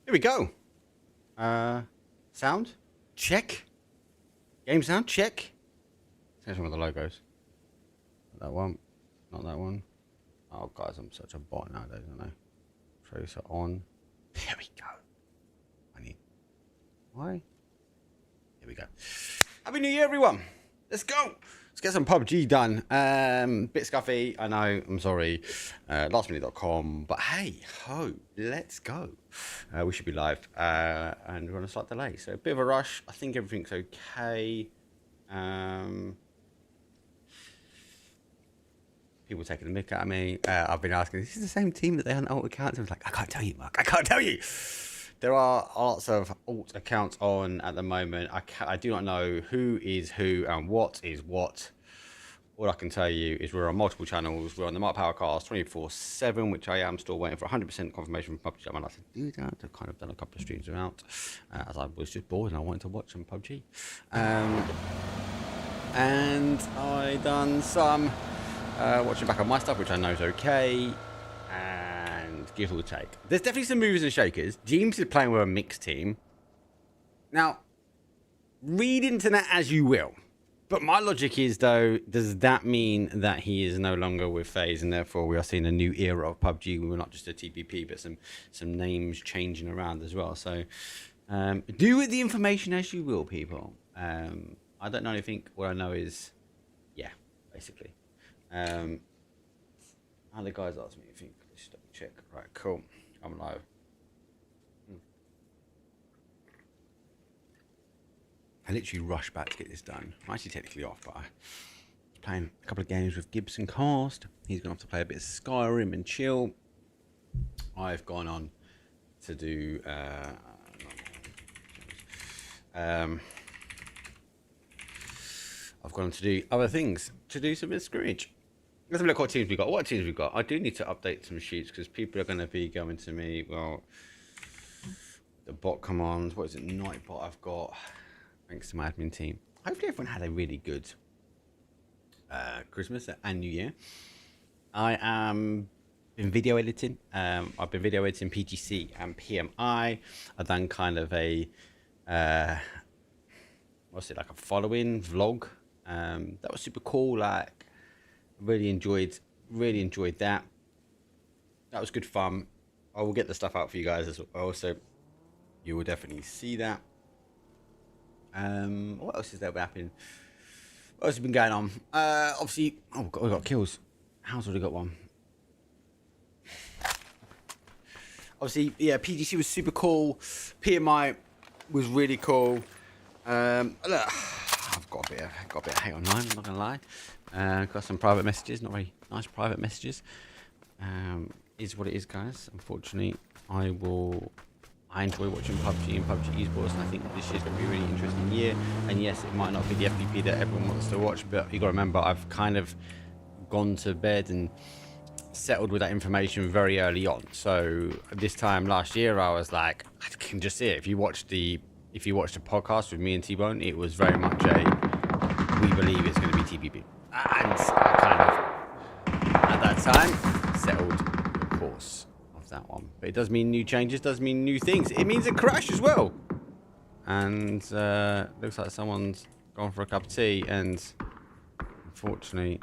Here we go. Sound? Check. Game sound? Check. Here's one of the logos. Not that one. Not that one. Oh, guys, I'm such a bot nowadays, aren't I? Tracer on. There we go. Why? Here we go. Happy New Year, everyone. Let's go. Let's get some Pubg done. Bit scuffy, I know. I'm sorry. Lastminute.com. But hey, ho, let's go. We should be live. And we're on a slight delay. So a bit of a rush. I think everything's okay. People taking the mick out of me. I've been asking, this is the same team that they had alt accounts. I was like, I can't tell you, Mark. I can't tell you. There are lots of alt accounts on at the moment. I do not know who is who and what is what. All I can tell you is we're on multiple channels. We're on the Mark Powercast 24/7, which I am still waiting for 100% confirmation from PUBG. I'm allowed to do that. I've kind of done a couple of streams without, as I was just bored and I wanted to watch some PUBG. And I done some watching back on my stuff, which I know is okay. Give or take. There's definitely some movers and shakers. James is playing with a mixed team. Now, read into that as you will. But my logic is, though, does that mean that he is no longer with FaZe and therefore we are seeing a new era of PUBG? We're not just a TPP, but some names changing around as well. So do with the information as you will, people. I don't know anything. What I know is, yeah, basically. How the guys asked me, I think. Check. Right, cool. I'm live. I literally rushed back to get this done. I'm actually technically off, but I was playing a couple of games with Gibson Cast. He's gone off to play a bit of Skyrim and chill. I've gone on to do I've gone on to do other things, to do some scrimmage. Let's have a look what teams we got. What teams we got? I do need to update some sheets because people are going to be going to me. Well, the bot commands. What is it? Nightbot I've got. Thanks to my admin team. Hopefully everyone had a really good Christmas and New Year. I am been video editing. I've been video editing PGC and PMI. I've done kind of a what's it, like a following vlog. That was super cool. Like, really enjoyed that. That was good fun. I will get the stuff out for you guys as well, so you will definitely see that. What else is there happening? What else has been going on? Obviously, we got kills. How's already got one? Obviously, yeah, PGC was super cool. PMI was really cool. Look, I've got a bit of hate online, I'm not gonna lie. Got some private messages, not very nice private messages. Is what it is, guys. Unfortunately, I enjoy watching PUBG and PUBG esports, and I think this year's going to be a really interesting year. And yes, it might not be the FPP that everyone wants to watch, but you got to remember, I've kind of gone to bed and settled with that information very early on. So this time last year, I was like, I can just see it. If you watched the podcast with me and T-Bone, it was very much a, we believe it's going to be TPP. And I kind of, at that time, settled the course of that one. But it does mean new changes, does mean new things. It means a crash as well. And looks like someone's gone for a cup of tea. And unfortunately,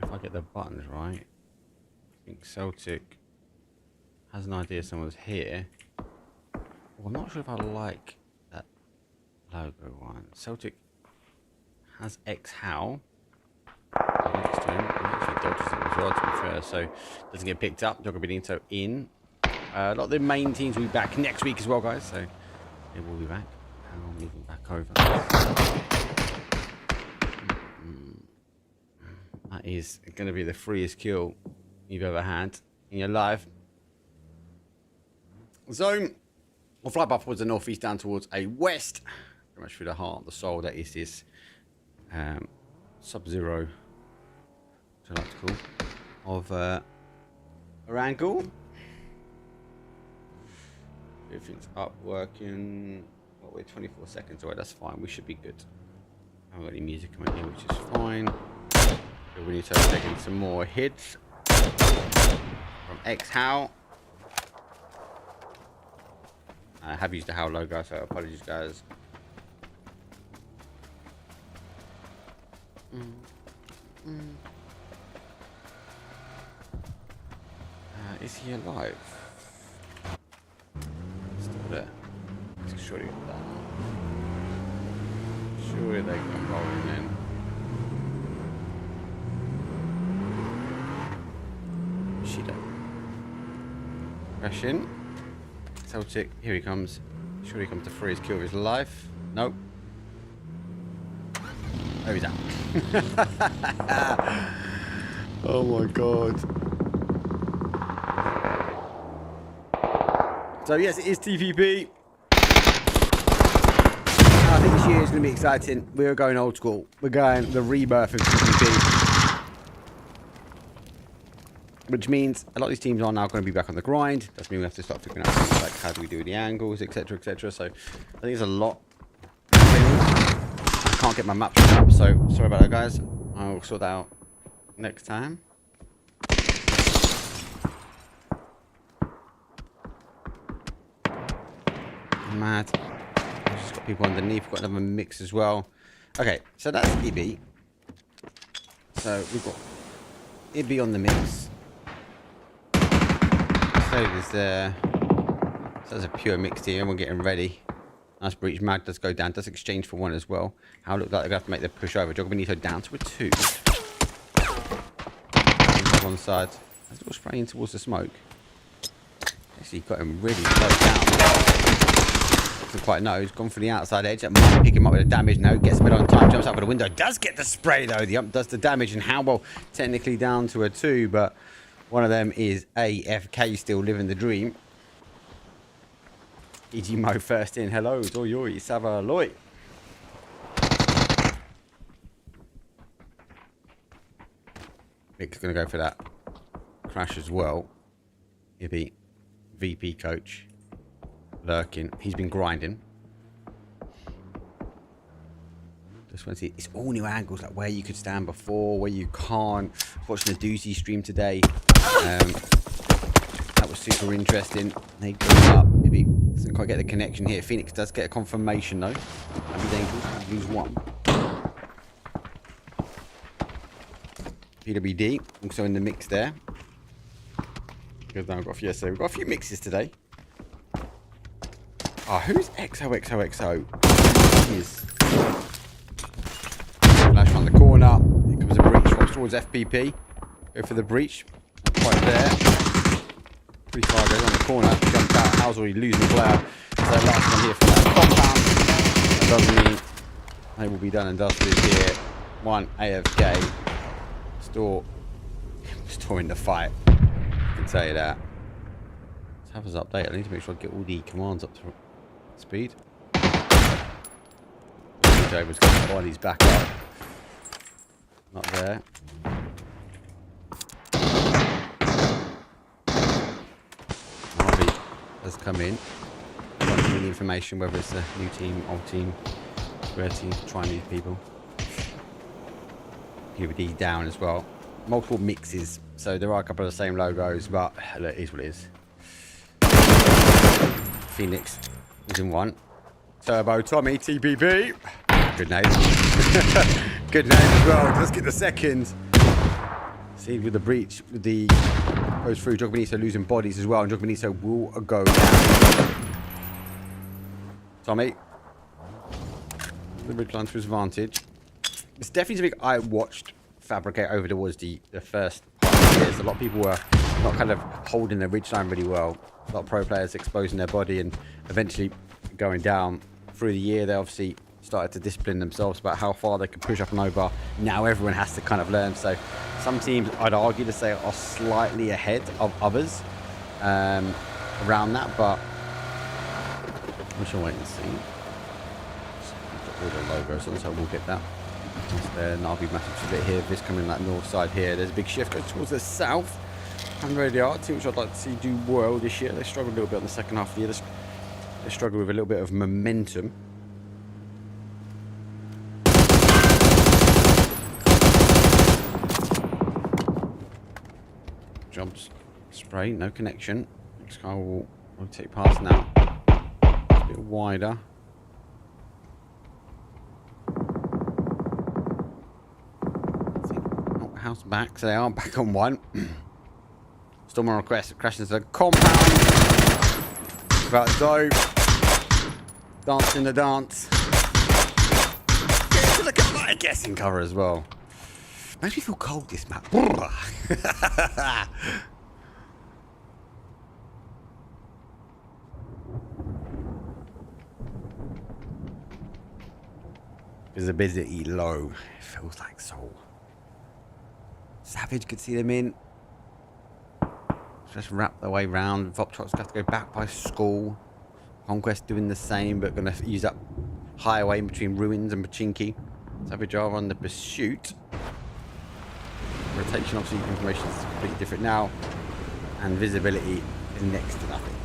if I get the buttons right, I think Celtic has an idea someone's here. Well, I'm not sure if I like that logo one. Celtic has X-How next to him. He actually dodges it as well, to be fair, so doesn't get picked up. Dogabinito in. A lot of the main teams will be back next week as well, guys, so they will be back. I'll move them back over. That is going to be the freest kill you've ever had in your life. So we'll fly upwards the northeast down towards a west, pretty much through the heart, the soul that is this Sub-Zero, which I like to call, of Erangel. Everything's up, working. Well, we're 24 seconds away, that's fine, we should be good. I haven't got any music coming in, which is fine. So we need to take in some more hits from X-How. I have used the HAL logo, so apologies, guys. Is he alive? Still there. Surely they come rolling in. She don't. Crash in. Celtic, here he comes. Surely he comes to free his kill of his life. Nope. Oh, he's out. Oh my god. So yes, it is TVP. I think this year is going to be exciting. We're going old school. We're going the rebirth of TVP. Which means a lot of these teams are now going to be back on the grind. Doesn't mean we have to start figuring out things like how do we do the angles, etc, etc. So I think there's a lot. I can't get my map up, so sorry about that, guys. I'll sort that out next time. Mad. I've just got people underneath. We've got another mix as well. Okay, so that's EB. So we've got EB on the mix. Is there. So that's a pure mixed here, and we're getting ready. Nice breach. Mag does go down. Does exchange for one as well. How it looks like they're going to have to make the push over. Jogbenito down to a 2. One side. That's all spraying towards the smoke. Actually, got him really close down. Doesn't quite know. He's gone for the outside edge. That might pick him up with the damage. No, gets a bit on time. Jumps out for the window. Does get the spray though. The ump does the damage, and Howell technically down to a 2, but. One of them is AFK, still living the dream. EG Mo first in. Hello, Doyoi, Sava Loy. Vic's going to go for that crash as well. He'll be VP coach. Lurking. He's been grinding. Just want to see. It's all new angles, like where you could stand before, where you can't. Watching the Doozy stream today. That was super interesting. They go up. Maybe doesn't quite get the connection here. Phoenix does get a confirmation though. That'd be dangerous. Lose one. PWD also in the mix there. Because now we've got a few. So we've got a few mixes today. Oh, who's XOXOXO? Is flash on the corner. Here comes a breach. Drops towards FPP. Go for the breach. Right there. 3 fire goes on the corner. Jumps out. How's already losing the player. So last one here from that compound. That does mean they will be done and dusted here. 1 AFK. Storing the fight. I can tell you that. Let's have us update. I need to make sure I get all the commands up to speed. Over's got the bodies back up. Not there. Has come in. Not giving the information whether it's a new team, old team, rare team, trying these people. PWD down as well. Multiple mixes, so there are a couple of the same logos, but look, it is what it is. Phoenix is in 1. Turbo Tommy TBB. Good name. Good name as well. Let's get the second. See with the breach with the. Goes through. Jogbenito losing bodies as well, and Jogbenito will go down. Tommy. The ridge line to his advantage. It's definitely something I watched fabricate over towards the first part of the years. A lot of people were not kind of holding their ridge line really well. A lot of pro players exposing their body and eventually going down. Through the year, they obviously started to discipline themselves about how far they can push up and over. Now everyone has to kind of learn. So some teams, I'd argue to say, are slightly ahead of others around that, but we shall wait and see. All the logos on, so we'll get that. Just there, Navi massive split here. This coming that north side here. There's a big shift goes towards the south. And really are team which I'd like to see do well this year. They struggled a little bit on the second half of the year. They struggle with a little bit of momentum. Jumps, spray, no connection. Next car will rotate past now. bit wider. House back, so they are back on one. Storm on request, crashes into the compound. About dope. Dancing the dance. Look at my guessing cover as well. Makes me feel cold, this map. Visibility low. It feels like soul. Savage could see them in. Just wrap their way round. Voptrox have to go back by school. Conquest doing the same, but going to use that highway in between Ruins and Pachinki. Savage are on the pursuit. Rotation, obviously, information is completely different now. And visibility is next to nothing.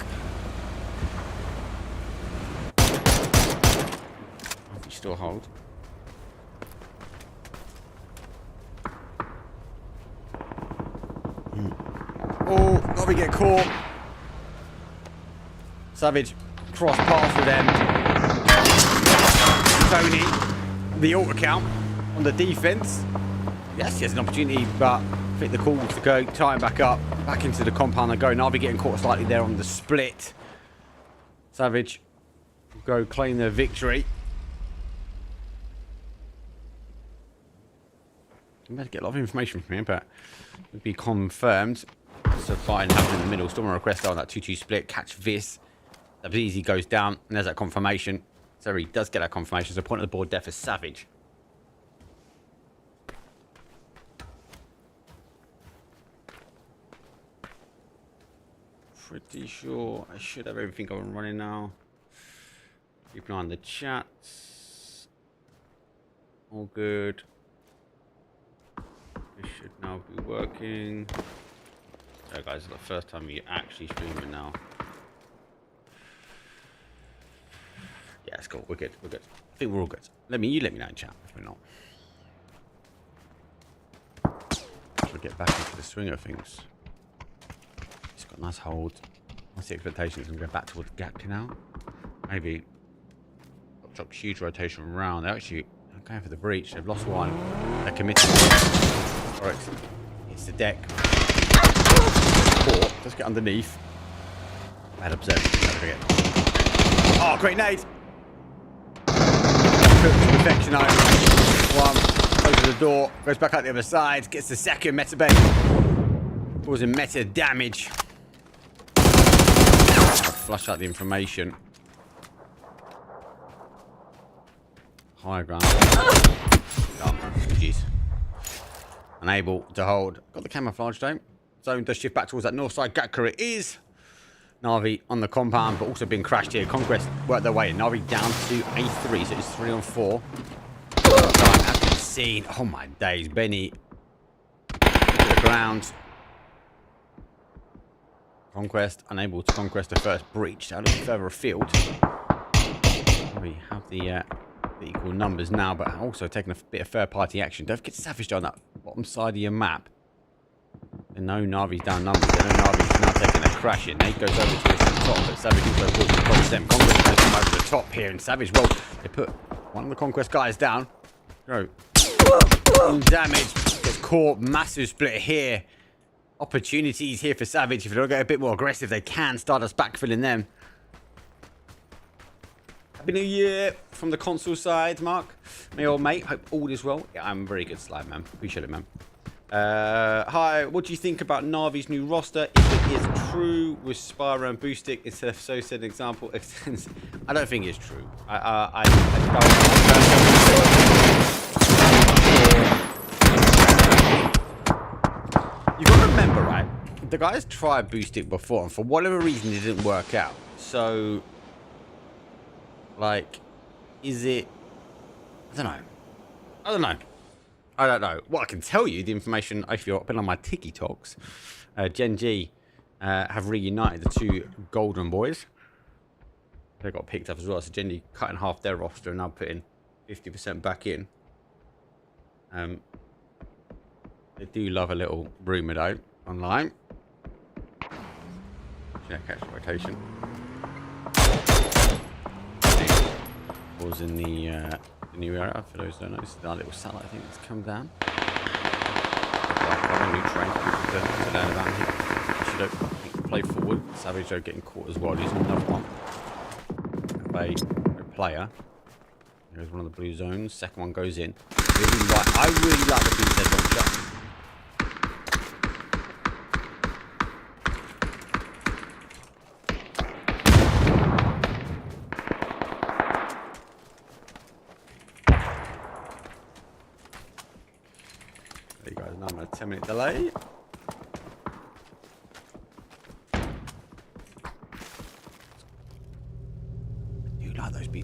You still hold. Oh, got to get caught. Savage cross paths with them. Tony, the auto count on the defense. Yes, he has an opportunity, but I think the call to go, tie him back up, back into the compound and go. Navi getting caught slightly there on the split. Savage go claim their victory. I'm going to get a lot of information from him, but it'll be confirmed. So fighting happening in the middle. Storm on request on that 2-2 split. Catch this. That easy goes down. And there's that confirmation. So he does get that confirmation. So point of the board there for Savage. Pretty sure I should have everything up and running now. Keep an eye on the chats. All good. This should now be working. So guys, it's the first time you're actually streaming now. Yeah, it's cool. We're good. We're good. I think we're all good. You let me know in chat if we're not. We'll get back into the swing of things. It's got a nice hold. What's the expectations? I'm going back towards the gap canal. Maybe drop huge rotation around. They're actually going for the breach. They've lost one. They're committed. Alright, it's the deck. Let's get underneath. Bad observation. Oh, great nade! Perfection over. One. Closes the door. Goes back out the other side. Gets the second meta bait. Causing meta damage. Flush out the information. High ground. Oh, jeez. Unable to hold. Got the camouflage though. Zone does shift back towards that north side. Gatka it is. Navi on the compound, but also been crashed here. Conquest worked their way in. Navi down to A3, so it's 3 on 4. Time has been seen. Oh my days. Benny to the ground. Conquest unable to conquest the first breach. Out of further afield. We have the equal numbers now, but also taking a bit of third-party action. Don't forget Savage on that bottom side of your map. They know Navi's down numbers. They know Navi's now taking a crash in. Nate goes over to the top, but Savage also pulls across them. Conquest goes from over the top here, and Savage, well, they put one of the Conquest guys down. Go. Damage. Gets caught. Massive split here. Opportunities here for Savage. If they don't get a bit more aggressive, they can start us backfilling them. Happy New Year from the console side, Mark. My old mate. Hope all is well. Yeah, I'm very good slide, man. Appreciate it, man. Hi, what do you think about Navi's new roster? If it is true with Spyro and Boostic, it's a so said example. I don't think it's true. I You've got to remember, right? The guys tried Boostic before, and for whatever reason, it didn't work out. So, like, is it? I don't know. What I can tell you, the information, if you've been on my Tiki Talks, Gen G have reunited the two Golden Boys. They got picked up as well. So Gen G cutting half their roster and now putting 50% back in. They do love a little rumour though, online. Yeah, catch the rotation. was in the new area. For those who don't know, this is our little satellite thing that's come down. Like, a new train to learn about here. Actually, don't play forward. Savage though getting caught as well. Using another one. A player. There's one of the blue zones. Second one goes in. I really like the BZ launcher. There you go. Now I'm at a 10-minute delay.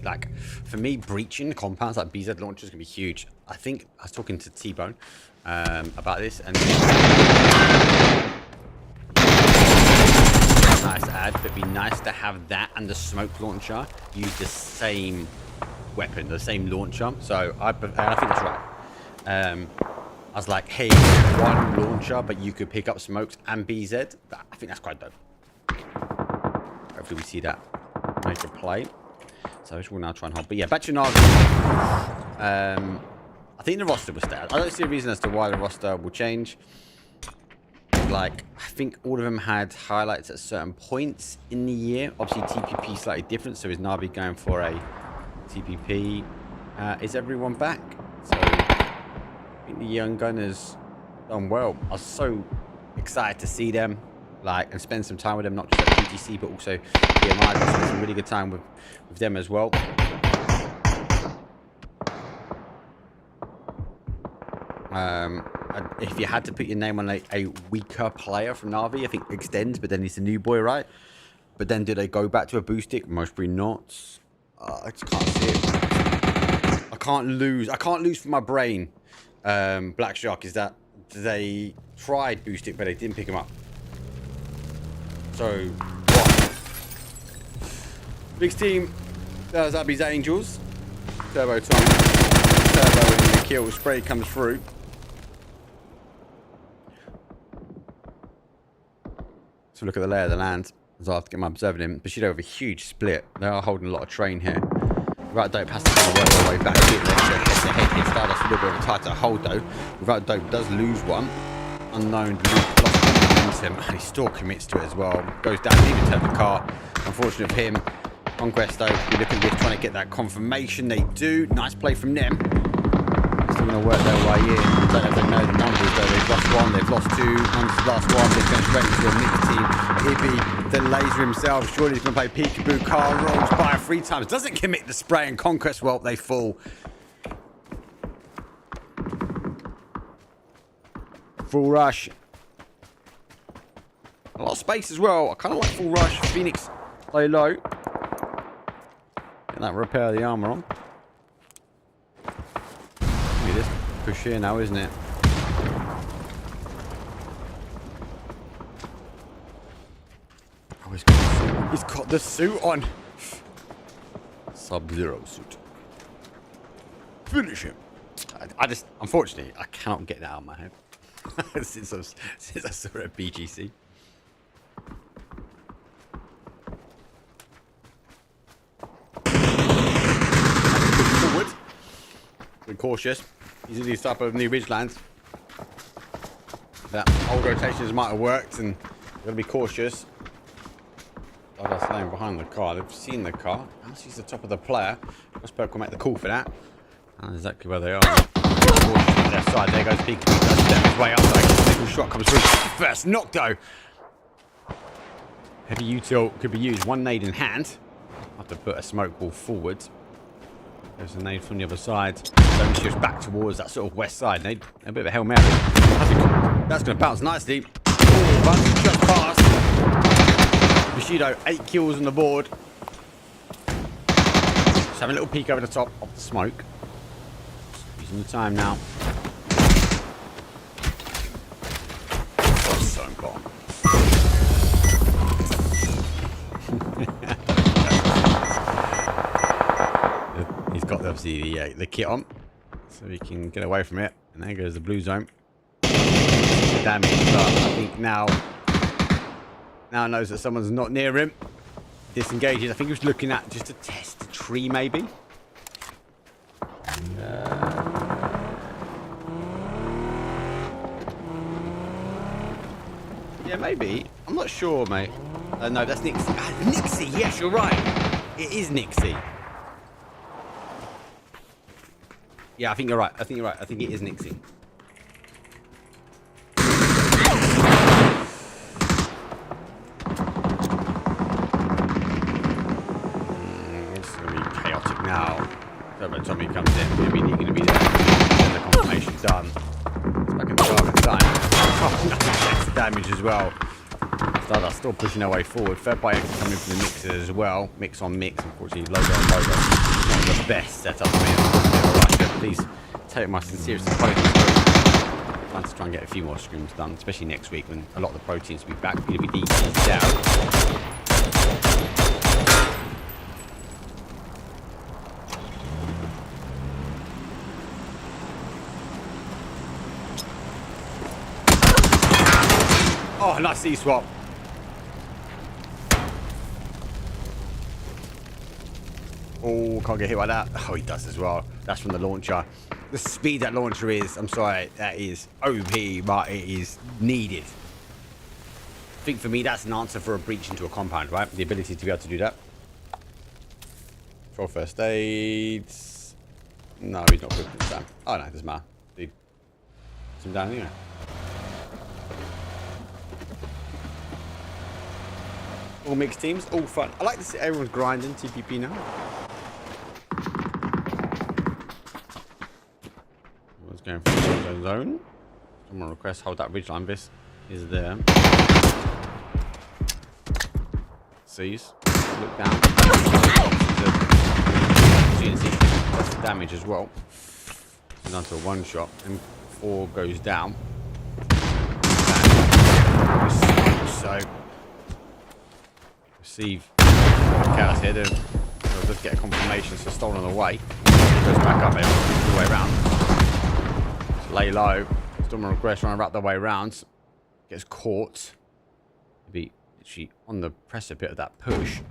Like, for me, breaching the compounds like BZ launchers can be huge. I think I was talking to T-Bone about this, and nice ad, but it'd be nice to have that and the smoke launcher use the same weapon, the same launcher. So I think that's right. I was like, hey, one launcher, but you could pick up smokes and BZ. I think that's quite dope. Hopefully we see that make a play. So we'll now try and hold. But yeah, back to Naga. I think the roster will stay. I don't see a reason as to why the roster will change. Like, I think all of them had highlights at certain points in the year. Obviously, TPP is slightly different. So is Navi going for a TPP? Is everyone back? So I think the young gunners done well. I was so excited to see them. Like, and spend some time with them, not just at PGC, but also Emea. Spend some really good time with them as well. If you had to put your name on a weaker player from Navi, I think Extend, but then he's a new boy, right? But then do they go back to a boost stick? Most probably not. I just can't see it. I can't lose from my brain. Black Shark is that they tried boost stick, but they didn't pick him up. So, what? Big team, there's Abby's Angels. Turbo Tom. Turbo in the kill. Spray comes through. So look at the lay of the land. As I have to get my observing him. Bushido with a huge split. They are holding a lot of train here. Without Dope has to kind of work their way back. Gets a head hit. Stardust a little bit of a tighter hold though. Without Dope does lose one. Unknown. Him, and he still commits to it as well. Goes down, even turn the car. Unfortunate for him. Conquest though, we're looking at trying to get that confirmation. They do. Nice play from them. Still going to work their way in. I don't know if they know the numbers though. They've lost one, they've lost two. One's the last one. They're going straight into a mixed team. Ibby, the laser himself. Surely he's going to play peekaboo. Car rolls by 3 times. Doesn't commit the spray, and Conquest, well, they fall. Full rush. A lot of space as well. I kind of like full rush. Phoenix play low. Get that repair the armor on. Look at this push here now, isn't it? Oh, he's got the suit on. Sub-Zero suit. Finish him. I just, unfortunately, I cannot get that out of my head since I saw it at BGC. Be cautious. These are these type of new ridgelands. That old rotations might have worked, and you've got to be cautious. That's laying behind the car. They've seen the car. Now sees the top of the player. Prospect will make the call for that. That's exactly where they are. Left side. There goes Peek. Does step his way up. Single shot comes through. First knock though. Heavy util could be used. One nade in hand. I have to put a smoke ball forward. There's a nade from the other side. So she goes back towards that sort of west side. Nade, a bit of a Hail Mary. That's going to bounce nicely. Oh, bounce just past. Bushido, 8 kills on the board. Just having a little peek over the top of the smoke. Using the time now. Oh, so bomb. He's got obviously the kit on, so he can get away from it. And there goes the blue zone. Damage, but I think now knows that someone's not near him. Disengages. I think he was looking at just to test the tree, maybe. Yeah, maybe. I'm not sure, mate. No, that's Nixie. Nixie, yes, you're right. It is Nixie. Yeah, I think you're right. I think it is Nixie. It's going to be chaotic now. So by the time he comes in, maybe he's going to be there. Then the confirmation done. It's back in the target time. Oh, nothing extra damage as well. Stardust still pushing their way forward. Fair play coming from the mixer as well. Mix on mix, unfortunately. Logo on logo. Not the best setup for me. Right, please take my sincerest apologies. Plan to try and get a few more scrims done, especially next week when a lot of the pro teams will be back. PWD is down. Oh, nice C-swap. Oh, can't get hit by that. Oh, he does as well. That's from the launcher. The speed that launcher is, I'm sorry, that is OP, but it is needed. I think for me, that's an answer for a breach into a compound, right? The ability to be able to do that. Control first aids. No, he's not good this time. Oh, no, it doesn't matter. Dude. It's him down here. All mixed teams, all fun. I like to see everyone's grinding TPP now. Everyone's going for the zone. Someone request hold that ridgeline. This is there. Sees. Look down. GNC. That's the damage as well. It's down to a one shot. And 4 goes down. So. Receive chaos here. They'll just get a confirmation. So stolen away. Goes back up all the way around. Just lay low. Storm regress trying to wrap their way around. Gets caught. Maybe literally on the precipice of that push.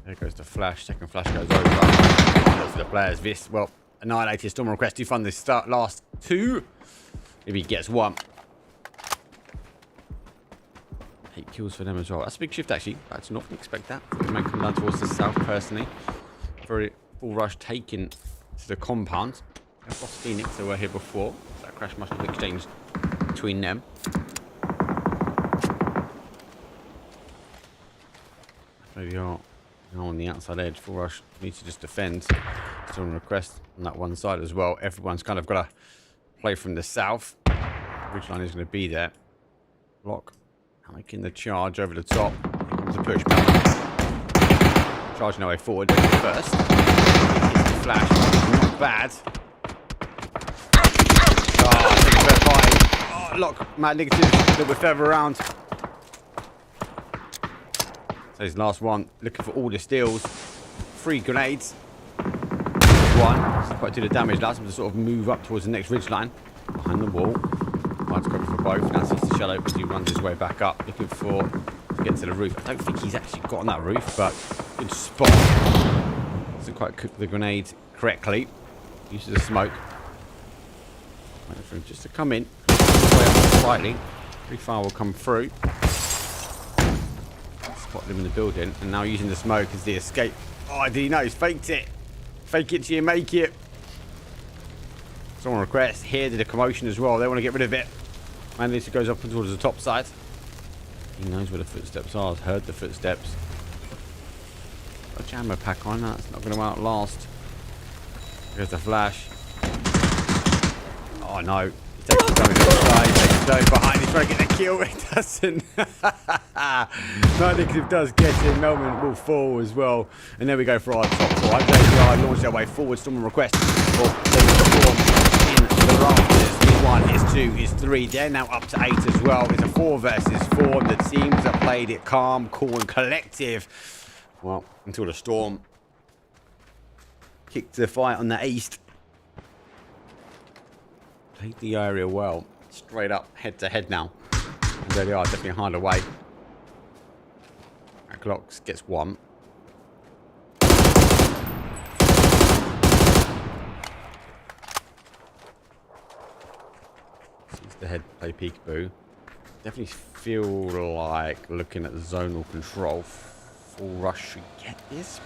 There goes the flash. Second flash goes over. Look for the players. This, well, annihilated. Storm request. Do fund this last 2. Maybe he gets 1. 8 kills for them as well. That's a big shift, actually. I did not expect that. It may come down towards the south, personally. Very full rush taken to the compound. I've lost Phoenix, they were here before. So that crash must have exchanged between them. There we are. Now on the outside edge. Full rush needs to just defend. Still on request on that one side as well. Everyone's kind of got to play from the south. Ridgeline is going to be there. Block. Making the charge over the top. Here comes the push back. Charging our way forward first. The flash. Not bad. Oh, lock. Mad negative. A little bit further around. So his last one. Looking for all the steals. 3 grenades. 1. Doesn't quite do the damage. Allows him to sort of move up towards the next ridgeline. Behind the wall. Mine's going for both. Now sees the shell open as he runs his way back up, looking for to get to the roof. I don't think he's actually got on that roof, but good spot. Doesn't quite cook the grenade correctly. Uses the smoke. Waiting for him just to come in. Way up slightly. Pretty far will come through. Spotted him in the building, and now using the smoke as the escape. Oh, did he know? He's faked it. Fake it till you make it. Someone requests here did a commotion as well. They want to get rid of it. Man, this goes up towards the top side. He knows where the footsteps are. Has heard the footsteps. Got a jammer pack on. That's not going to outlast. Here's the flash. Oh no! He takes the damage outside. He takes the damage behind. He's trying to get the kill. He doesn't. No, negative does get him. Melman will fall as well. And there we go for our top 4. JPR launch their way forward. Someone request for the rafters. Is 1, is 2, is 3. They're now up to 8 as well. It's a 4 versus 4. The teams that played it calm, cool, and collective. Well, until the storm kicked the fight on the east. Played the area well. Straight up, head to head now. And there they are, definitely hard away. Glocks gets 1. Sees the head play peekaboo. Definitely feel like looking at the zonal control. Full rush should get this.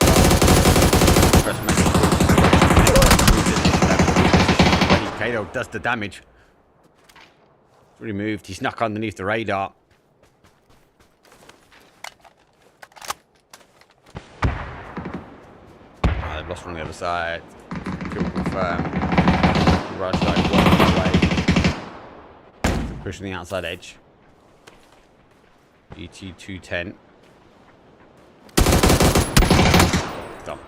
Kato does the damage. It's really moved. He snuck underneath the radar. They've lost one on the other side. Kill confirmed. Rush like one away. Pushing the outside edge. GT 210. Done.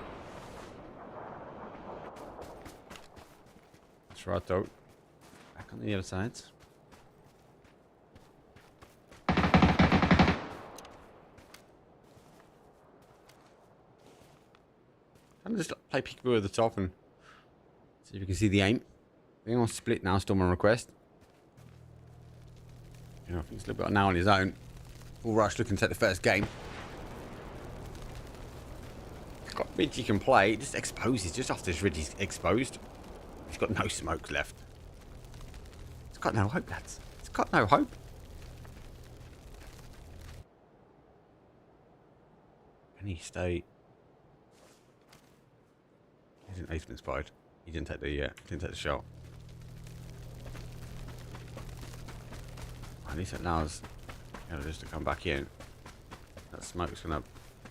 That's right though. Back on the other side. I'm just play peekaboo at the top and see if you can see the aim. I think on split now, Storm on request. You know, I think it's a little bit now on his own. Full rush looking to take the first game. He's got ridge he can play. It just exposes. Just after this ridge he's exposed. He's got no smoke left. It's got no hope, lads. It's got no hope. Can he stay? He's an ace been spotted. He didn't take the shot. At least it allows just to come back in. That smoke's gonna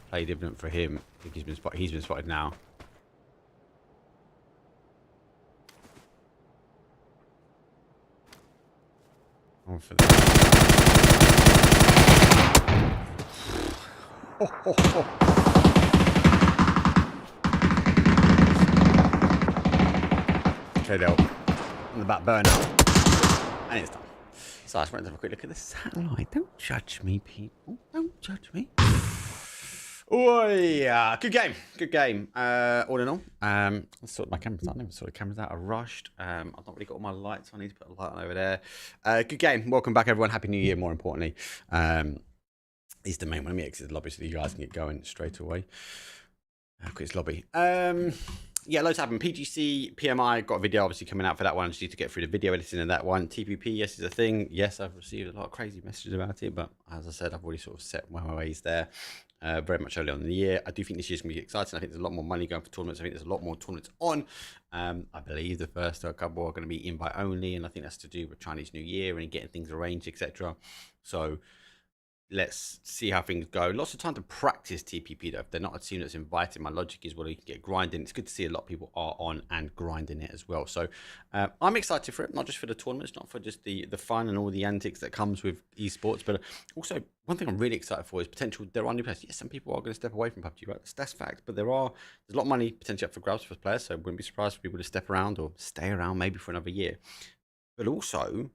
play dividend for him. I think he's been spotted. He's been spotted now. On for that. Kato on the back burner. And it's done. So I just wanted to have a quick look at the satellite. Don't judge me, people. Don't judge me. Oh yeah, good game. Good game. All in all, I sorted my cameras out. I never sorted cameras out. I rushed. I've not really got all my lights. I need to put a light on over there. Good game. Welcome back, everyone. Happy New Year. More importantly, is the main one. Let me exit the lobby so that you guys can get going straight away. Quick lobby. Yeah, loads happened. PGC, PMI, got a video obviously coming out for that one. I just need to get through the video editing of that one. TPP, yes, is a thing. Yes, I've received a lot of crazy messages about it, but as I said, I've already sort of set my ways there very much early on in the year. I do think this year's going to be exciting. I think there's a lot more money going for tournaments. I think there's a lot more tournaments on. I believe the first couple are going to be invite only, and I think that's to do with Chinese New Year and getting things arranged, etc. So let's see how things go. Lots of time to practice TPP though. If they're not a team that's invited, my logic is, well, you can get grinding. It's good to see a lot of people are on and grinding it as well. So I'm excited for it, not just for the tournaments, not for just the fun and all the antics that comes with esports, but also one thing I'm really excited for is potential. There are new players. Yes, some people are going to step away from PUBG, right? That's fact. But there's a lot of money potentially up for grabs for players, so I wouldn't be surprised for people to step around or stay around maybe for another year. But also,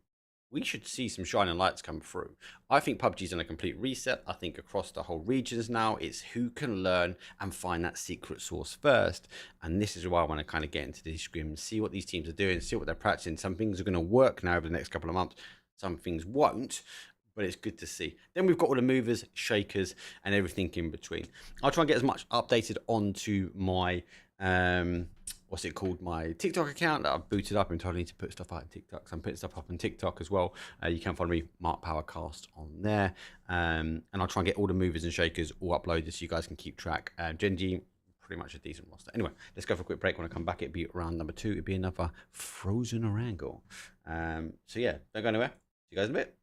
we should see some shining lights come through. I think PUBG's in a complete reset. I think across the whole regions now, it's who can learn and find that secret sauce first. And this is why I want to kind of get into these scrims, see what these teams are doing, see what they're practicing. Some things are going to work now over the next couple of months. Some things won't, but it's good to see. Then we've got all the movers, shakers, and everything in between. I'll try and get as much updated onto my what's it called, my TikTok account that I've booted up and told me to put stuff out on TikTok. So I'm putting stuff up on TikTok as well. You can follow me, Mark Powercast, on there. And I'll try and get all the movers and shakers all uploaded so you guys can keep track. Genji, pretty much a decent roster. Anyway, let's go for a quick break. When I come back, it'd be round number 2. It'd be another Frozen Orango. So yeah, don't go anywhere. See you guys in a bit.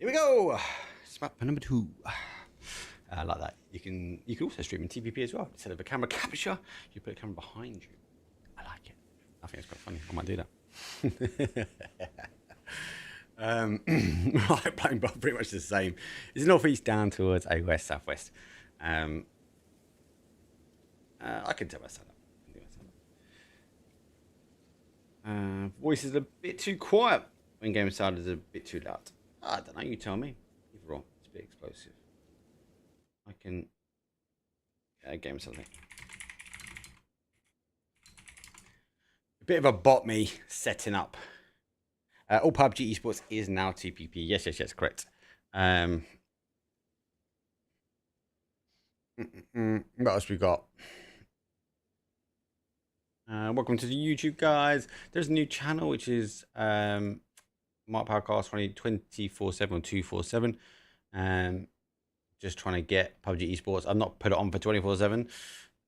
Here we go. It's map number 2. I like that. You can also stream in TPP as well. Instead of a camera capture, you put a camera behind you. I like it. I think it's quite funny. I might do that. Right, playing pretty much the same. It's northeast down towards a west southwest. I can tell myself that. Voice is a bit too quiet when game started is a bit too loud. I don't know, you tell me. Either or, it's a bit explosive. I can game something. A bit of a bot me setting up. All Pubg esports is now TPP. Yes, correct. What else we got? Welcome to the YouTube, guys. There's a new channel which is Mark Powercast 24/7 or 247. Just trying to get Pubg esports. I've not put it on for 24/7.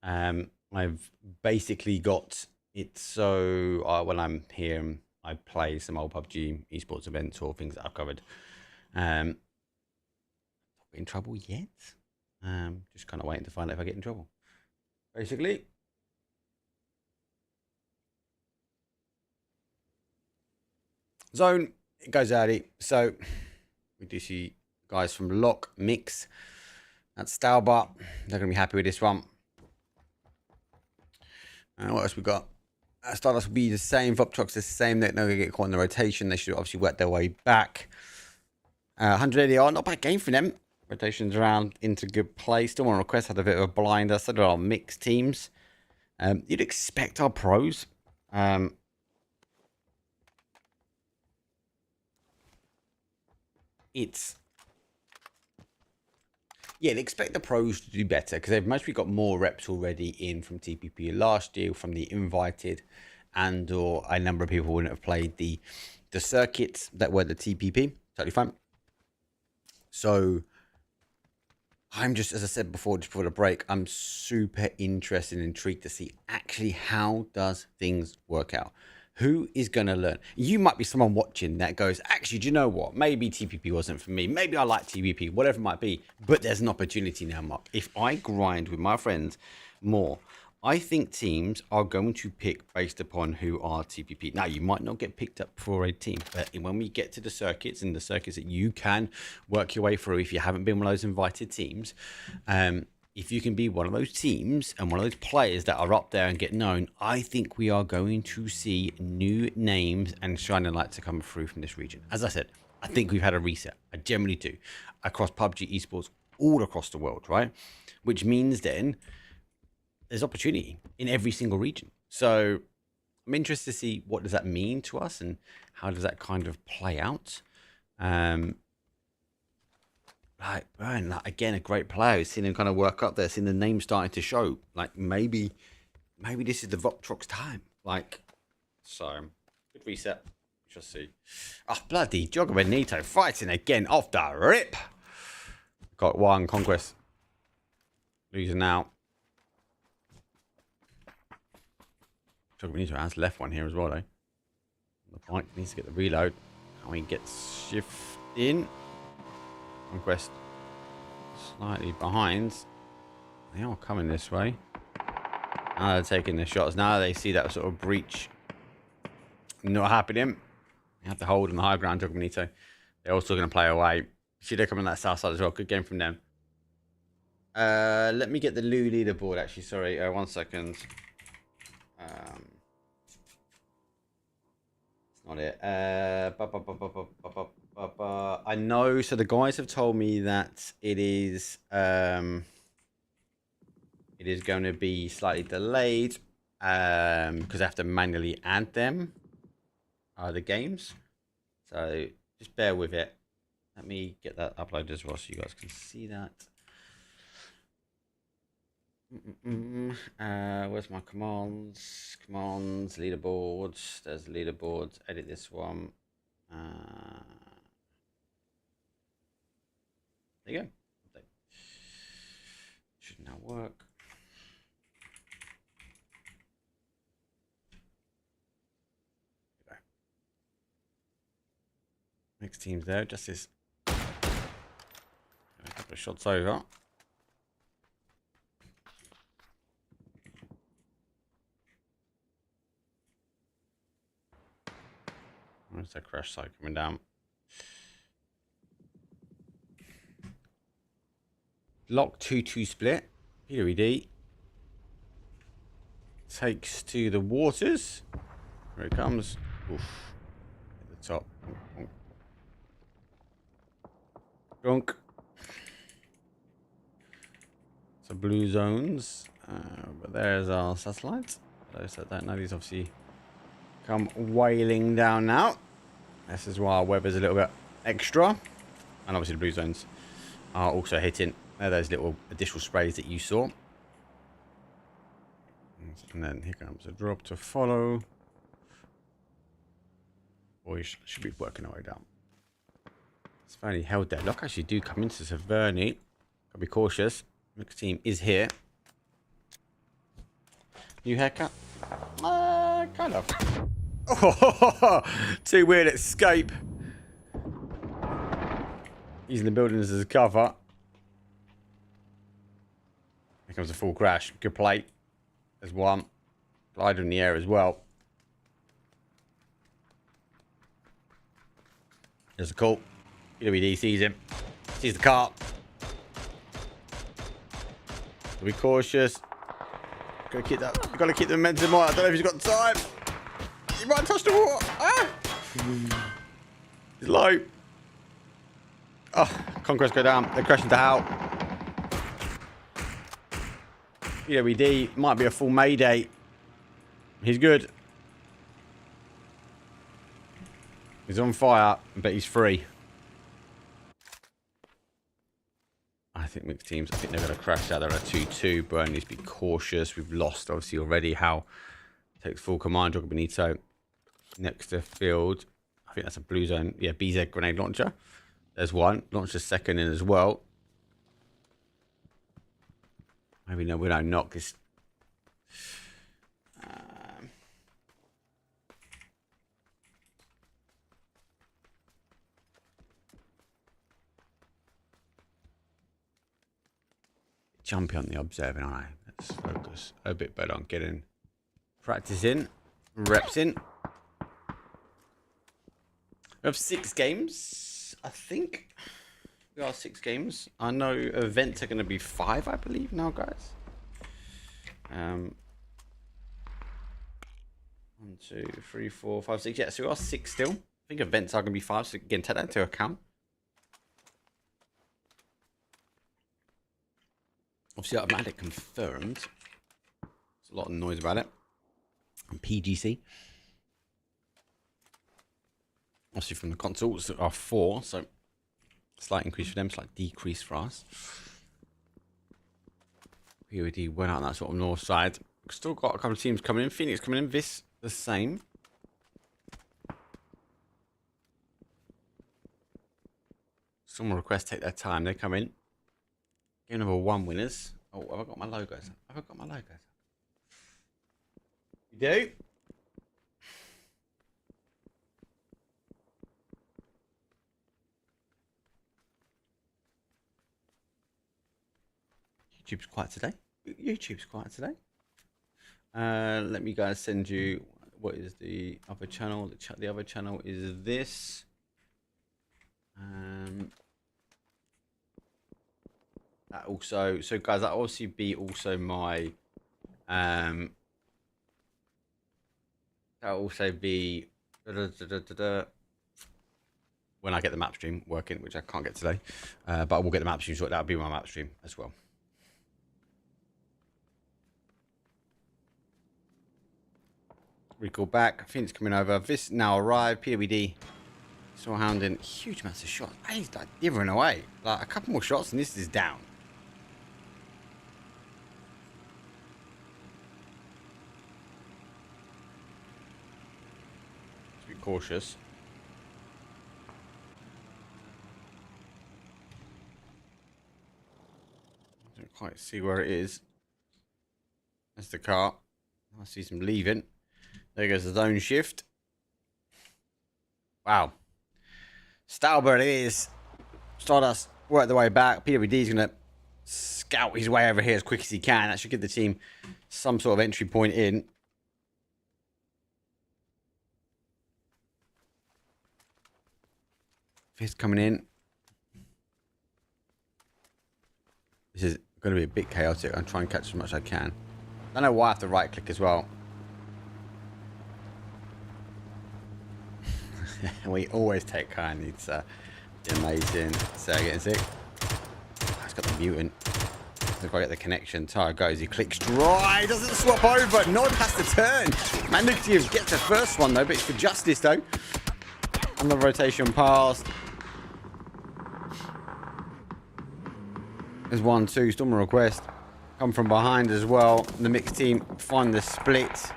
I've basically got it so when I'm here, I play some old Pubg esports events or things that I've covered. Not in trouble yet. Just kind of waiting to find out if I get in trouble. Basically. Zone, it goes early. So we do see guys from Lock Mix. That's Stalbart. They're going to be happy with this one. What else we got? Stardust will be the same. Vop Truck's the same. They're not going to get caught in the rotation. They should obviously work their way back. 100 ADR, not bad game for them. Rotations around into good play. Still on request, had a bit of a blinder. So there are mixed teams. You'd expect our pros. You'd expect the pros to do better because they've mostly got more reps already in from TPP last year, from the invited, and or a number of people wouldn't have played the circuits that were the TPP. Totally fine. So I'm just, as I said before, just before the break, I'm super interested and intrigued to see actually how does things work out. Who is going to learn? You might be someone watching that goes, actually, do you know what? Maybe TPP wasn't for me. Maybe I like TPP, whatever it might be. But there's an opportunity now, Mark. If I grind with my friends more, I think teams are going to pick based upon who are TPP. Now, you might not get picked up for a team, but when we get to the circuits and the circuits that you can work your way through, if you haven't been one of those invited teams, if you can be one of those teams and one of those players that are up there and get known, I think we are going to see new names and shining lights to come through from this region. As I said, I think we've had a reset. I generally do. Across PUBG esports all across the world, right? Which means then there's opportunity in every single region. So I'm interested to see what does that mean to us and how does that kind of play out. Like, Brian, like, again, a great player. Seen him kind of work up there, seen the name starting to show. Like, maybe this is the Voxtrox time. Like, so, good reset. Shall see. Oh, bloody Jogger Benito fighting again off the rip. Got one conquest. Losing now. Jogger Benito has left one here as well, though. The point needs to get the reload. How he gets shifting. Conquest slightly behind. They are coming this way. Now they're taking the shots. Now they see that sort of breach not happening. They have to hold on the high ground, Jogger Benito. They're also going to play away. See, they're coming on that south side as well. Good game from them. Let me get the Lou leaderboard, actually. Sorry, 1 second. It's not it. I know, so the guys have told me that it is going to be slightly delayed because I have to manually add them, the games. So just bear with it. Let me get that uploaded as well so you guys can see that. Where's my commands? Commands, leaderboards. There's leaderboards. Edit this one. There you go. Should now work. Next team's there. Just this. A couple of shots over. Where's that crash site coming down? Lock 2-2 split. PWD takes to the waters. Here it comes. Oof. At the top. Drunk. So blue zones. But there's our satellite. Those that don't know, these obviously come wailing down now. This is why our weather's a little bit extra. And obviously the blue zones are also hitting. They're those little additional sprays that you saw. And then here comes a drop to follow. We should be working our way down. It's fairly held there. Look, actually do come into Severny. Gotta be cautious. Next team is here. New haircut? Kind of. Oh, too weird escape. Using the buildings as a cover. Here comes a full crash. Good play. There's one. Glider in the air as well. There's a call. PWD sees him. Sees the car. Be cautious. Gotta keep that. You gotta keep the momentum on. I don't know if he's got time. He might touch the water. Ah! He's low. Oh, Conquest go down. They're crashing to Hal. PWD might be a full Mayday. He's good. He's on fire, but he's free. I think mixed teams, I think they're going to crash out there at 2-2. Burn needs to be cautious. We've lost, obviously, already. How takes full command. Jogger Benito next to field. I think that's a blue zone. Yeah, BZ grenade launcher. There's one. Launch the second in as well. Maybe no, we don't knock this. Jumpy on the observing eye. Let's focus a bit better on getting practice in, reps in. We have 6 games, I think. We are 6 games. I know events are going to be 5, I believe now, guys. 1, 2, 3, 4, 5, 6. Yeah, so we are 6 still. I think events are going to be 5, so again, take that into account. Obviously, I've had it confirmed. There's a lot of noise about it. And PGC. Obviously, from the consoles are 4, so slight increase for them, slight decrease for us. POD went out on that sort of north side. Still got a couple of teams coming in. Phoenix coming in. This the same. Some requests take their time. They come in. Game number 1 winners. Oh, have I got my logos? Have I got my logos? You do? YouTube's quiet today. YouTube's quiet today. Let me guys send you what is the other channel. The other channel is this. That also, so guys, that obviously be also my that also be when I get the map stream working, which I can't get today, but I will get the map stream, so that'll be my map stream as well. Recall back. Finn's coming over. This now arrived. PWD. Still hounding huge amounts of shots. He's like giving away. Like a couple more shots and this is down. Let's be cautious. I don't quite see where it is. That's the car. I see some leaving. There goes the zone shift. Wow. Stalbert it is. Stardust work the way back. PWD is going to scout his way over here as quick as he can. That should give the team some sort of entry point in. Fist coming in. This is going to be a bit chaotic. I'm trying to catch as much as I can. I don't know why I have to right click as well. We always take kind. It's amazing. So getting sick. Oh, it's got the mutant. Doesn't quite get the connection. Tyre goes. He clicks dry. Doesn't swap over. Nod has to turn. Mandative gets the first one though, but it's for justice though. On the rotation past. There's 1-2. Stormer request. Come from behind as well. The mixed team find the split.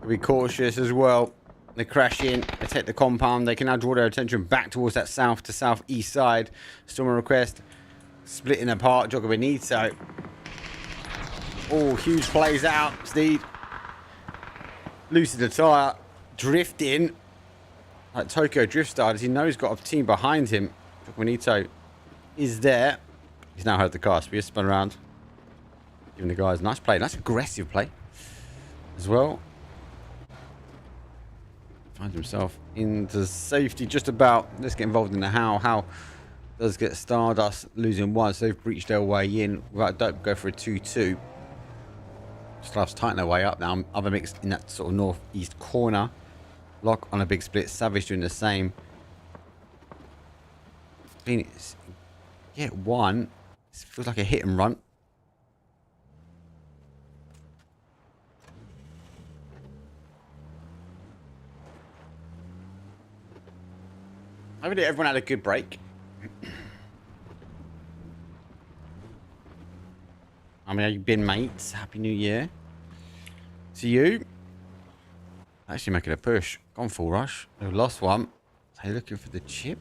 Be cautious as well. They crash in, they take the compound, they can now draw their attention back towards that south to southeast side. Stormer request, splitting apart, Jogger Benito. Oh, huge plays out, Steve. Lucid the tyre, drifting. Like Tokyo Drift style, as he knows he's got a team behind him. Jogger Benito is there. He's now heard the car, so he has spun around. Giving the guys a nice play, nice aggressive play as well. Finds himself into safety just about. Let's get involved in the how. How does get Stardust losing one, so they've breached their way in. Without dope, go for a 2-2. Stardust tighten their way up now. Other mix in that sort of northeast corner. Lock on a big split. Savage doing the same. Phoenix get one. It feels like a hit and run. Hopefully everyone had a good break. I mean, how you been, mates? Happy New Year to you. Actually making a push. Gone full rush. We lost one. Are you looking for the chip?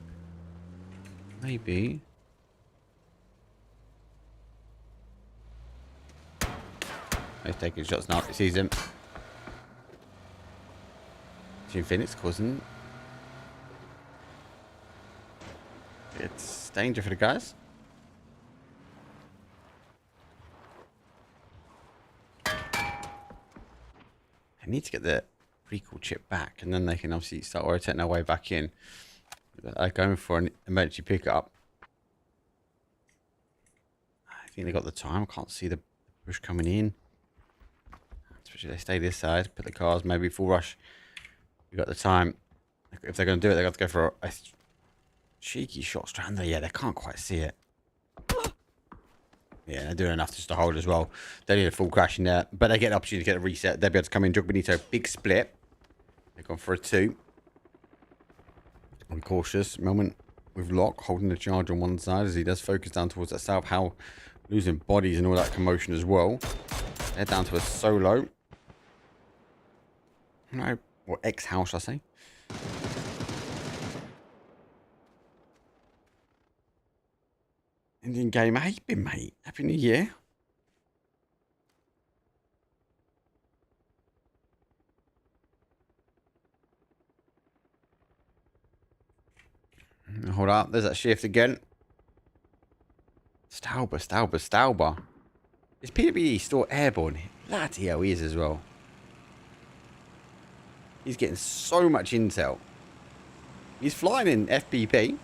Maybe. He's taking shots now. He sees him. Team Phoenix causing. It's danger for the guys. I need to get the recall chip back, and then they can obviously start rotating their way back in. They're going for an emergency pickup. I think they got the time. I can't see the push coming in. Especially if they stay this side, put the cars, maybe full rush. We got the time. If they're going to do it, they've got to go for a cheeky shot strand there. Yeah, they can't quite see it. Yeah, they're doing enough just to hold as well. They need a full crash in there, but they get an opportunity to get a reset. They'll be able to come in. Jog Benito, big split. They've gone for a 2. I'm cautious. Moment with Lock holding the charge on one side as he does focus down towards that south. How losing bodies and all that commotion as well. They're down to a solo. No, or X-House, I say. Indian Gamer, how you been, mate? Happy New Year. Hold up, there's that shift again. Stauber. Is Pubg still airborne? Bloody hell, he is as well. He's getting so much intel. He's flying in FPP.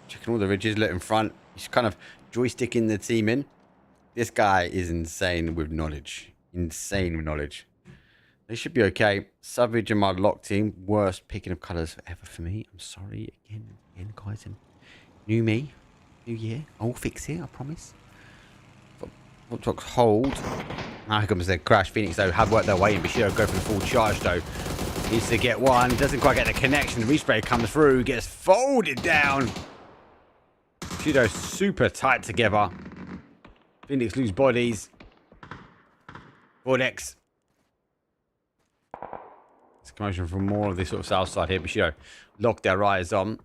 Checking all the ridges, look in front. He's kind of joysticking the team in. This guy is insane with knowledge. Insane with knowledge. They should be okay. Savage and my lock team. Worst picking of colours ever for me. I'm sorry again, guys. And new me. New year. I'll fix it, I promise. Footbox hold. Now here comes the crash. Phoenix, though, have worked their way in. Bushido go for the full charge, though. Needs to get one. Doesn't quite get the connection. The respray comes through. Gets folded down. Bushido super tight together. Phoenix lose bodies. Vortex. It's commotion from more of this sort of south side here. Bushido lock their eyes on.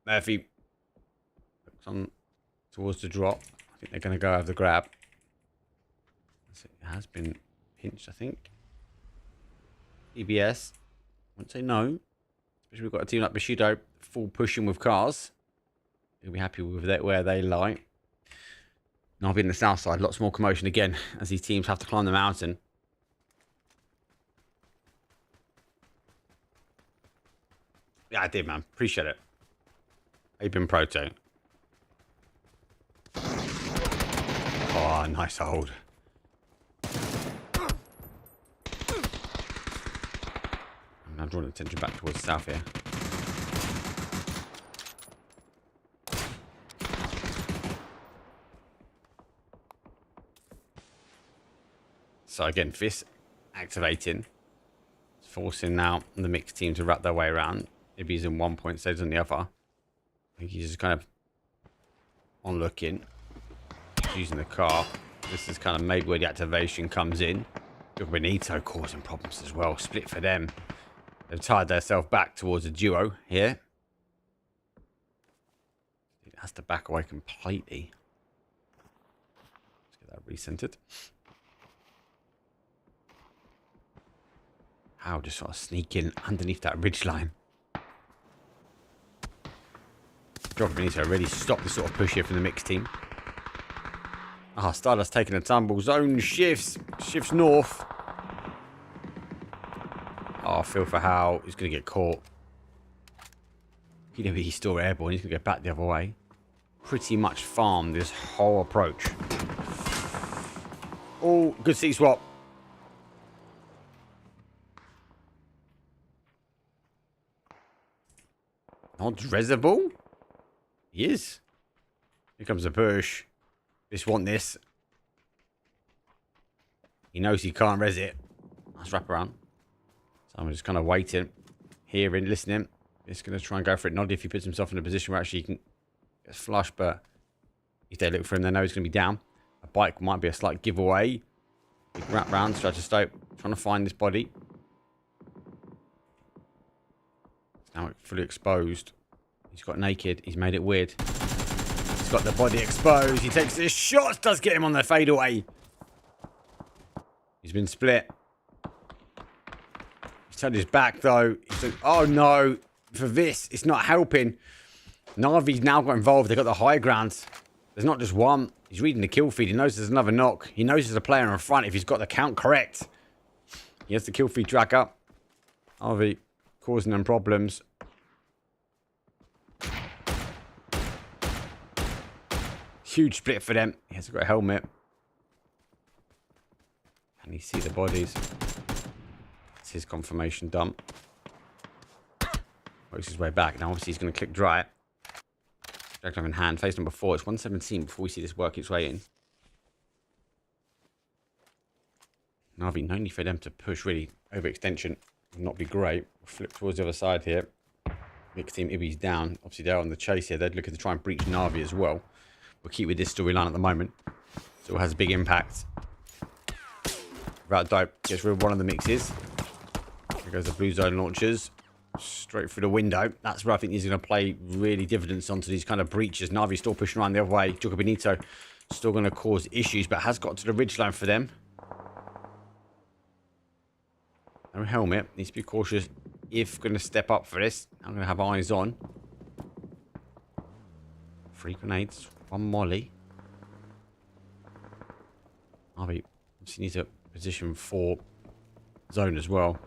Murphy looks on towards the drop. I think they're going to go have the grab. It has been pinched, I think. EBS. I wouldn't say no. Especially we've got a team like Bushido full pushing with cars. You'll be happy with that where they lie. Now I'll be in the south side. Lots more commotion again as these teams have to climb the mountain. Yeah, I did, man. Appreciate it. How you been, Proto? Oh, nice hold. I'm drawing attention back towards the south here. So again, Fist activating. It's forcing now the mixed team to wrap their way around. If he's in one point, stays on the other. I think he's just kind of on looking. Using the car. This is kind of maybe where the activation comes in. Benito causing problems as well. Split for them. They've tied themselves back towards a duo here. It has to back away completely. Let's get that recentered. How just sort of sneak in underneath that ridge line. Benito really stopped the sort of push here from the mixed team. Ah, Stardust taking a tumble. Zone shifts. Shifts north. Oh, I feel for how he's going to get caught. He's still airborne. He's going to go back the other way. Pretty much farmed this whole approach. Oh, good seat swap. Not Reservoir? He is. Here comes the push. Just want this. He knows he can't res it. Let's wrap around. So I'm just kind of waiting, hearing, listening. He's going to try and go for it. Not if he puts himself in a position where actually he can get flush, but if they look for him, they know he's going to be down. A bike might be a slight giveaway. Big wrap round, strategistope, trying to find this body. It's now fully exposed. He's got naked. He's made it weird. He's got the body exposed. He takes his shots. Does get him on the fadeaway. He's been split. He's turned his back though. Oh no. For this, it's not helping. Navi's now got involved. They got the high ground. There's not just one. He's reading the kill feed. He knows there's another knock. He knows there's a player in front if he's got the count correct. He has the kill feed tracker. Navi causing them problems. Huge split for them. He hasn't got a helmet. Can he see the bodies? It's his confirmation dump. Works his way back. Now obviously he's going to click dry. Drag in hand. Phase number 4. It's 117 before we see this work its way in. Navi, no need for them to push really. Overextension would not be great. We'll flip towards the other side here. Mixed team Ibby's down. Obviously they're on the chase here. They're looking to try and breach Navi as well. We'll keep with this storyline at the moment. So it has a big impact. Without dope, gets rid of one of the mixes. There goes the blue zone launchers. Straight through the window. That's where I think he's going to play really dividends onto these kind of breaches. Navi still pushing around the other way. Jocko Benito still going to cause issues, but has got to the ridgeline for them. No helmet. Needs to be cautious if going to step up for this. I'm going to have eyes on. 3 grenades. 1 molly. Navi obviously needs a position for zone as well.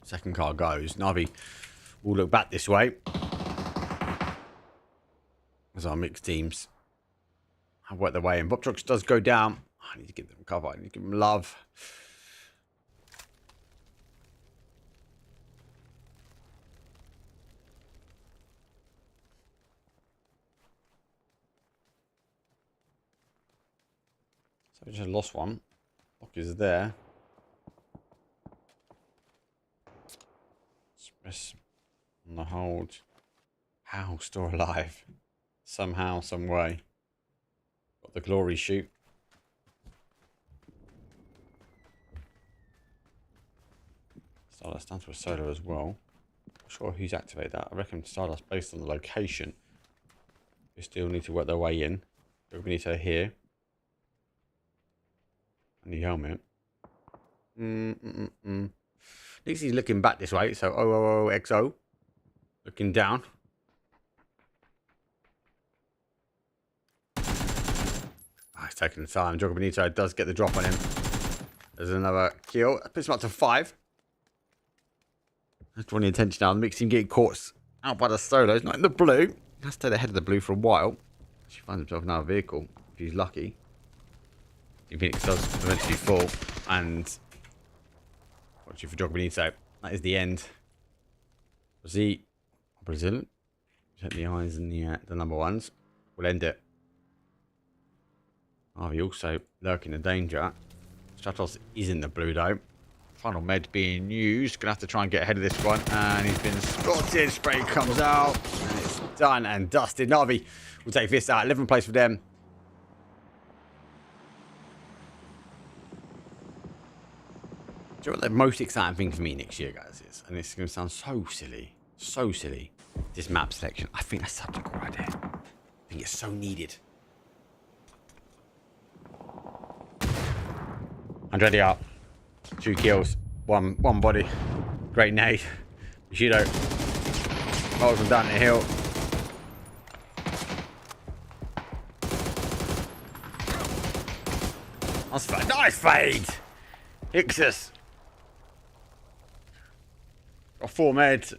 Second car goes. Navi will look back this way. As our mixed teams have worked their way in. Bob Trucks does go down. I need to give them cover. I need to give them love. So we just lost one. Lock is there. Express on the hold. How? Still alive. Somehow, some way. Got the glory shoot. Stardust stands for solo as well. Not sure who's activated that. I reckon Stardust based on the location. We still need to work their way in. We need to here. And the helmet. Nixie's looking back this way, so XO. Looking down. Oh, he's taking the time. Jocko Benito does get the drop on him. There's another kill. That puts him up to 5. That's drawing the attention now. The mixed team getting caught out by the solos. Not in the blue. He has stayed ahead of the blue for a while. She finds himself in another vehicle, if he's lucky. Phoenix does eventually fall. And watching for Jocko Benito. That is the end. Brazil. Check the eyes and the number ones. We'll end it. Harvey also lurking in danger. Stratos is in the blue though. Final med being used. Gonna have to try and get ahead of this one. And he's been spotted. Spray comes out. And it's done and dusted. Navi will take this out. 11th place for them. Do you know what the most exciting thing for me next year, guys, is? And it's going to sound so silly. So silly. This map selection. I think that's such a cool idea. I think it's so needed. Andretti up. 2 kills. One body. Great nade. Bushido. Rolls him down the hill. Nice fade. Ixus. Got 4 meds.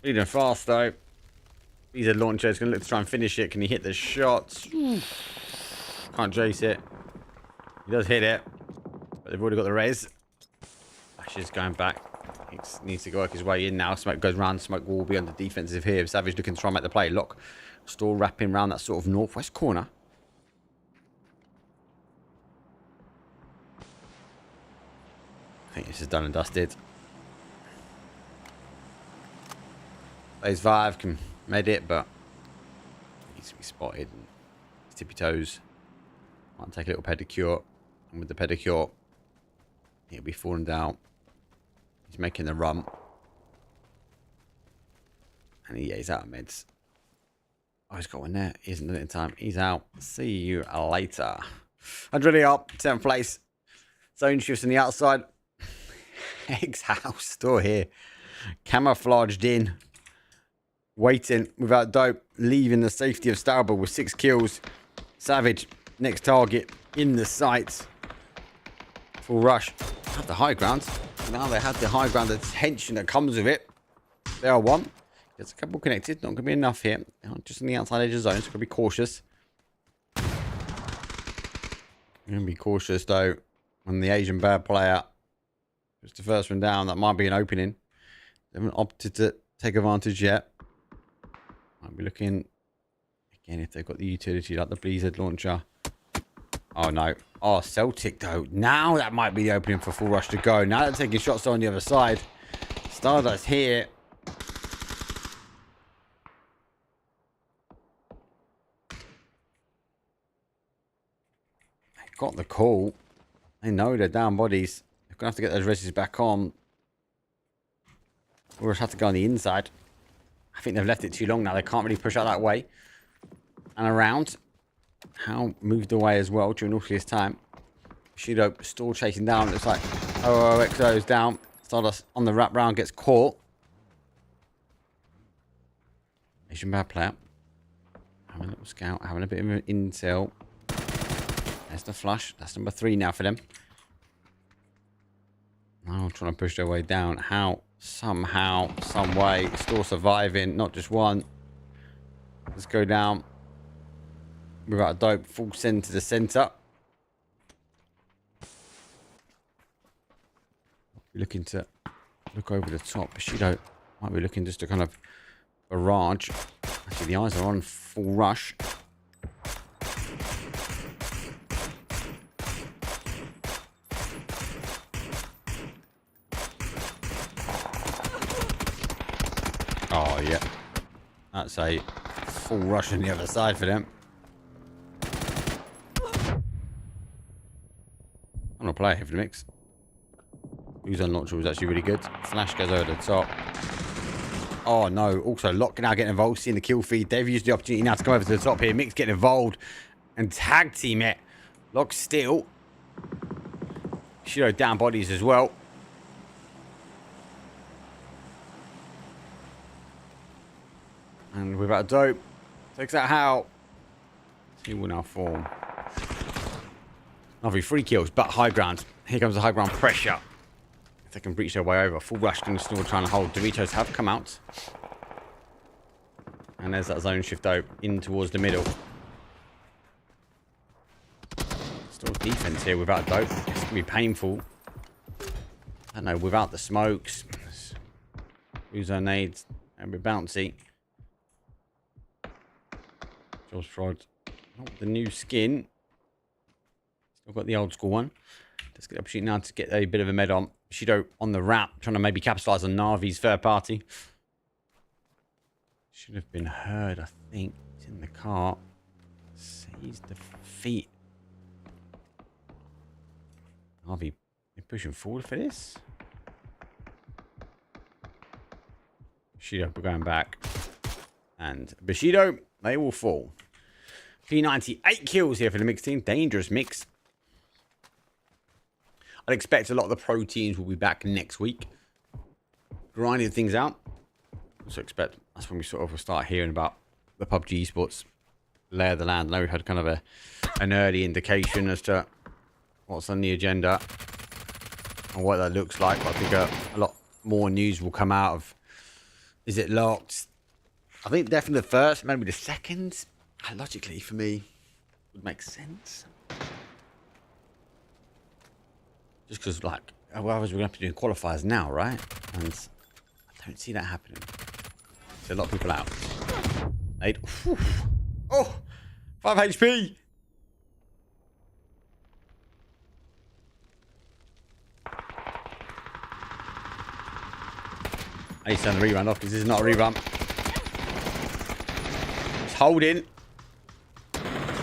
Leading fast though. He's a launcher. He's going to look to try and finish it. Can he hit the shots? Can't chase it. He does hit it. But they've already got the res. Ash is going back. He needs to work his way in now. Smoke goes round. Smoke will be under defensive here. Savage looking to try and make the play. Lock. Still wrapping around that sort of northwest corner. think this is done and dusted. Phase 5 can med it, but needs to be spotted. And tippy toes. Might take a little pedicure. And with the pedicure, he'll be falling down. He's making the run. And he's out of meds. Oh, he's got one there. He isn't doing it in time. He's out. See you later. I'm really up. 10th place. Zone shifts on the outside. Egg's house. Still here. Camouflaged in. Waiting without dope. Leaving the safety of Stauber with 6 kills. Savage. Next target. In the sights. Full rush. Have the high ground. Now they have the high ground. The tension that comes with it. They are one. There's a couple connected. Not going to be enough here. Just on the outside edge of the zone. So got to be cautious. Going to be cautious though. When the Asian bad player. It's the first one down. That might be an opening. They haven't opted to take advantage yet. Might be looking. Again, if they've got the utility like the Blizzard launcher. Oh no. Oh, Celtic though. Now that might be the opening for full rush to go. Now they're taking shots on the other side. Stardust here. They got the call. They know they're down bodies. They're going to have to get those reses back on. Or just have to go on the inside. I think they've left it too long now. They can't really push out that way. And around. How moved away as well during all this time. Shido still chasing down. It's like OXO's down. Stardust on the wrap round gets caught. Asian bad player. Having a little scout. Having a bit of an intel. There's the flush. That's number 3 now for them. Now trying to push their way down. How? Somehow, some way. Still surviving. Not just one. Let's go down. Without a dope. Full send to the center. Be looking to look over the top. Bushido might be looking just to kind of barrage. Actually, the eyes are on full rush. Oh, yeah. That's a full rush on the other side for them. I'm going to play it here for the mix. Who's on launcher was actually really good. Flash goes over the top. Oh, no. Also, Lock now getting involved. Seeing the kill feed. They've used the opportunity now to come over to the top here. Mix getting involved. And tag team it. Lock still. Shido down bodies as well. And without a dope. Takes out How. He will now form. Lovely 3 kills, but high ground. Here comes the high ground pressure. If they can breach their way over. Full rush can still try and hold. Doritos have come out. And there's that zone shift out in towards the middle. Still defense here without dope. It's going to be painful. I don't know, without the smokes. Use our nades. And be bouncy. Jaws Fraud. Not the new skin. Still got the old school one. Let's get the opportunity now to get a bit of a med on. Shido on the wrap. Trying to maybe capitalize on Navi's third party. Should have been heard, I think. He's in the car. Sees the feet. Navi, they're pushing forward for this. Bushido going back. And Bushido, they will fall. P90, 8 kills here for the mixed team. Dangerous mix. I'd expect a lot of the pro teams will be back next week. Grinding things out. Also expect that's when we sort of will start hearing about the Pubg esports lay of the land. I know we've had kind of an early indication as to what's on the agenda and what that looks like. But I think a lot more news will come out of, is it locked? I think definitely the first, maybe the second. Logically, for me, would make sense. Just because, like, otherwise we're going to have to do qualifiers now, right? And I don't see that happening. So a lot of people out. 8. Oh! 5 HP! I need to turn the rerun off because this is not a rerun. He's holding.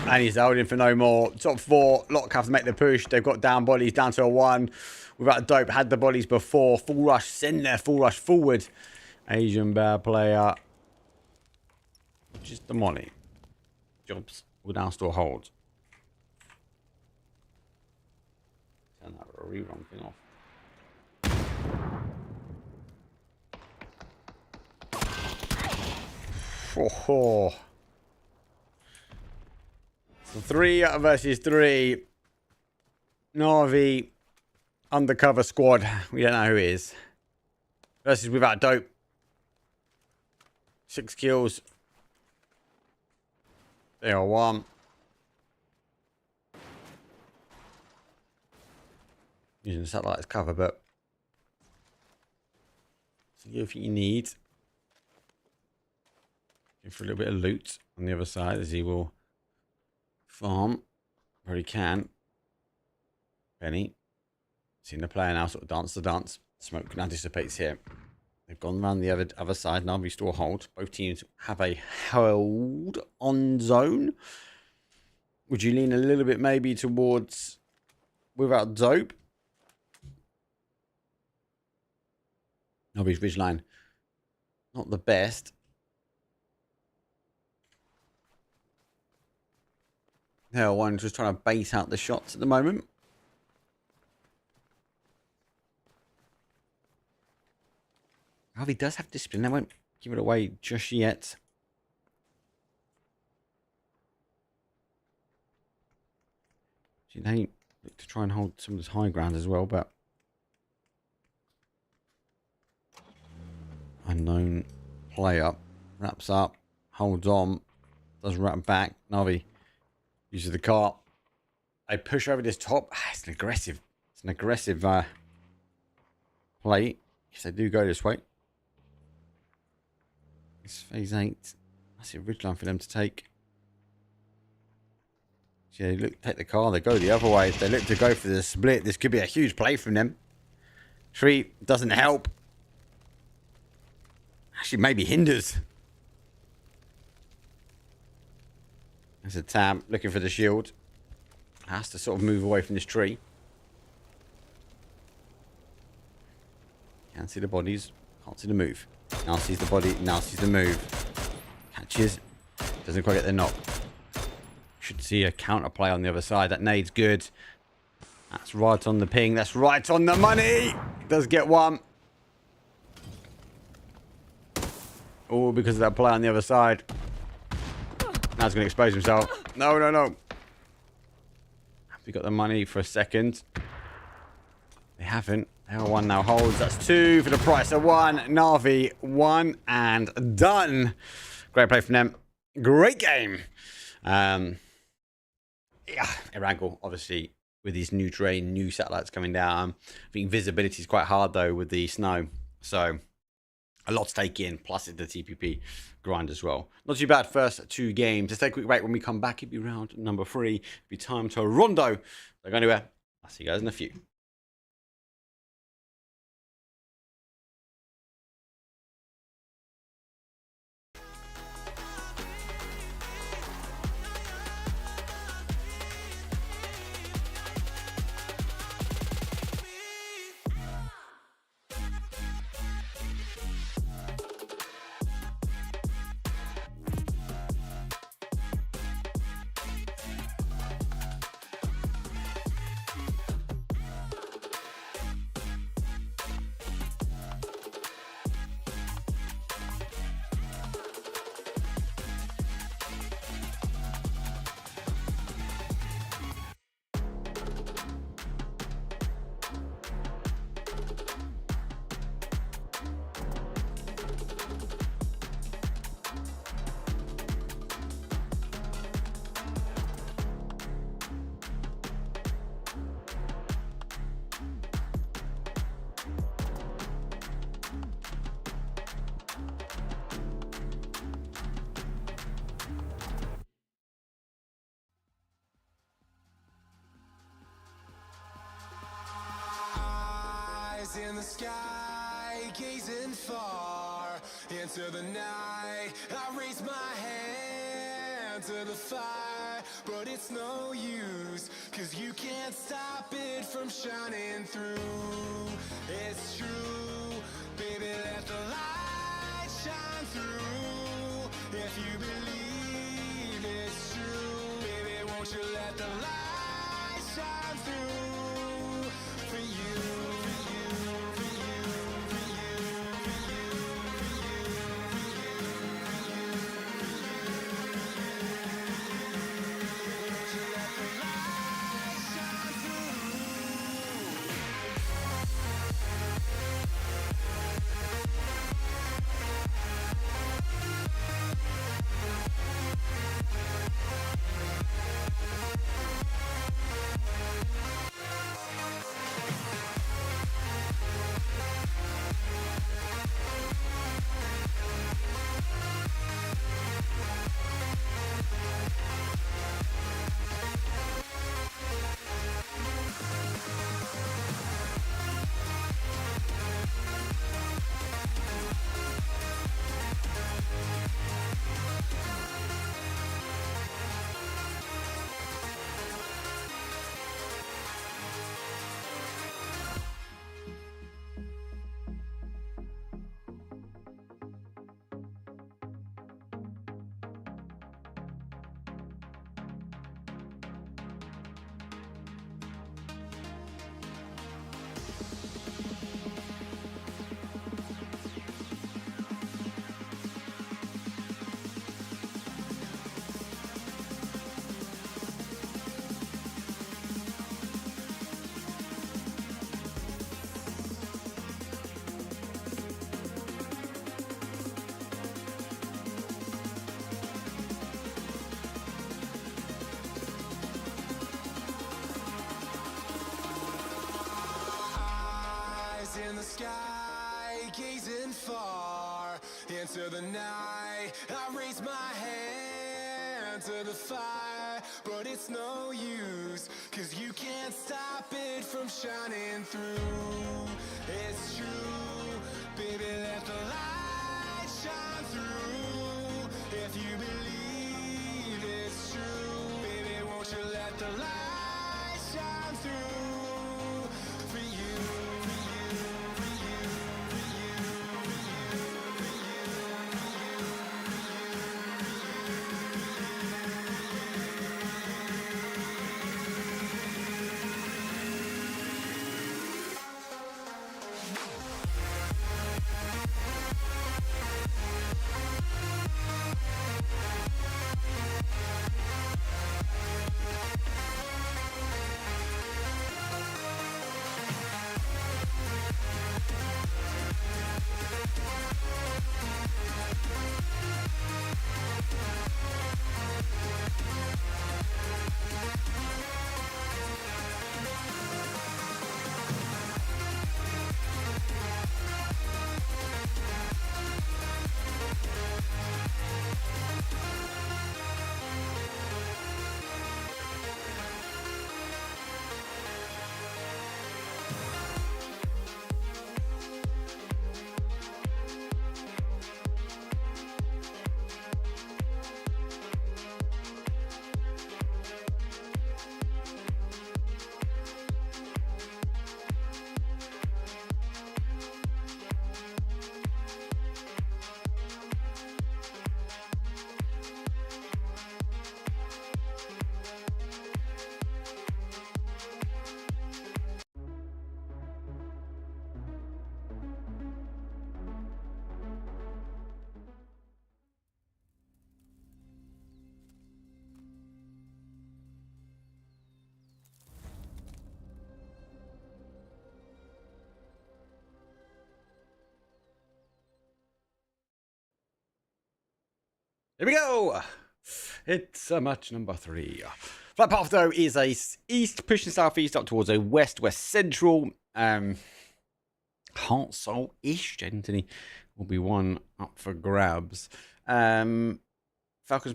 And he's holding for no more. Top 4. Lock have to make the push. They've got down bodies down to a 1. Without dope. Had the bodies before. Full rush. Send their full rush forward. Asian bear player. Just the money. Jobs will now still hold. Turn that rerun thing off. Oh. So 3 versus 3. Navi. Undercover squad. We don't know who it is. Versus without dope. 6 kills. They are 1. Using the satellite as cover, but so if you need, go for a little bit of loot on the other side as he will farm where he can. Benny, seeing the player now sort of dance the dance. Smoke now dissipates here. They've gone around the other side. Now we still hold. Both teams have a hold on zone. Would you lean a little bit maybe towards without dope? Nobody's ridge line. Not the best. Hell, one's just trying to bait out the shots at the moment. Harvey does have discipline. I won't give it away just yet. They look to try and hold some of this high ground as well, but unknown player wraps up, holds on, does wrap back. Navi uses the car. They push over this top. It's an aggressive play if they do go this way. It's phase 8. That's a ridgeline for them to take. So they look, take the car, they go the other way. If they look to go for the split, this could be a huge play from them. Tree doesn't help. Actually, maybe hinders. There's a tab looking for the shield. Has to sort of move away from this tree. Can't see the bodies. Can't see the move. Now sees the body. Now sees the move. Catches. Doesn't quite get the knock. Should see a counter play on the other side. That nade's good. That's right on the ping. That's right on the money. Does get one. Oh, because of that play on the other side. Now he's going to expose himself. No. Have we got the money for a second? They haven't. L1 now holds. That's 2 for the price of 1. Navi 1 and done. Great play from them. Great game. Yeah, Erangel, obviously, with these new terrain, new satellites coming down. I think visibility is quite hard, though, with the snow. So, a lot to take in, plus the TPP grind as well. Not too bad first 2 games. Let's take a quick break. When we come back, it'll be round number 3. It'll be time to rondo. Don't go anywhere. I'll see you guys in a few. In the sky, gazing far. into the night. I raise my hand to the fire, but it's no use, 'cause you can't stop it from shining through. It's true, baby, let the light shine through. If you believe it's true, baby, won't you let the light shine through for you, for you, for you, for you, for you, for you, for you, won't you let the light shine through? Eyes in the sky, gazing far into the night. I raise my hand to the fire, but it's no use, 'cause you can't stop it from shining through. It's true, baby, let the light shine through. If you believe it's true, baby, won't you let the light shine through for you, for you, for you, for you, for you, for you, for you, Here we go. It's match number 3. Flight path though is a east pushing southeast up towards a west central. Heart soul-ish. Anthony will be one up for grabs. Falcons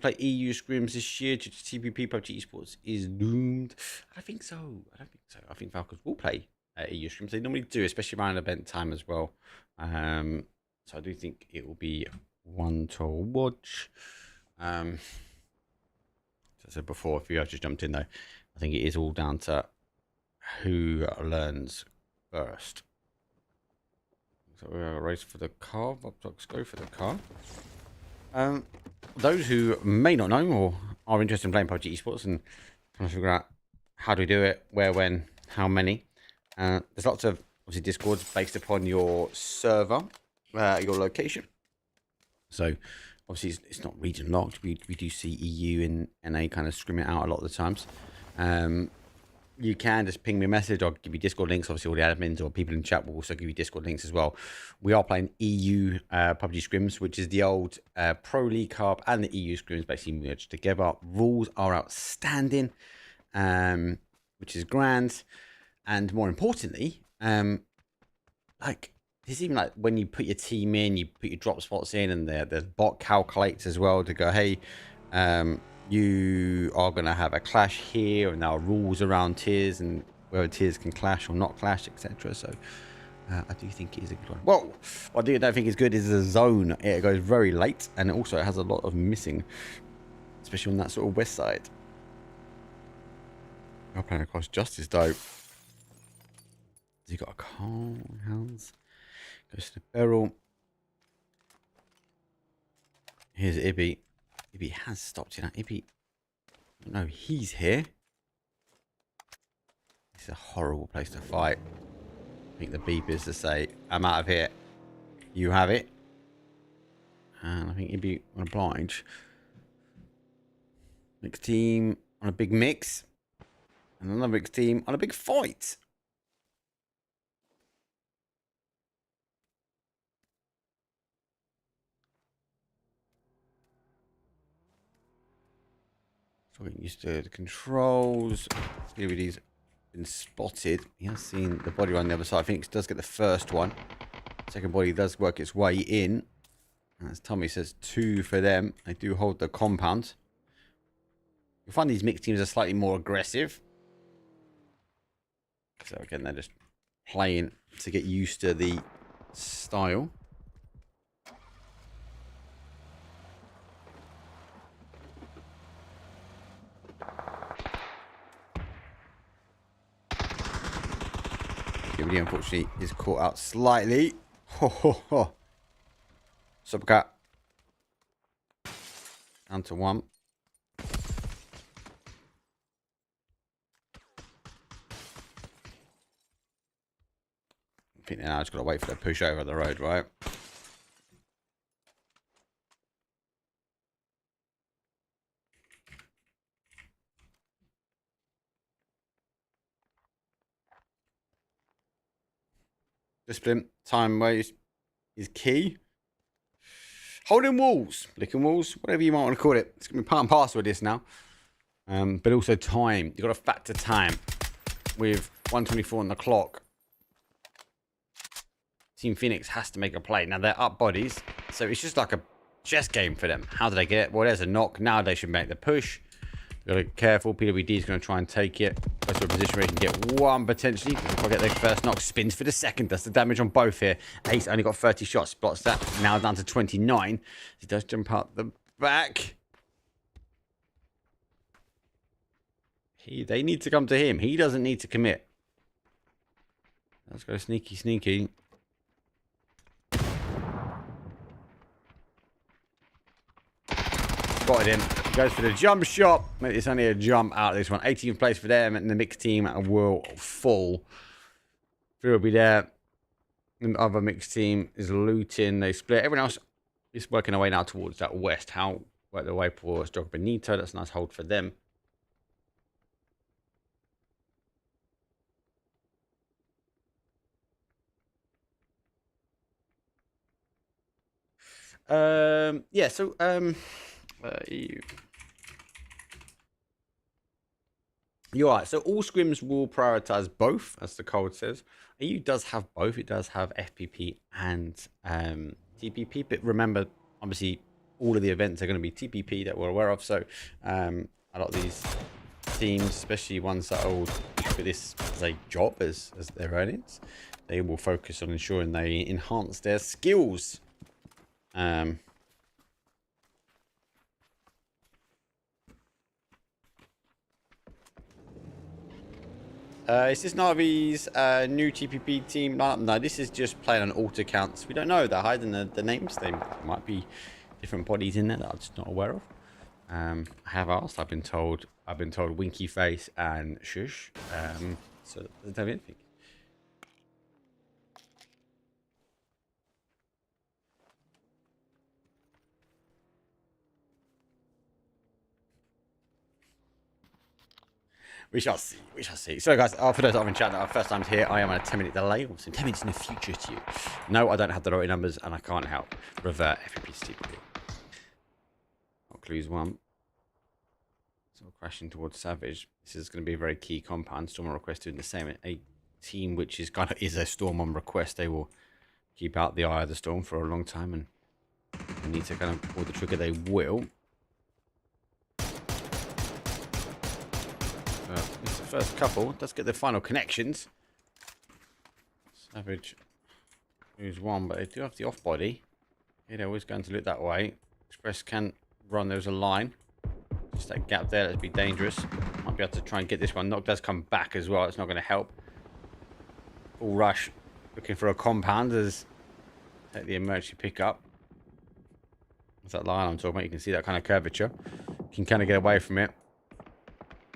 play EU scrims this year due to TPP. Pubg Esports is doomed. I don't think so. I think Falcons will play EU scrims. They normally do, especially around event time as well. So I do think it will be one to watch. As I said before, if you have just jumped in though, I think it is all down to who learns first. So we're gonna race for the car. Let's go for the car. Those who may not know or are interested in playing Pubg Esports and trying to figure out how do we do it, where, when, how many. There's lots of obviously Discords based upon your server, your location. So obviously it's not region locked. We do see EU and NA kind of scream it out a lot of the times. You can just ping me a message. I'll give you Discord links. Obviously, all the admins or people in chat will also give you Discord links as well. We are playing EU Pubg Scrims, which is the old Pro League Cup and the EU Scrims basically merged together. Rules are outstanding, which is grand. And more importantly, like there's even like when you put your team in, you put your drop spots in, and there's bot calculates as well to go, hey, you are going to have a clash here, and there are rules around tiers and whether tiers can clash or not clash, etc. So I do think it is a good one. Well, what I don't think is good is the zone. It goes very late, and also it has a lot of missing, especially on that sort of west side. I'm playing across Justice though. You got a car, hands. Goes to the barrel. Here's Ibby. Ibby has stopped, you know. Ibby, no, he's here. It's a horrible place to fight. I think the beep is to say, I'm out of here. You have it. And I think Ibby will oblige. Mixed team on a big mix. And another mixed team on a big fight. So getting used to the controls. DVD's been spotted. He has seen the body on the other side. Phoenix does get the first one. Second body does work its way in. As Tommy says, 2 for them. They do hold the compound. You'll find these mixed teams are slightly more aggressive. So again, they're just playing to get used to the style. DVD unfortunately is caught out slightly. Ho ho ho. Subcat. Down to 1. I think now I just got to wait for the push over the road, right? Discipline, time waste is key. Holding walls, licking walls, whatever you might want to call it. It's going to be part and parcel of this now. But also time. You've got to factor time with 1:24 on the clock. Team Phoenix has to make a play. Now, they're up bodies, so it's just like a chess game for them. How do they get it? Well, there's a knock. Now they should make the push. Got to be careful. PWD is going to try and take it. Go to a position where he can get one, potentially. If I get their first knock, spins for the second. That's the damage on both here. Ace only got 30 shots. Spots that. Now down to 29. He does jump out the back. They need to come to him. He doesn't need to commit. Let's go sneaky, sneaky. Spotted him. Goes for the jump shot. It's only a jump out of this one. 18th place for them, and the mixed team will fall. Three will be there. And the other mixed team is looting. They split. Everyone else is working their way now towards that west. How work their way towards Jog Benito. That's a nice hold for them. Yeah, so you're right. So all scrims will prioritize both, as the code says. EU does have both. It does have FPP and TPP. But remember, obviously, all of the events are going to be TPP that we're aware of. So a lot of these teams, especially ones that hold for this as a job, as their earnings, they will focus on ensuring they enhance their skills. Is this Navi's new TPP team lineup? No, this is just playing on alt accounts. We don't know. They're hiding the names. There might be different bodies in there that I'm just not aware of. I have asked. I've been told Winky Face and Shush. So I don't have anything. We shall see. We shall see. So, guys, for those that are in chat that are first times here, I am on a 10-minute delay. Also, 10 minutes in the future to you. No, I don't have the lottery numbers, and I can't help revert FPP TPP. Not clues one. So, crashing towards Savage. This is going to be a very key compound. Storm on request doing the same. A team which is kind of a Storm on request. They will keep out the eye of the storm for a long time, and they need to kind of pull the trigger. They will. It's the first couple. Let's get the final connections. Savage lose one, but they do have the off body. Yeah, they're always going to look that way. Express can run. There's a line. Just that gap there. That'd be dangerous. Might be able to try and get this one. Knock does come back as well. It's not going to help. Full rush. Looking for a compound as take the emergency pickup. That's that line I'm talking about. You can see that kind of curvature. You can kind of get away from it.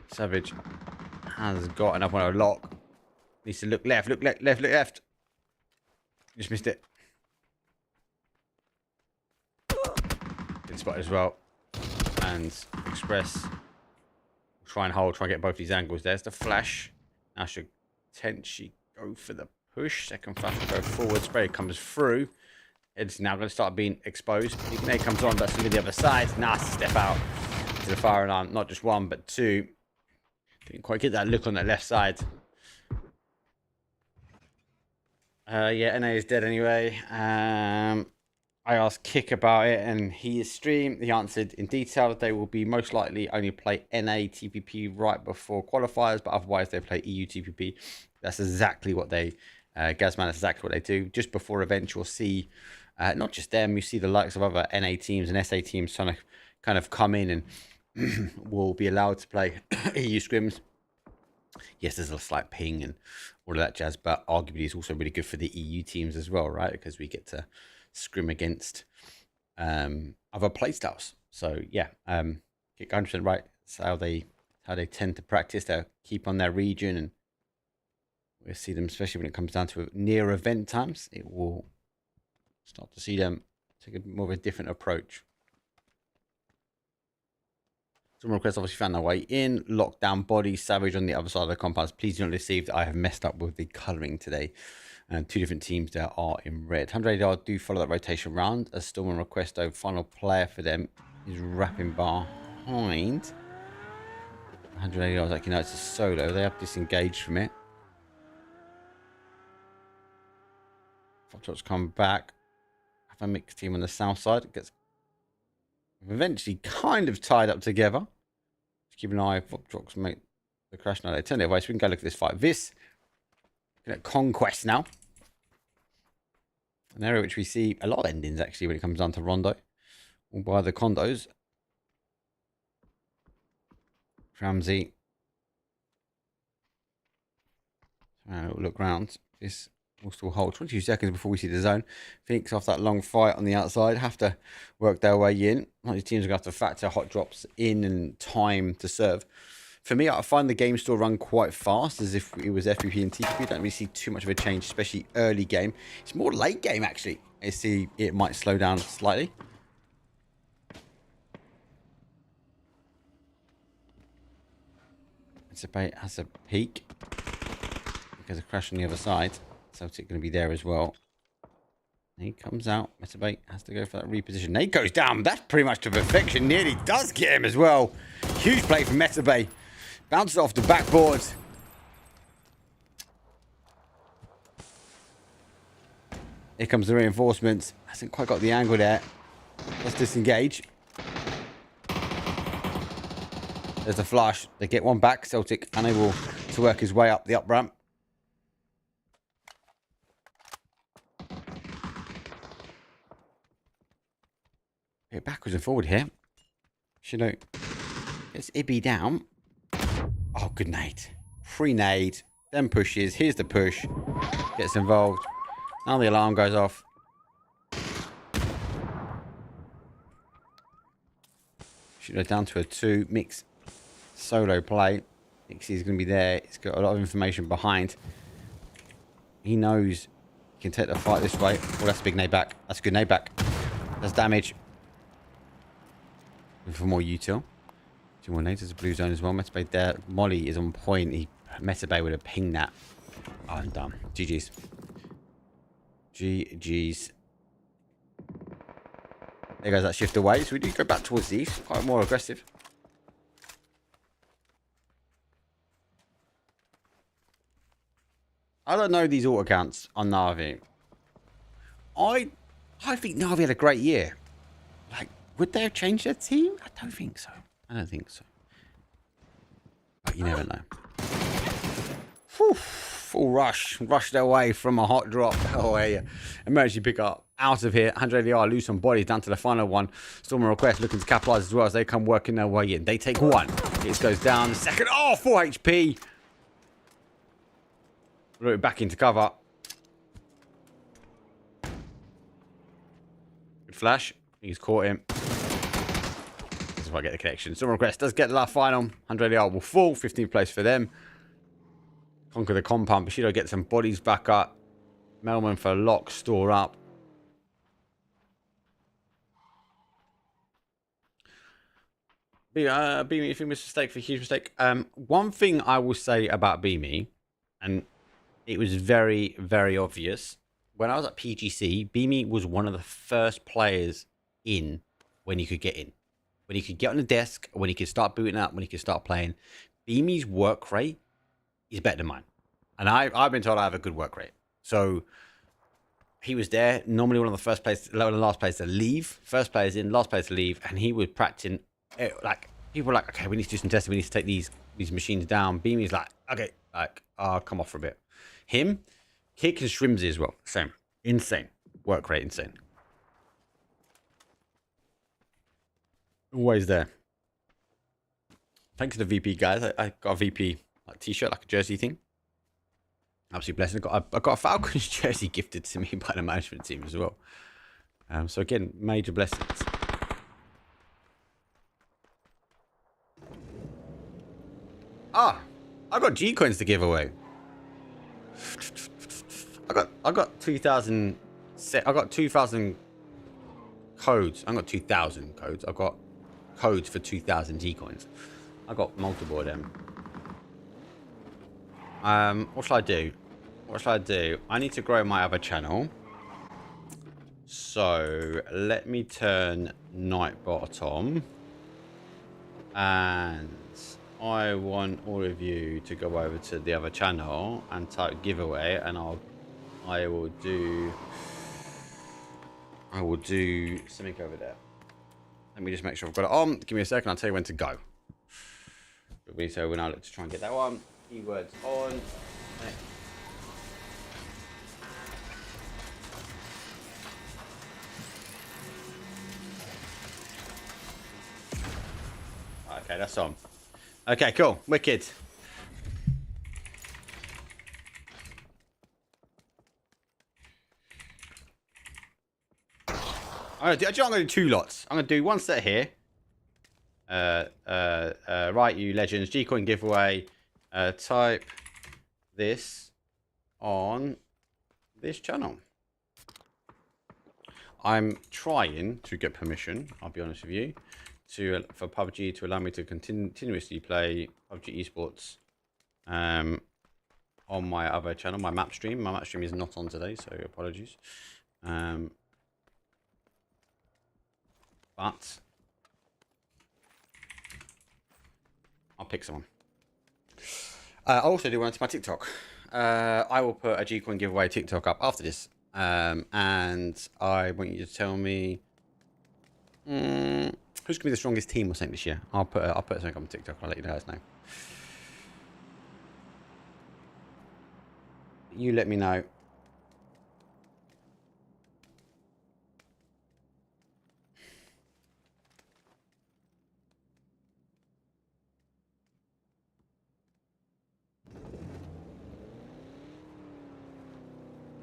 Savage has got enough on a lock. Needs to look left, look left, look left. Just missed it. Good spot as well. And Express try and hold, try and get both these angles. There's the flash. Now should potentially go for the push. Second flash will go forward. Spray comes through. It's now going to start being exposed. Emea comes on, but to the other side. Nice step out to the firing arm. Not just one, but two. Didn't quite get that look on the left side. Yeah, NA is dead anyway. I asked Kick about it, and he streamed. He answered in detail. They will be most likely only play NA TPP right before qualifiers, but otherwise they play EU TPP. That's exactly what they, Gazman, that's exactly what they do. Just before events, you'll see not just them, you see the likes of other NA teams and SA teams trying to kind of come in and will be allowed to play EU scrims. Yes, there's a slight ping and all of that jazz, but arguably it's also really good for the EU teams as well, right? Because we get to scrim against other playstyles. So yeah, get 100% right. That's how they tend to practice. They keep on their region, and we'll see them, especially when it comes down to near event times. It will start to see them take a more of a different approach. Some requests obviously found their way in. Lockdown body, Savage on the other side of the compounds. Please do not receive that I have messed up with the colouring today. And two different teams there are in red. 180 do follow that rotation round. As Storm on request, though, final player for them is wrapping behind. 180 is like, you know, it's a solo. They have disengaged from it. Foxtrot's come back. Have a mixed team on the south side. It gets eventually kind of tied up together. Just keep an eye. Foxtrots make the crash now. They turn their way, so we can go look at this fight. This, looking at Conquest now. An area which we see a lot of endings actually when it comes down to Rondo. All by the condos. Ramsey. Look round. This will still hold 22 seconds before we see the zone. Phoenix, off that long fight on the outside, have to work their way in. These teams are going to have to factor hot drops in and time to serve. For me, I find the game still run quite fast, as if it was FPP and TPP. Don't really see too much of a change, especially early game. It's more late game, actually. I see it might slow down slightly. Anticipate has a peak. There's a crash on the other side. Celtic going to be there as well. He comes out. Metabate has to go for that reposition. Nate goes down. That's pretty much to perfection. Nearly does get him as well. Huge play from Metabate. Bounces off the backboard. Here comes the reinforcements. Hasn't quite got the angle there. Let's disengage. There's a flash. They get one back. Celtic unable to work his way up the up ramp. Go backwards and forward here. Shido gets Ibby down. Oh, good nade. Free nade. Then pushes. Here's the push. Gets involved. Now the alarm goes off. Shido down to a 2. Mix solo play. Nixie's going to be there. He's got a lot of information behind. He knows he can take the fight this way. Oh, that's a big nade back. That's a good nade back. That's damage. And for more util. 2 more nades. There's a blue zone as well. Metabay there. Molly is on point. Metabay would have pinged that. Oh, I'm done. GG's. GG's. There goes that shift away. So we do go back towards the east. Quite more aggressive. I don't know these auto counts on Na'Vi. I think Na'Vi had a great year. Like, would they have changed their team? I don't think so. I don't think so. But you never know. Whew, full rush. Rushed away from a hot drop. Oh, yeah. Emergency pick up. Out of here. 100 ADR. Lose some bodies down to the final one. Storm request looking to capitalize as well as they come working their way in. They take 1. It goes down. Second. Oh, 4 HP. Blew it back into cover. Good flash. He's caught him. This is why I get the connection. Storm request does get the last final. 100 ADR will fall. 15th place for them. Conquer the compound. Bushido gets some bodies back up. Melman for lock. Store up. Beamy, if you made a mistake, for a huge mistake. One thing I will say about Beamy, and it was very, very obvious. When I was at PGC, Beamy was one of the first players in when he could get in. When he could get on the desk, when he could start booting up, when he could start playing. Beamy's work rate is better than mine. And I've been told I have a good work rate. So he was there, normally one of the first players, one of the last players to leave. First players in, last players to leave. And he was practicing, like, people were like, okay, we need to do some testing. We need to take these machines down. Beamy's like, okay, like, I'll come off for a bit. Him, Kick and Shrimsy as well. Same. Insane. Work rate, insane. Always there. Thanks to the VP, guys. I got a VP like t-shirt, like a jersey thing. Absolutely blessed. I got a Falcons jersey gifted to me by the management team as well. So again, major blessings. I got G coins to give away. I got 2,000. I got 2,000 codes. I got 2,000 codes. I got codes for 2,000 G coins. I got multiple of them. What shall I do? What shall I do? I need to grow my other channel. So let me turn Nightbot on. And I want all of you to go over to the other channel and type giveaway, and I will do something over there. Let me just make sure I've got it on. Give me a second, I'll tell you when to go. So when I look to try and get that one. Keywords on. Okay, that's on. Okay, cool. Wicked. I'm going to do 2 lots. I'm going to do 1 set here. Right, you legends. G-Coin giveaway. Type this on this channel. I'm trying to get permission, I'll be honest with you, for Pubg to allow me to continuously play Pubg esports on my other channel, my map stream. My map stream is not on today, so apologies. But I'll pick someone. I also do one to my TikTok. I will put a G-Coin giveaway TikTok up after this. And I want you to tell me who's going to be the strongest team or something this year. I'll put something on TikTok. I'll let you guys know. You let me know.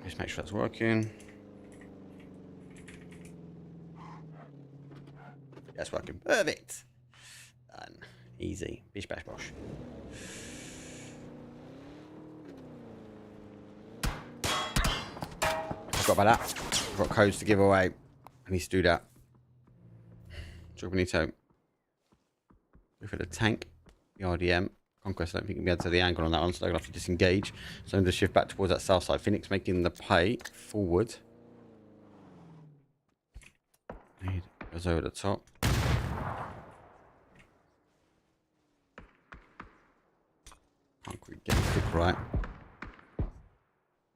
Just make sure that's working. That's working. Perfect. Done. Easy. Bish bash bosh. Forgot about that. I've got codes to give away. I need to do that. Drop Benito. Go for the tank. The RDM. Conquest, I don't think we'll be able to the angle on that one, so they're going to have to disengage. So I'm going to shift back towards that south side. Phoenix making the play forward. Goes over the top. Can't quite get the cook right.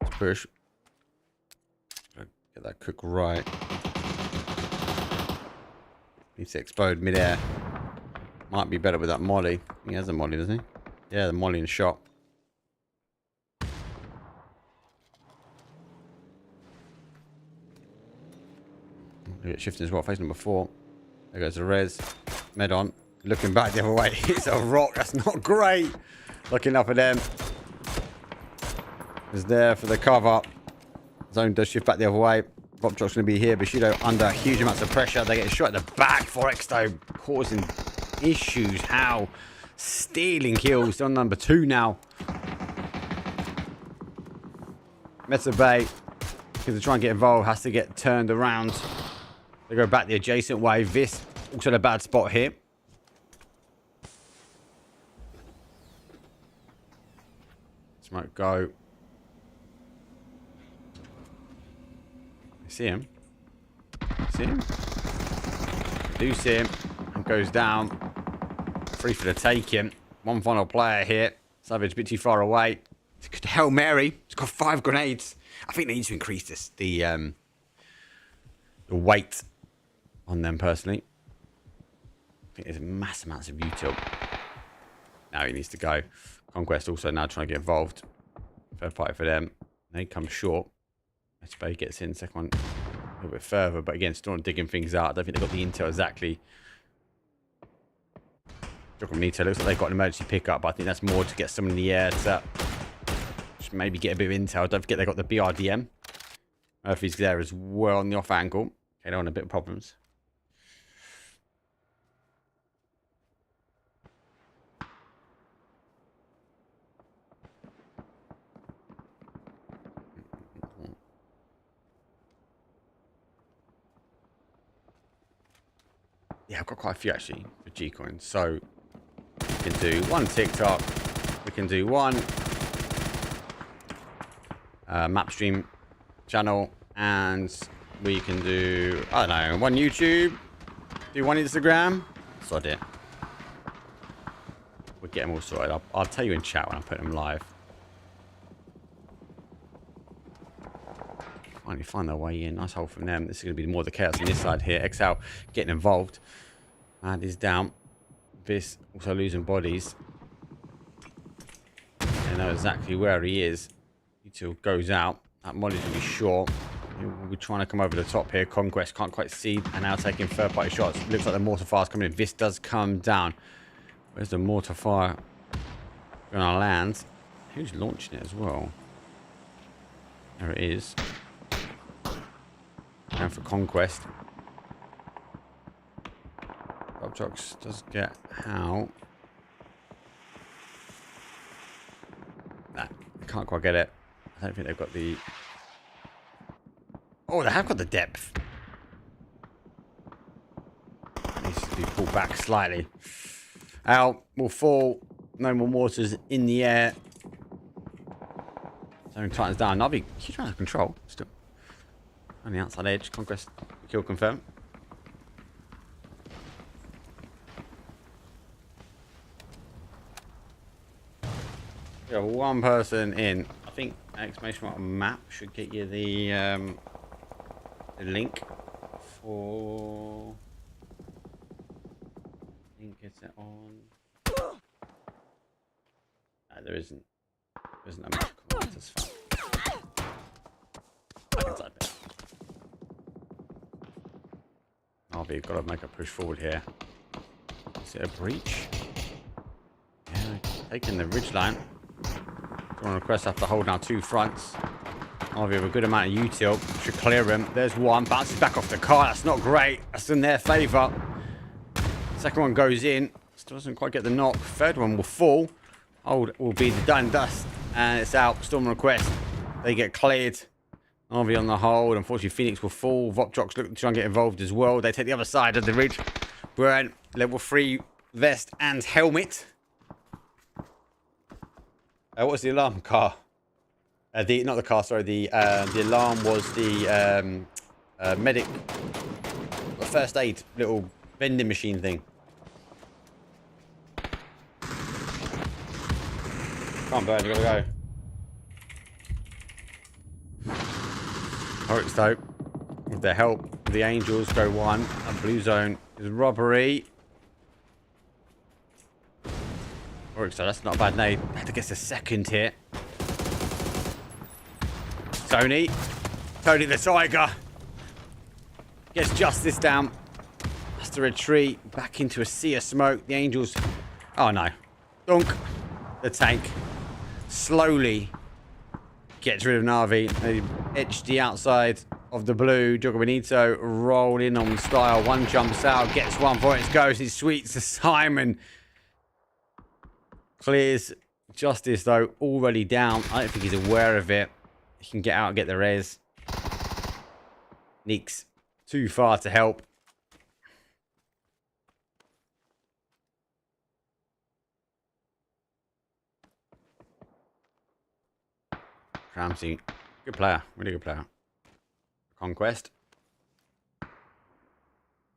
Let's push. Get that cook right. Needs to explode mid-air. Might be better with that molly. He has a molly, doesn't he? Yeah, the molly and shot. Look at shifting as well. Face number 4. There goes the res. Med on. Looking back the other way. It's a rock. That's not great. Looking up at them. Is there for the cover. Zone does shift back the other way. Pop truck's going to be here. Bushido under huge amounts of pressure. They get shot at the back. Forex though causing issues. How? Stealing kills on number 2 now. Meta Bay, because to try and get involved, has to get turned around. They go back the adjacent way. Vis also in a bad spot here. Smoke go. See him? See him? Do see him. And goes down. Free for the taking. One final player here. Savage a bit too far away. Hail Mary. He's got 5 grenades. I think they need to increase this. The weight on them personally. I think there's mass amounts of util. Now he needs to go. Conquest also now trying to get involved. Third party for them. They come short. Bay gets in. Second one a little bit further. But again, still digging things out. I don't think they've got the intel exactly. Benito looks like they've got an emergency pickup, but I think that's more to get someone in the air to just maybe get a bit of intel. Don't forget they've got the BRDM. Murphy's there as well on the off angle. Okay, they're on a bit of problems. Yeah, I've got quite a few actually for G coins. So we can do one TikTok. We can do one map stream channel, and we can do, I don't know, one YouTube, do one Instagram. Sod it. We'll get them all sorted. I'll tell you in chat when I put them live. Finally find their way in. Nice hole from them. This is going to be more the chaos on this side here. XL getting involved. And is down. Vis also losing bodies. They know exactly where he is. Util goes out. That Molly's going to be short. We'll be trying to come over the top here. Conquest can't quite see. And now taking third party shots. Looks like the mortar fire's coming in. Vis does come down. Where's the mortar fire going to land? Who's launching it as well? There it is. Going for Conquest. Bob Jocks does get how. Nah, can't quite get it. I don't think they've got the. Oh, they have got the depth. Needs to be pulled back slightly. Out will fall. No more mortars in the air. Zone tightens down. That'll be huge amount of control still. On the outside edge. Conquest kill confirmed. We got one person in. I think exclamation mark map should get you the link for. I think it's on. No, there isn't. There isn't a map. That's fine. I can type it. RV, got to make a push forward here. Is it a breach? Yeah, taking the ridge line. Drawn request have to hold now 2 fronts. Oh, we have a good amount of util. Should clear him. There's one. Bounces back off the car. That's not great. That's in their favour. Second one goes in. Still doesn't quite get the knock. Third one will fall. Hold will be the done dust. And it's out. Storm request. They get cleared. RV on the hold. Unfortunately, Phoenix will fall. Vopjocks look to try and get involved as well. They take the other side of the ridge. Burn. Level 3 vest and helmet. What's the alarm car? Not the car, sorry. The alarm was the medic, the first aid little vending machine thing. Come on, Bird, you gotta go. Oryx though, with their help, the Angels go one. A blue zone is robbery. Oryx though, that's not a bad nade. Had to get a second hit. Tony the Tiger gets justice down. Has to retreat back into a sea of smoke. The Angels, oh no, dunk. The tank slowly gets rid of Navi. They etch the outside of the blue. Jogo Benito roll in on style. One jumps out, gets one for it. Goes. He sweeps to Simon. Clears justice though, already down. I don't think he's aware of it. He can get out and get the res. Neeks too far to help. Ramsey, good player, really good player. Conquest.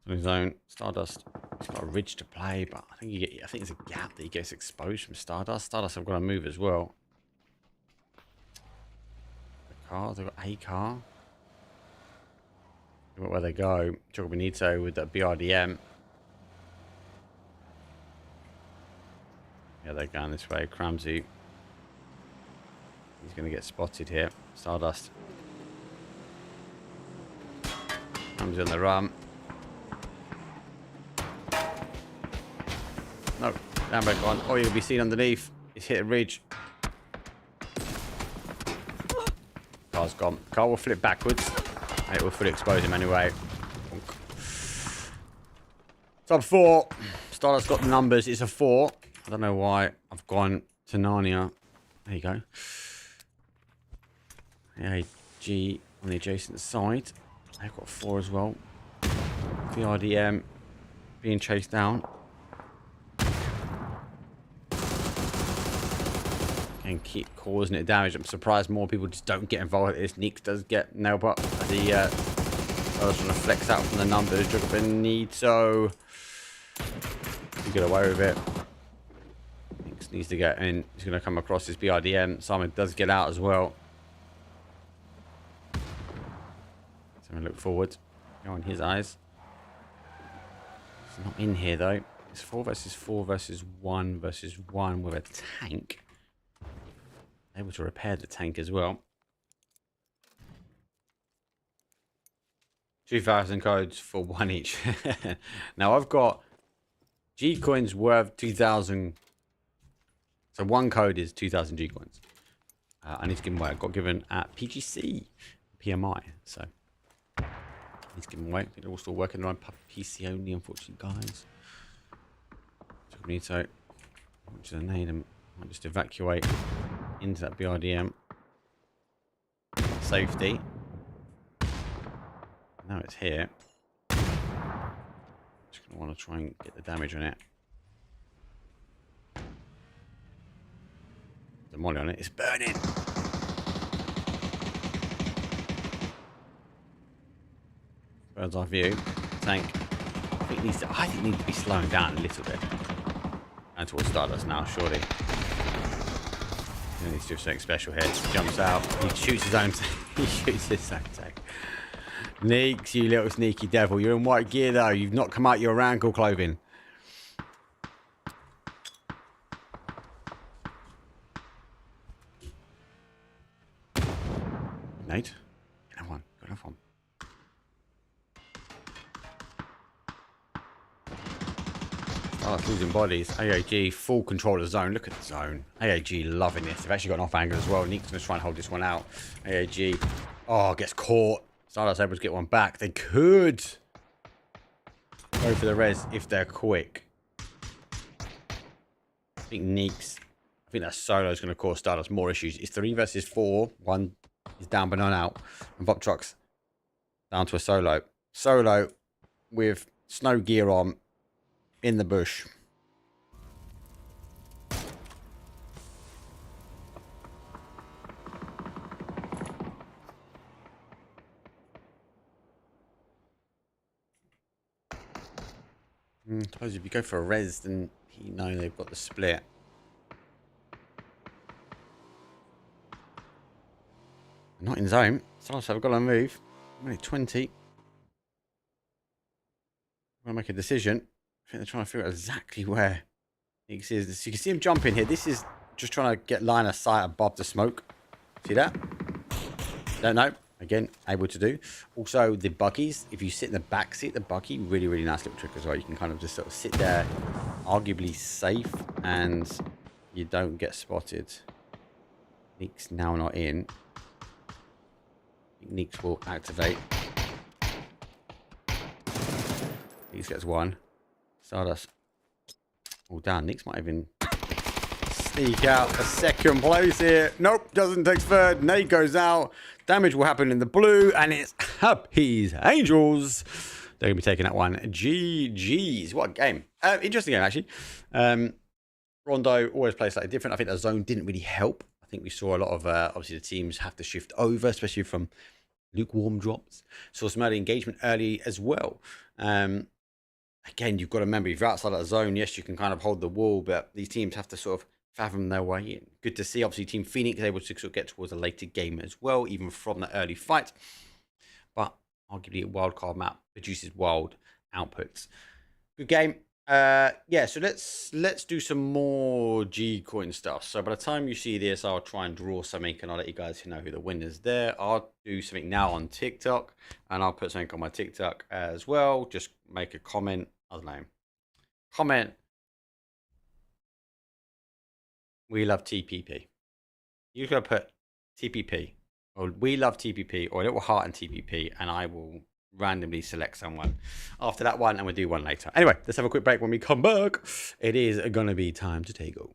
On his own, Stardust. He's got a ridge to play, but I think it's a gap that he gets exposed from Stardust. Stardust have got to move as well. They've got a car. Look where they go. Jogo Benito with that BRDM. Yeah, they're going this way. Cramsey. He's going to get spotted here. Stardust. Cramsey on the run. No. Down back on. Oh, you'll be seen underneath. It's hit a ridge. Car's gone. Car will flip backwards. It will fully expose him anyway. Top 4. Stardust got the numbers. It's a 4. I don't know why I've gone to Narnia. There you go. AG on the adjacent side. They've got 4 as well. VRDM being chased down. And keep causing it damage. I'm surprised more people just don't get involved. This Neeks does get nailed up. The I was trying to flex out from the numbers. Jogo Benito. You get away with it. Neeks needs to get in. He's going to come across his BRDM. Simon does get out as well. So I'm going to look forward. Go on his eyes. He's not in here though. It's 4 versus 4 versus 1 versus 1 with a tank. Able to repair the tank as well. 2,000 codes for 1 each. Now I've got G coins worth 2,000. So 1 code is 2,000 G coins. I need to give them away. I got given at PGC PMI. So I need to give them away. I think they're all still working on PC only, unfortunately, guys. So we need to, which is a name. I'll just evacuate into that BRDM. Safety. Now it's here. Just gonna want to try and get the damage on it. The molly on it is burning. Bird's eye view. Tank. I think needs to be slowing down a little bit. And towards Stardust now, surely. He needs to do something special here. He jumps out. He shoots his own tank. Neeks, you little sneaky devil. You're in white gear though. You've not come out your ankle clothing. Nate? Get another one. Got another one. Oh, losing bodies. AAG, full control of the zone. Look at the zone. AAG loving this. They've actually got an off angle as well. Neek's going to try and hold this one out. AAG, oh, gets caught. Stardust able to get one back. They could go for the res if they're quick. I think Neek's, I think that solo is going to cause Stardust more issues. It's 3 versus 4. One is down but not out. And Bop Truck's down to a solo. Solo with snow gear on in the bush. I suppose if you go for a res, then you know they've got the split. Not in zone. So I've got to move. I'm only 20. I'm going to make a decision. I think they're trying to figure out exactly where Nix is. So you can see him jumping here. This is just trying to get line of sight above the smoke. See that? Don't know. Again, able to do. Also, the buggies. If you sit in the back seat, the buggy, really, really nice little trick as well. You can kind of just sort of sit there, arguably safe, and you don't get spotted. Nix now not in. Nix will activate. Nix gets one. Stardust. Oh, damn. Nix might even sneak out a second place here. Nope, doesn't take third. Nade goes out. Damage will happen in the blue, and it's Happy's Angels. They're going to be taking that one. GG's. What a game. Interesting game, actually. Rondo always plays slightly different. I think the zone didn't really help. I think we saw a lot of, obviously, the teams have to shift over, especially from lukewarm drops. Saw some early engagement early as well. Again, you've got to remember, if you're outside of the zone, yes, you can kind of hold the wall, but these teams have to sort of fathom their way in. Good to see, obviously, Team Phoenix able to sort of get towards a later game as well, even from the early fight. But arguably, a wildcard map produces wild outputs. Good game. Yeah, so let's do some more G coin stuff. So by the time you see this, I'll try and draw something, and I'll let you guys know who the winner's there. I'll do something now on TikTok, and I'll put something on my TikTok as well. Just make a comment. I don't know. Comment. We love TPP. You're going to put TPP, or we love TPP, or a little heart and TPP, and I will randomly select someone after that one, and we'll do one later. Anyway, let's have a quick break. When we come back, it is going to be time to take over.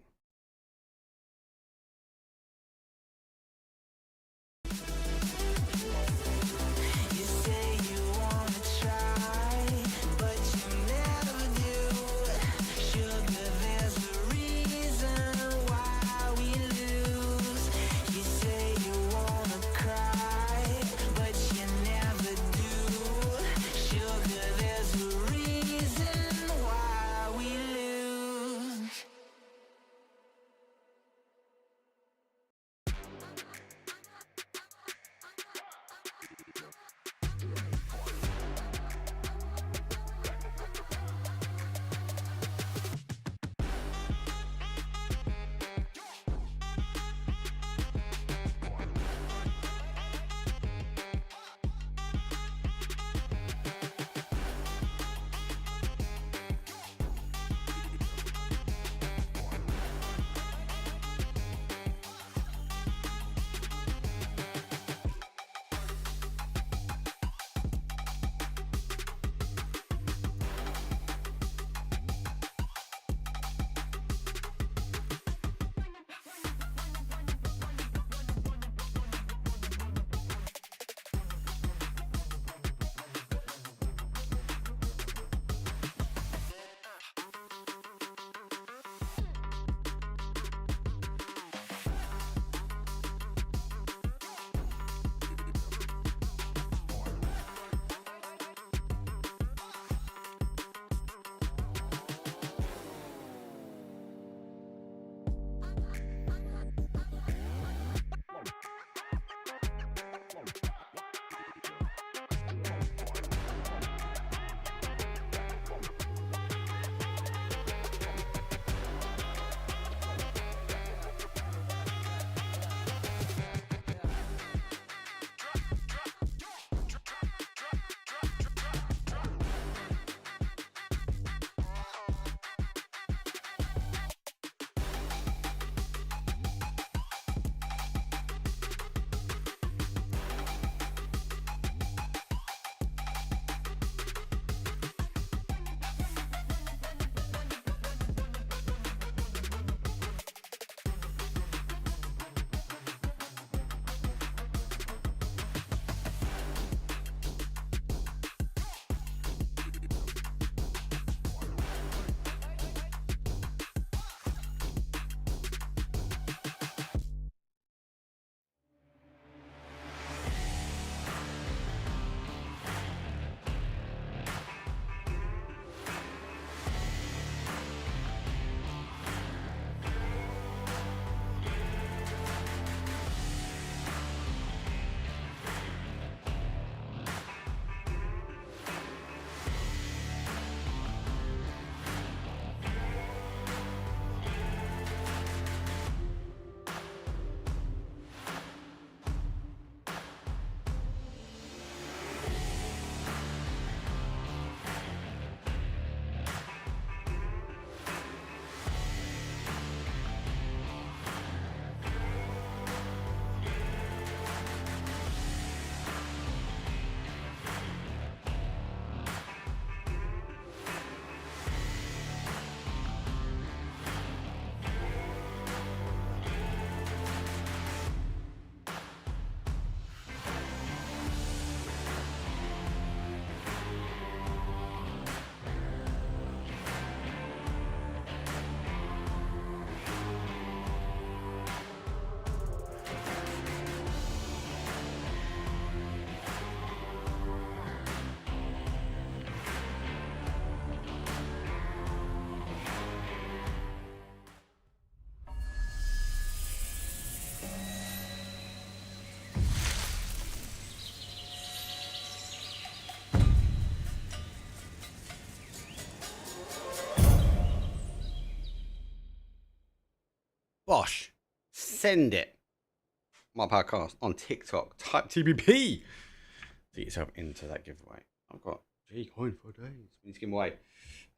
Bosh. Send it. My podcast on TikTok. Type TBP. To get yourself into that giveaway. I've got G coin for days. We need to give them away.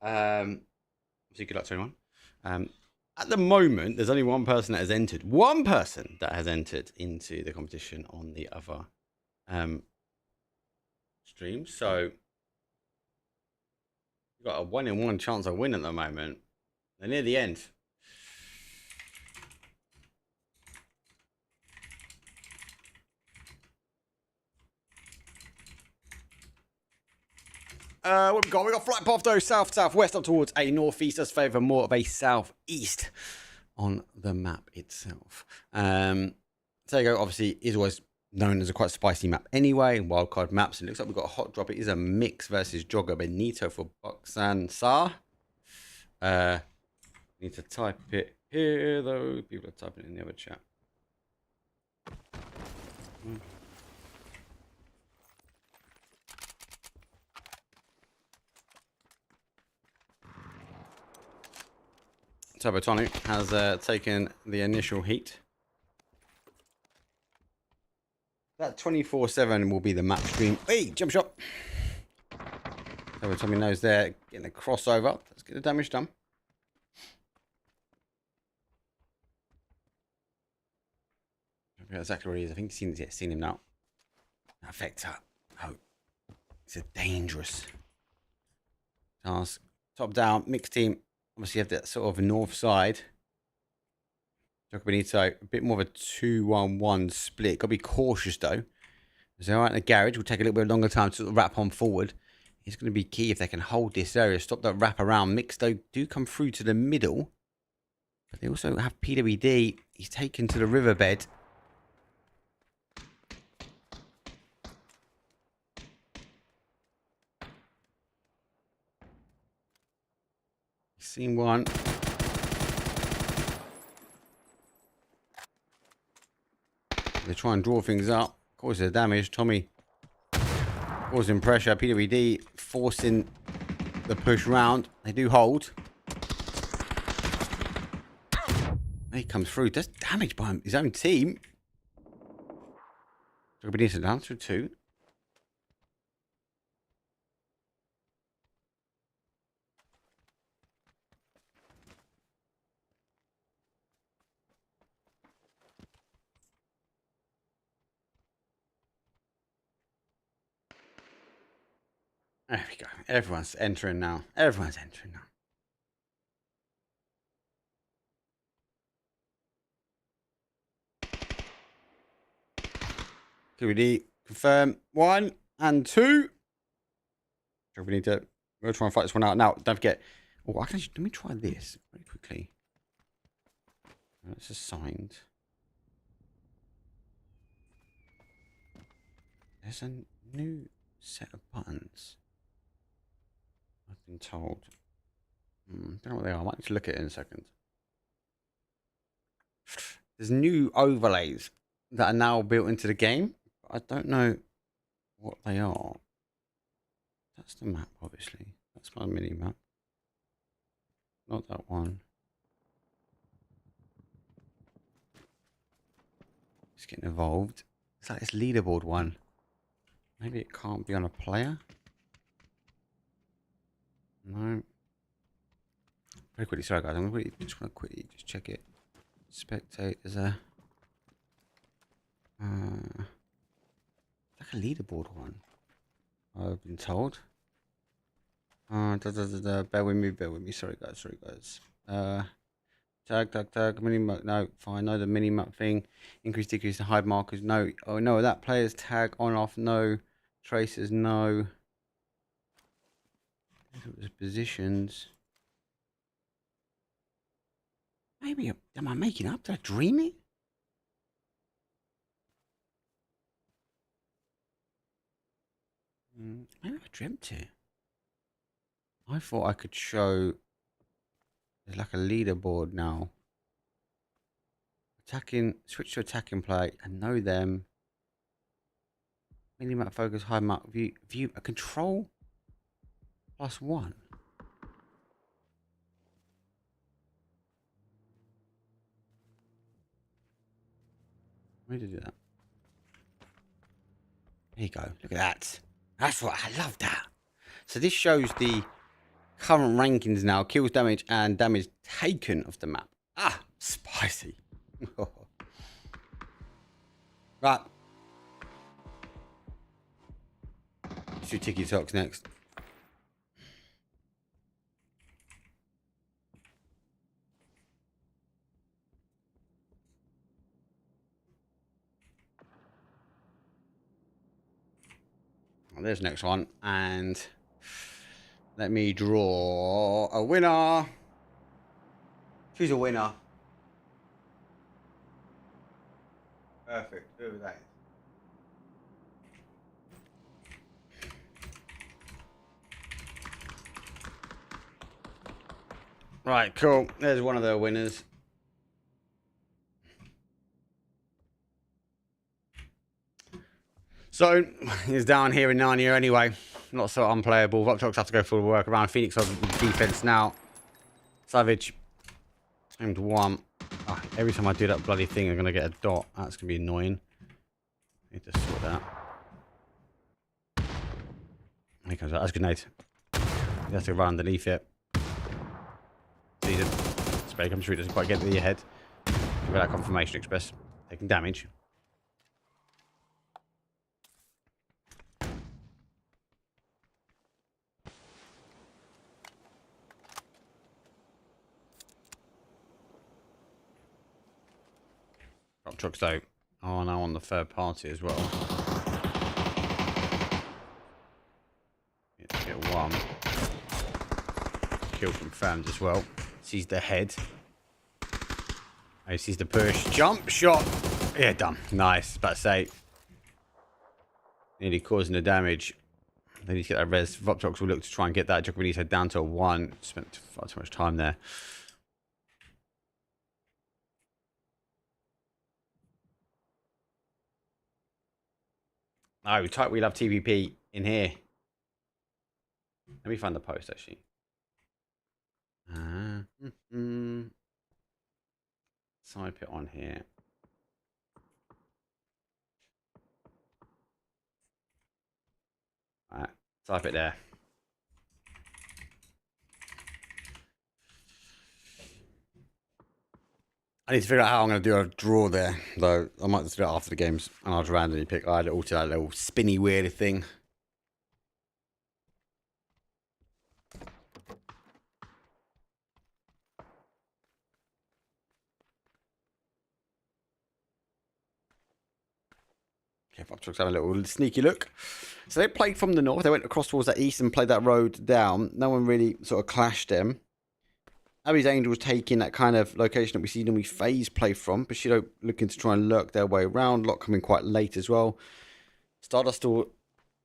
So good luck to anyone. At the moment, there's only one person that has entered. One person that has entered into the competition on the other stream. So you've got a 1 in 1 chance of win at the moment. They're near the end. What we got? We got flight path though, southwest up towards a northeast. Does favour more of a southeast on the map itself. Tego obviously is always known as a quite spicy map anyway. Wildcard maps. It looks like we've got a hot drop. It is a mix versus Jogger Benito for Buxan Sa. Need to type it here though. People are typing it in the other chat. Turbotonic has taken the initial heat. That 24/7 will be the map stream. Hey, jump shot. Turbotonic knows they're getting a crossover. Let's get the damage done. I forget exactly what he is. I think he's seen him now. That Vector. Oh, it's a dangerous task. Top down, mixed team. Obviously, you have that sort of north side. Jogger Benito, a bit more of a 2-1-1 split. Got to be cautious though. So, all right, in the garage will take a little bit longer time to sort of wrap on forward. It's going to be key if they can hold this area, stop that wrap around. Mix though do come through to the middle, but they also have PWD. He's taken to the riverbed. Seen one. They try and draw things up. Causes the damage. Tommy causing pressure. PWD forcing the push round. They do hold. He comes through. Does damage by his own team. Jogger down through 2. There we go. Everyone's entering now. Everyone's entering now. QED confirm 1 and 2. We need to. We'll try and fight this one out now. Don't forget. Oh, I can actually, let me try this very quickly. It's assigned. There's a new set of buttons. I've been told. Don't know what they are. I might need to look at it in a second. There's new overlays that are now built into the game. I don't know what they are. That's the map, obviously. That's my mini map. Not that one. It's getting evolved. It's like this leaderboard one. Maybe it can't be on a player. No. Very quickly, sorry guys. Just want to quickly just check it. Spectate is a like a leaderboard one. I've been told. Bear with me. Sorry guys. Tag. Mini map. No, fine. No, the mini map thing. Increase, decrease, the hide markers. No. Oh no, that player's tag on off. No. Traces. No. Positions. Maybe am I making up? Did I dream it? Maybe I dreamt it. I thought I could show. There's like a leaderboard now. Attacking, switch to attacking play and know them. Minimap focus, high mark, view a control +1. Where did I do that? There you go. Look at that. That's what I love that. So this shows the current rankings now, kills, damage, and damage taken off the map. Ah, spicy. Right. Let's do Tiki Talks next. Well, there's the next one, and let me draw a winner. Choose a winner. Perfect. Who that is. Right, cool. There's one of the winners. So, he's down here in Narnia anyway. Not so unplayable. Voptox have to go for the work around. Phoenix on the defense now. Savage. Timed 1. Oh, every time I do that bloody thing, I'm going to get a dot. That's going to be annoying. Need to sort that. Here comes that. That's a grenade. You have to run underneath it. See the spray comes through. It doesn't quite get to your head. Give that confirmation express. Taking damage. Drop trucks though. Oh, now on the third party as well. Get one. Kill confirmed as well. Sees the head. Oh, sees the push. Jump shot. Yeah, done. Nice. About to say. Nearly causing the damage. They need to get that res. Voptox will look to try and get that. Jacobine's head down to a 1. Spent far too much time there. Oh, type we love TVP in here. Let me find the post actually. Type it on here. Alright, type it there. I need to figure out how I'm going to do a draw there, though. I might just do it after the games, and I'll just randomly pick either alter that little spinny weird thing. Okay, Fox have a little sneaky look. So they played from the north. They went across towards that east and played that road down. No one really sort of clashed them. Abby's Angels taking that kind of location that we see normally FaZe play from. Bushido looking to try and lurk their way around. Lot coming quite late as well. Stardust still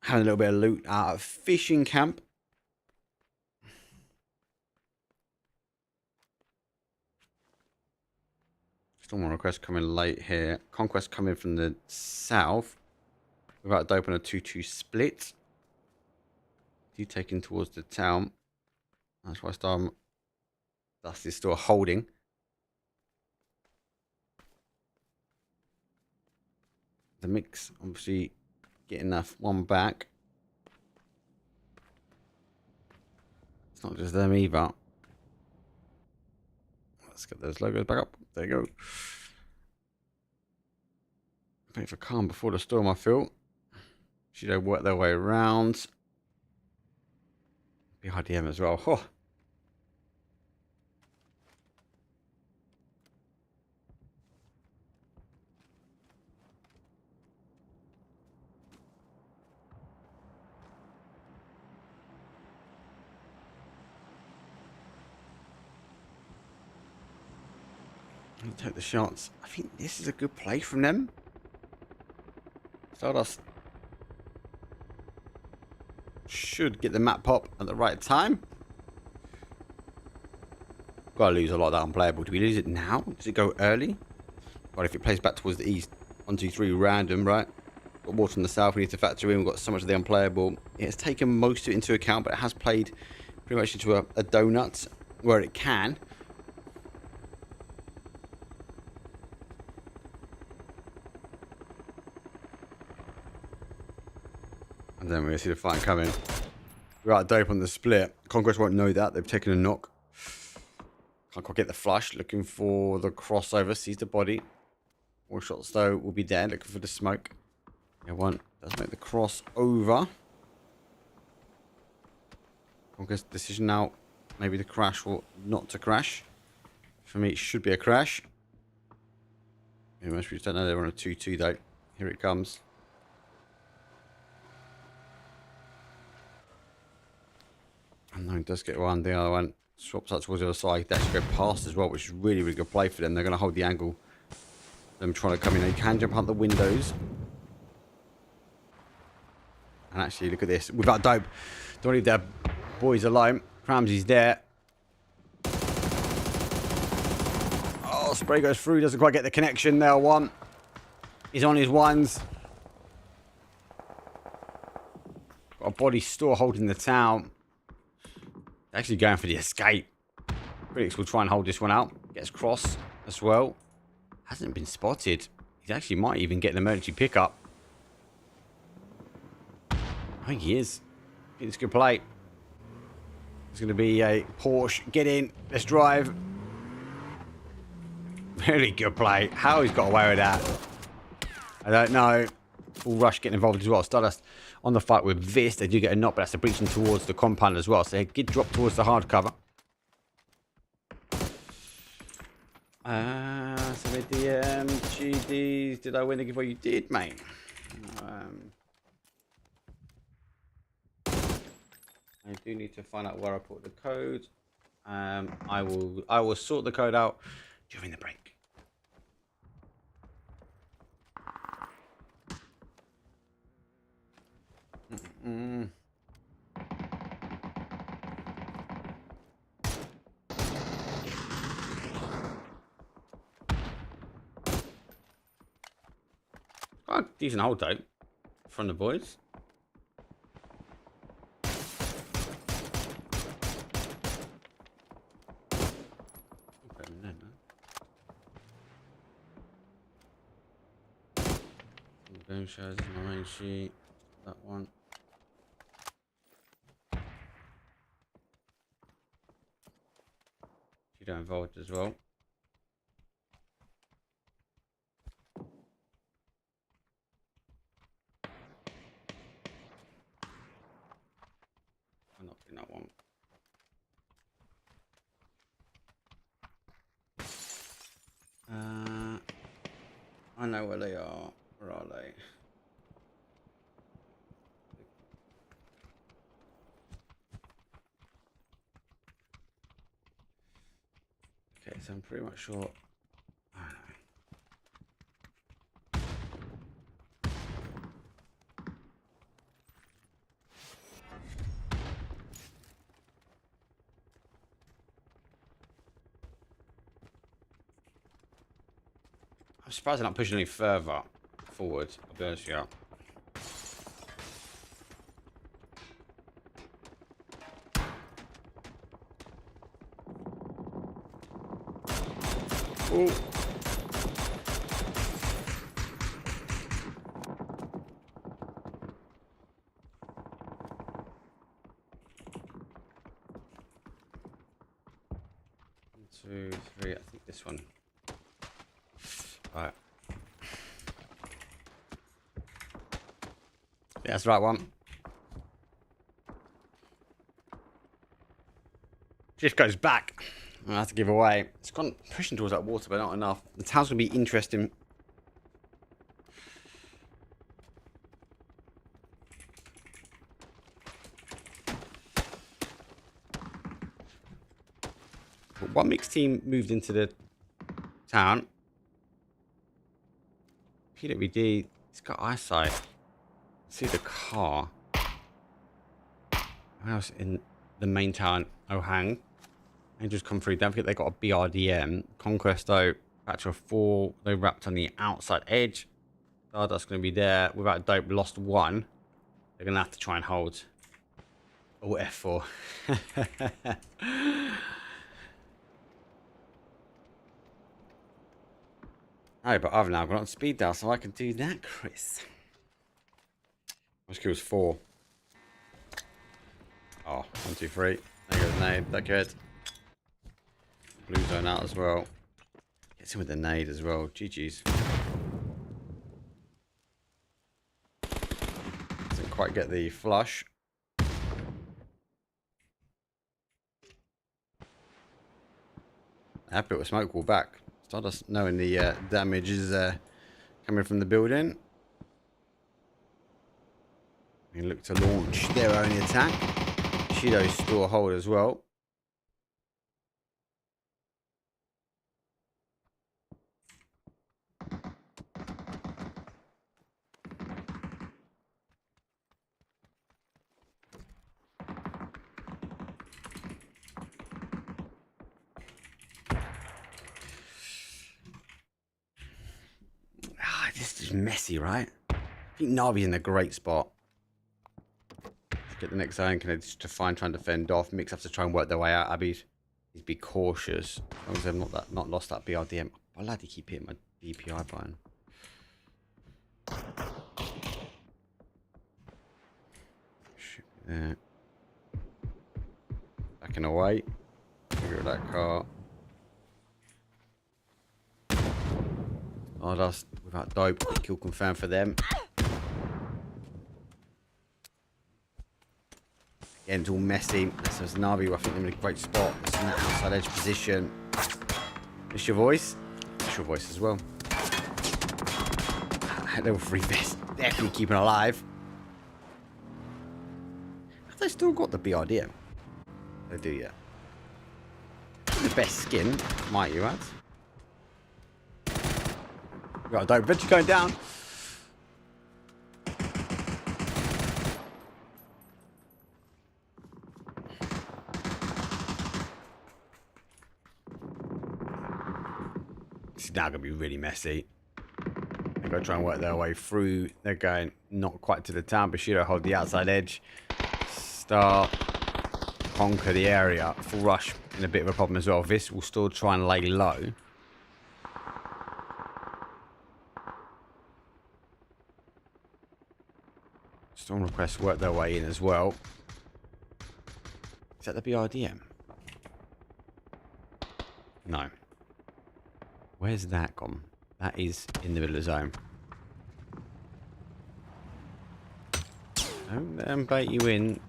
having a little bit of loot out of fishing camp. Storm request coming late here. Conquest coming from the south. We're about to open a 2-2 split. You taking towards the town. That's why Storm Dust is still holding. The mix obviously getting that one back. It's not just them either. Let's get those logos back up. There you go. Wait for calm before the storm, I feel. Should they work their way around? Behind DM as well. Oh. Take the shots. I think this is a good play from them. Stardust should get the map pop at the right time. Gotta lose a lot of that unplayable. Do we lose it now? Does it go early? Well, if it plays back towards the east, 1, 2, 3 random, right? Got water in the south. We need to factor in. We've got so much of the unplayable. It's taken most of it into account, but it has played pretty much into a donut where it can. And then we're going to see the fight coming. We're out dope on the split. Conquest won't know that. They've taken a knock. Can't quite get the flush. Looking for the crossover. Sees the body. More shots, though, will be there. Looking for the smoke. Yeah, one does make the cross over. Conquest decision now. Maybe the crash or not to crash. For me, it should be a crash. Yeah, most people don't know they're on a 2-2, though. Here it comes. Unknown does get one. The other one swaps out towards the other side. They actually go past as well, which is really, really good play for them. They're going to hold the angle. Them trying to come in. They can jump out the windows. And actually, look at this. Without dope. Don't leave their boys alone. Ramsey's there. Oh, spray goes through. Doesn't quite get the connection. There, one. He's on his ones. Got a body store holding the town. Actually going for the escape. Critics will try and hold this one out. Gets cross as well. Hasn't been spotted. He actually might even get an emergency pickup. I think he is. I think it's a good play. It's going to be a Porsche. Get in. Let's drive. Really good play. How he's got away with that, I don't know. Full rush getting involved as well. Stardust on the fight with this. They do get a knock, but that's a breaching towards the compound as well. So they get dropped towards the hard cover. So with the GDs, did I win the giveaway? You did, mate. I do need to find out where I put the code. I will sort the code out during the break. Oh, decent hold though from the boys. Game shows my main sheet. That one. You don't involved as well. I'm not doing that one. I know where they are. Where are they? Okay, so I'm pretty much sure. I don't know. I'm surprised they're not pushing any further forward. I'll be honest with you. Oh. One, two, three. I think this one. Right. Yeah, that's the right one. Just goes back. I have to give away. It's gone pushing towards that water, but not enough. The town's going to be interesting. But one mixed team moved into the town. PWD, it's got eyesight. See the car. What else in the main town? Ohang. Angels come through. Don't forget they got a BRDM. Conquest though, back to a 4. They wrapped on the outside edge. Stardust going to be there. Without dope, lost 1. They're going to have to try and hold. Oh, F4. Oh, but I've now got on speed dial, so I can do that, Chris. My skill was 4. Oh, 1, 2, 3. There goes nade. That good. Blue zone out as well. Gets him with the nade as well. GG's. Doesn't quite get the flush. Happy with smoke wall back. Stardust knowing the damage is coming from the building. They look to launch their own attack. Shido's store hold as well. This is messy, right? I think Navi's in a great spot. Get the next zone, can they just try and defend off? Mix have to try and work their way out. Abby's be cautious. As long as they've not lost that BRDM. Why lad you keep hitting my DPI button? Shoot there. Backing away. Get that car. Oh, that's without dope. Kill confirmed for them. Again, it's all messy. This is Navi. I think they're in a great spot. It's an outside edge position. It's your voice. It's your voice as well. Level 3 vest. Definitely keeping alive. Have they still got the BRDM? They do, yeah. The best skin, might you add? Got a dope. Venture going down. This is now going to be really messy. They're going to try and work their way through. They're going not quite to the town. Bushido hold the outside edge. Start. Conquer the area. Full rush in a bit of a problem as well. This will still try and lay low. Storm requests work their way in as well. Is that the BRDM? No. Where's that gone? That is in the middle of the zone. Don't let them bait you in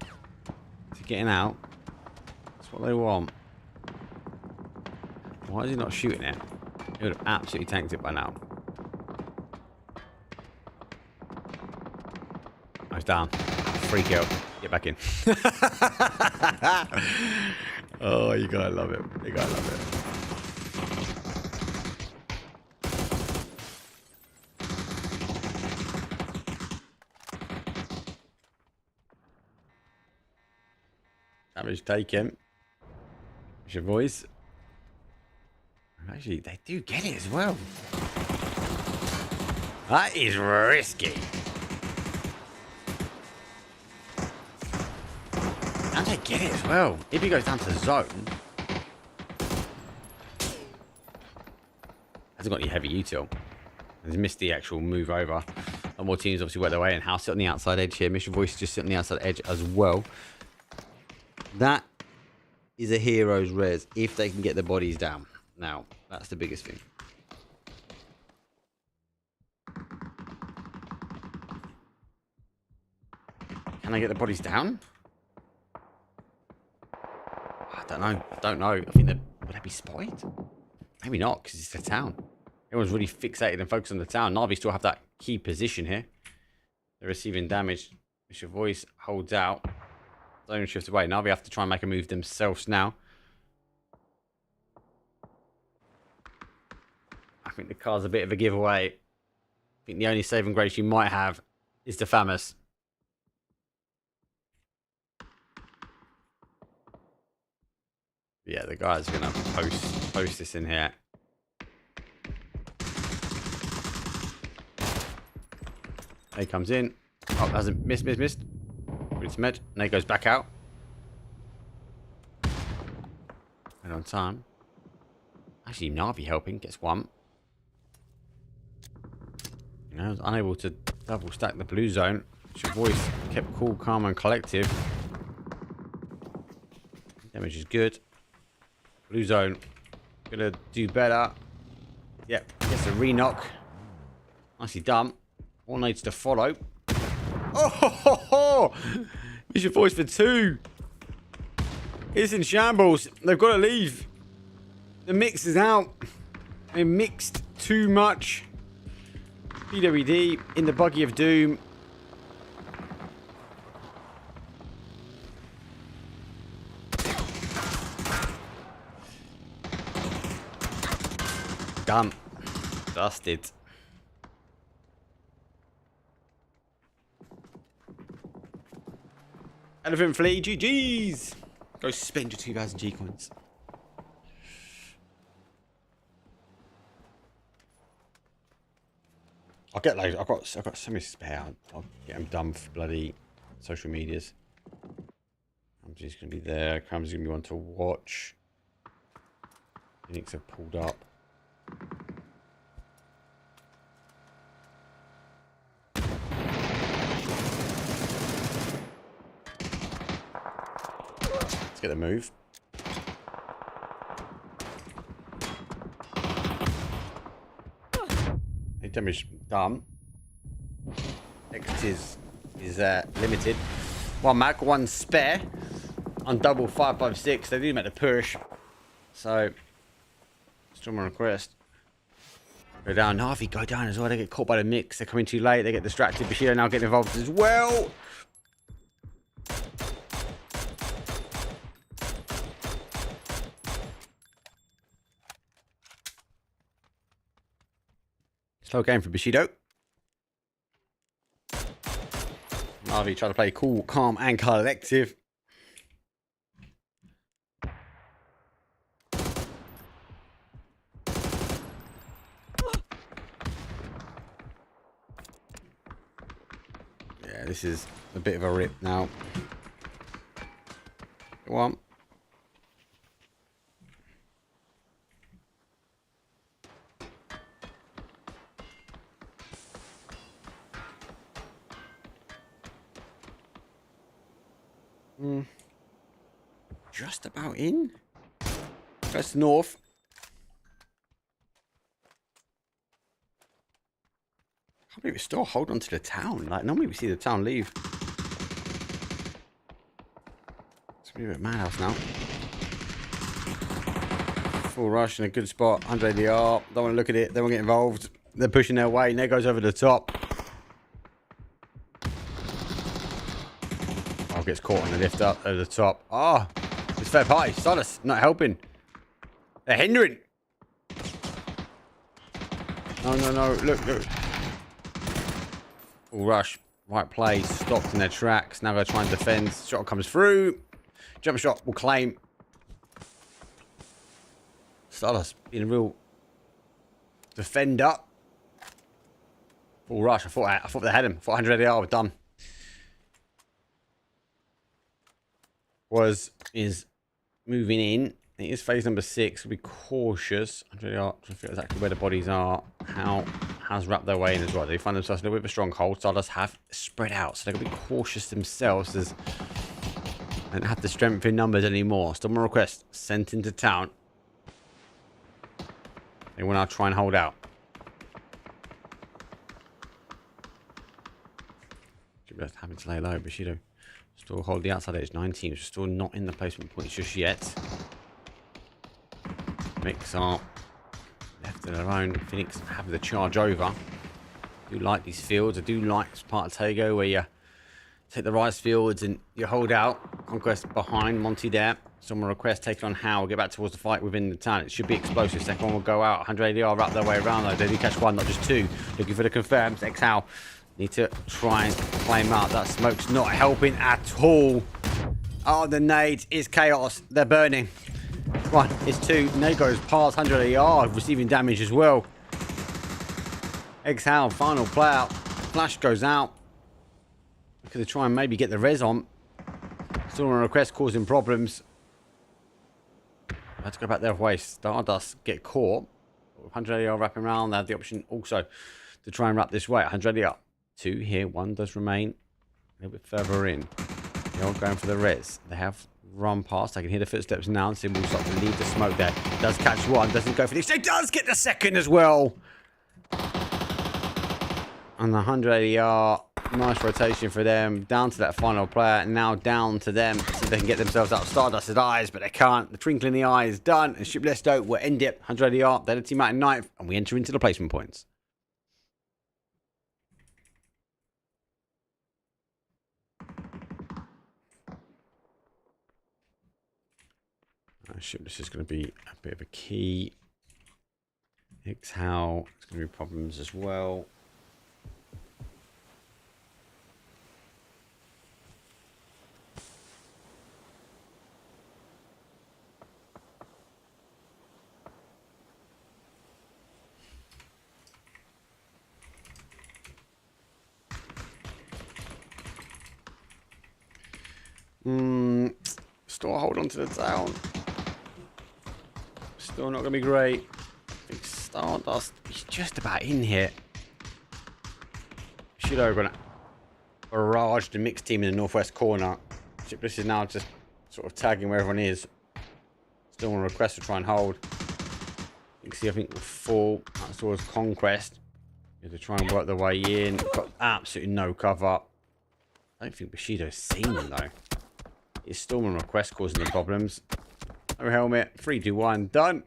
to getting out. That's what they want. Why is he not shooting it? He would have absolutely tanked it by now. Oh, he's down. Free kill. Get back in. Oh, you gotta love it. You gotta love it. Damage taken. What's your voice? Actually, they do get it as well. That is risky. And they get it as well. If he goes down to zone. Hasn't got any heavy util. He's missed the actual move over. A lot more teams obviously work their way in. House sit on the outside edge here. Mission Voice just sit on the outside edge as well. That is a hero's res if they can get their bodies down. Now, that's the biggest thing. Can they get the bodies down? I don't know. I don't know. I think would they be spotted? Maybe not, because it's the town. Everyone's really fixated and focused on the town. Navi still have that key position here. They're receiving damage. Your voice holds out. Zone shift away. Navi have to try and make a move themselves now. I think the car's a bit of a giveaway. I think the only saving grace you might have is the Famous. Yeah, the guy's going to post this in here. He comes in. Oh, hasn't missed. It's med. And he goes back out. Right on time. Actually, Navi helping. Gets one. You know, was unable to double stack the blue zone. Your voice kept cool, calm, and collective. Damage is good. Blue zone. Gonna do better. Yep. Gets a re-knock. Nicely done. All needs to follow. Oh ho ho ho! Mission voice for 2. It's in shambles. They've got to leave. The mix is out. They mixed too much. PWD in the buggy of doom. Done. Dusted. Elephant Flea, GG's. Go spend your 2,000 G coins. I'll get loads. I've got so many spare. I'll get them done for bloody social medias. Ramsey's gonna be there. Ramsey's gonna be one to watch. Phoenix have pulled up. Let's get the move. The damage done. Exit is limited. 1 mag, 1 spare. On double 556, they do make the push. So, Storm on request. Go down. Navi go down as well. They get caught by the mix. They're coming too late. They get distracted. Bushido now getting involved as well. Slow game for Bushido. Navi trying to play cool, calm, and collective. Yeah, this is a bit of a rip now. Go on. Just about in. Goes north. I can't believe it's still holding on to the town. Like, normally we see the town leave. It's gonna be a bit madhouse now. Full rush in a good spot. 100 ADR. Don't want to look at it. They won't get involved. They're pushing their way. Ned goes over the top. Oh, gets caught on the lift up at the top. Oh, it's fair party. Solace not helping. They're hindering. No, no, no. Look, look. Full rush. Right place. Stopped in their tracks. Now they're trying to defend. Shot comes through. Jump shot will claim. Solace being a real defender. Full rush. I thought they had him. I thought 100 ADR were done. Is moving in. It is phase number 6. We'll be cautious. 100 ADR to figure exactly where the bodies are. How's wrapped their way in as well. They find themselves in a bit of a stronghold. Stardust have spread out, so they're gonna be cautious themselves as they don't have the strength in numbers anymore. Storm request sent into town. They will now try and hold out. Should be having to lay low, Bushido. Still hold the outside edge. 9 teams still not in the placement points just yet. Mix are left to their own. Phoenix have the charge over. I do like these fields. I do like this part of Tego where you take the rice fields and you hold out. Conquest behind Monty there. Someone request taking on Howe. Get back towards the fight within the town. It should be explosive. Second one will go out. 100 ADR wrap their way around though. They do catch 1, not just 2. Looking for the confirms. X-Howe need to try and claim out. That smoke's not helping at all. Oh, the nades is chaos. They're burning. 1, it's 2. Nade goes past 100 AR, receiving damage as well. X-Howe, final play out. Flash goes out. Could they try and maybe get the res on? Still on a request, causing problems. Let's go back their way. Stardust get caught. 100 AR wrapping around. They have the option also to try and wrap this way. 100 AR. 2 here. 1 does remain a little bit further in. They're all going for the res. They have run past. I can hear the footsteps now. So we'll start to leave the smoke there. Does catch one. Doesn't go for the exchange. Does get the second as well. And the 180R. Nice rotation for them. Down to that final player. Now down to them. See if they can get themselves out of Stardust's eyes. But they can't. The twinkle in the eye is done. And Shiplesto will end it. 180R. They're the team out in 9th. And we enter into the placement points. This is going to be a bit of a key. How it's going to be problems as well. Still hold on to the town. Still not going to be great. I think Stardust is just about in here. Shido going to barrage the mixed team in the northwest corner. Shipless is now just sort of tagging where everyone is. Still on request to try and hold. You can see, I think, will fall out towards Conquest. To try and work their way in. Got absolutely no cover. I don't think Bushido's seen them though. It's Storm and Request causing the problems. No helmet. 3, 2, 1. Done.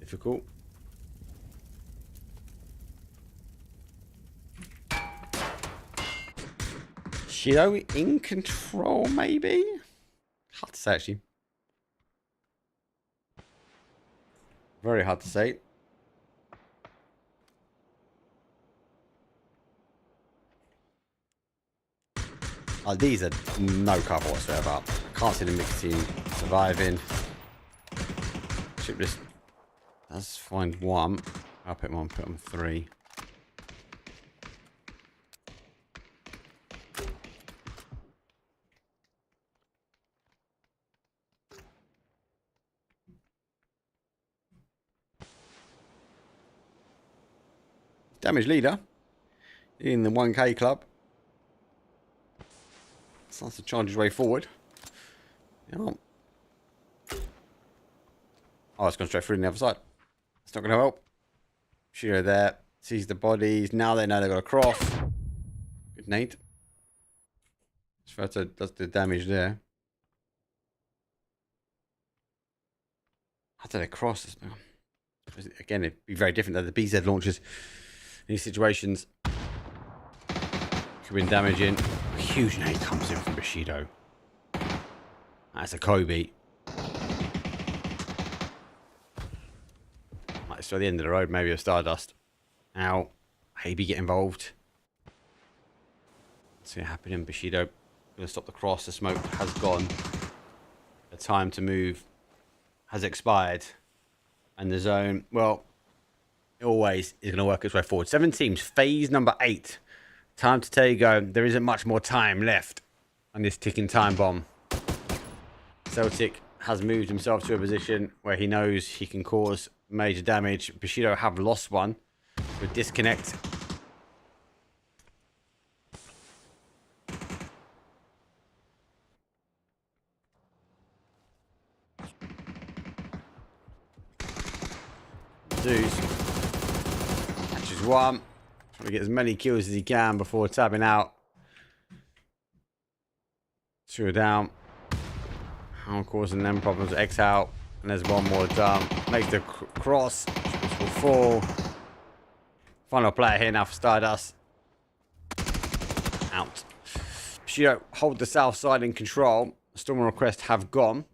Difficult. Shido in control, maybe? Hard to say, actually. Very hard to say. Oh, these are no cover whatsoever. Can't see the mixed team surviving. Shipless does find one. I'll put him on 3. Damage leader in the 1K club. Starts to charge his way forward. Yeah. Oh, it's gone straight through on the other side. It's not going to help. Shiro there. Sees the bodies. Now they know they've got a cross. Good nade. Sferto does the damage there. How did they cross this now? Again, it'd be very different than the BZ launches. In these situations, could be damaging. A huge nade comes in from Bushido. That's a Kobe. Right, so at the end of the road, maybe a Stardust. Now, maybe get involved. Let's see what happening. Bushido going to stop the cross. The smoke has gone. The time to move has expired. And the zone, well, it always is going to work its way forward. 7 teams, phase number 8. Time to take go. There isn't much more time left on this ticking time bomb. Celtic has moved himself to a position where he knows he can cause major damage. Bushido have lost one with disconnect. Zeus catches one. Trying to get as many kills as he can before tabbing out. 2 down. I'm causing them problems. X out. And there's one more done. Makes the cross. Which will fall. Final player here now for Stardust. Out. Bushido hold the south side in control. Storm and Request have gone.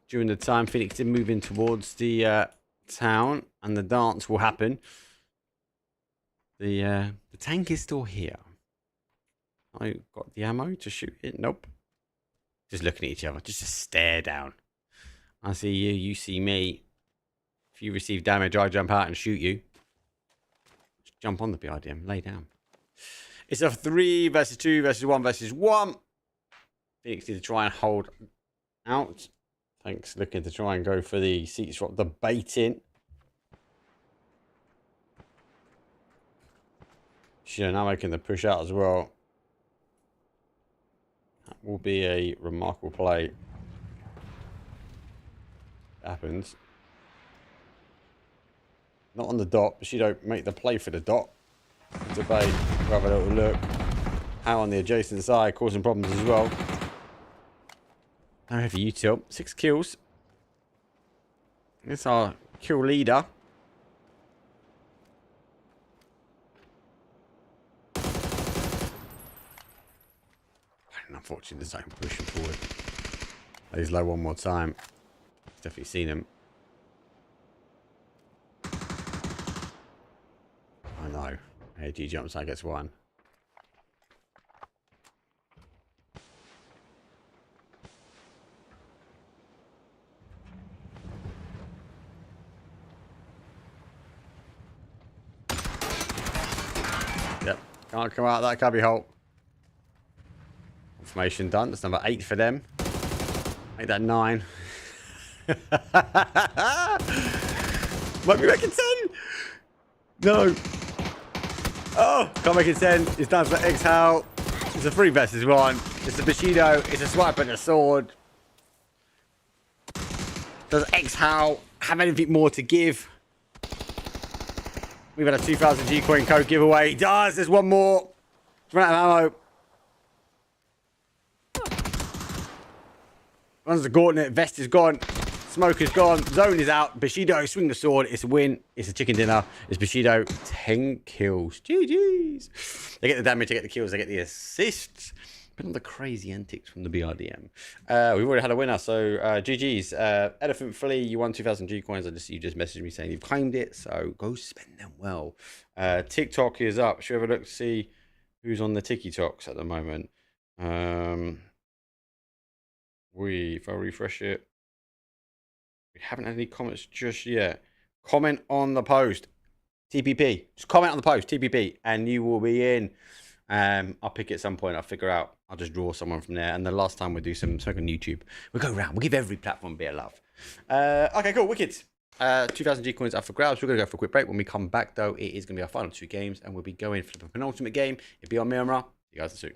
During the time, Phoenix did move in towards the town. And the dance will happen. The tank is still here. I got the ammo to shoot it. Nope. Just looking at each other. Just a stare down. I see you. You see me. If you receive damage, I jump out and shoot you. Just jump on the BRDM. Lay down. It's a 3 versus 2 versus 1 versus 1. Phoenix need to try and hold out. Thanks. Looking to try and go for the seat swap. The bait in. Bushido now making the push out as well. That will be a remarkable play. Happens. Not on the dot. Bushido make the play for the dot. Debate. We'll have a little look. Out on the adjacent side, causing problems as well. No heavy util. 6 kills. It's our kill leader. Unfortunately, there's no pushing forward. He's low one more time. Definitely seen him. I know. AG jumps, I gets one. Yep. Can't come out of that cubby hole. Information done. That's number 8 for them. Make that 9. Might be making 10. No. Oh, can't make it 10. It's down to the exhale. It's a 3 versus 1. It's a Bushido. It's a swipe and a sword. Does exhale have anything more to give? We've had a 2000 G coin code giveaway. He does. There's one more. Run out of ammo. Runs the gauntlet. Vest is gone. Smoke is gone. Zone is out. Bushido, swing the sword. It's a win. It's a chicken dinner. It's Bushido. 10 kills. GG's. They get the damage. They get the kills. They get the assists. Been on the crazy antics from the BRDM. We've already had a winner. So GG's. Elephant Flea, you won 2000 G coins. You just messaged me saying you've claimed it. So go spend them well. TikTok is up. Should we have a look to see who's on the TikToks at the moment? If I refresh it, we haven't had any comments just yet. Comment on the post, TPP. Just comment on the post, TPP, and you will be in. I'll pick it at some point. I'll figure out. I'll just draw someone from there. And the last time we'll do something on YouTube. We'll go around. We'll give every platform a bit of love. Okay, cool. Wicked. 2000 G coins up for grabs. We're going to go for a quick break. When we come back, though, it is going to be our final 2 games, and we'll be going for the penultimate game. It'll be on Emea. See you guys soon.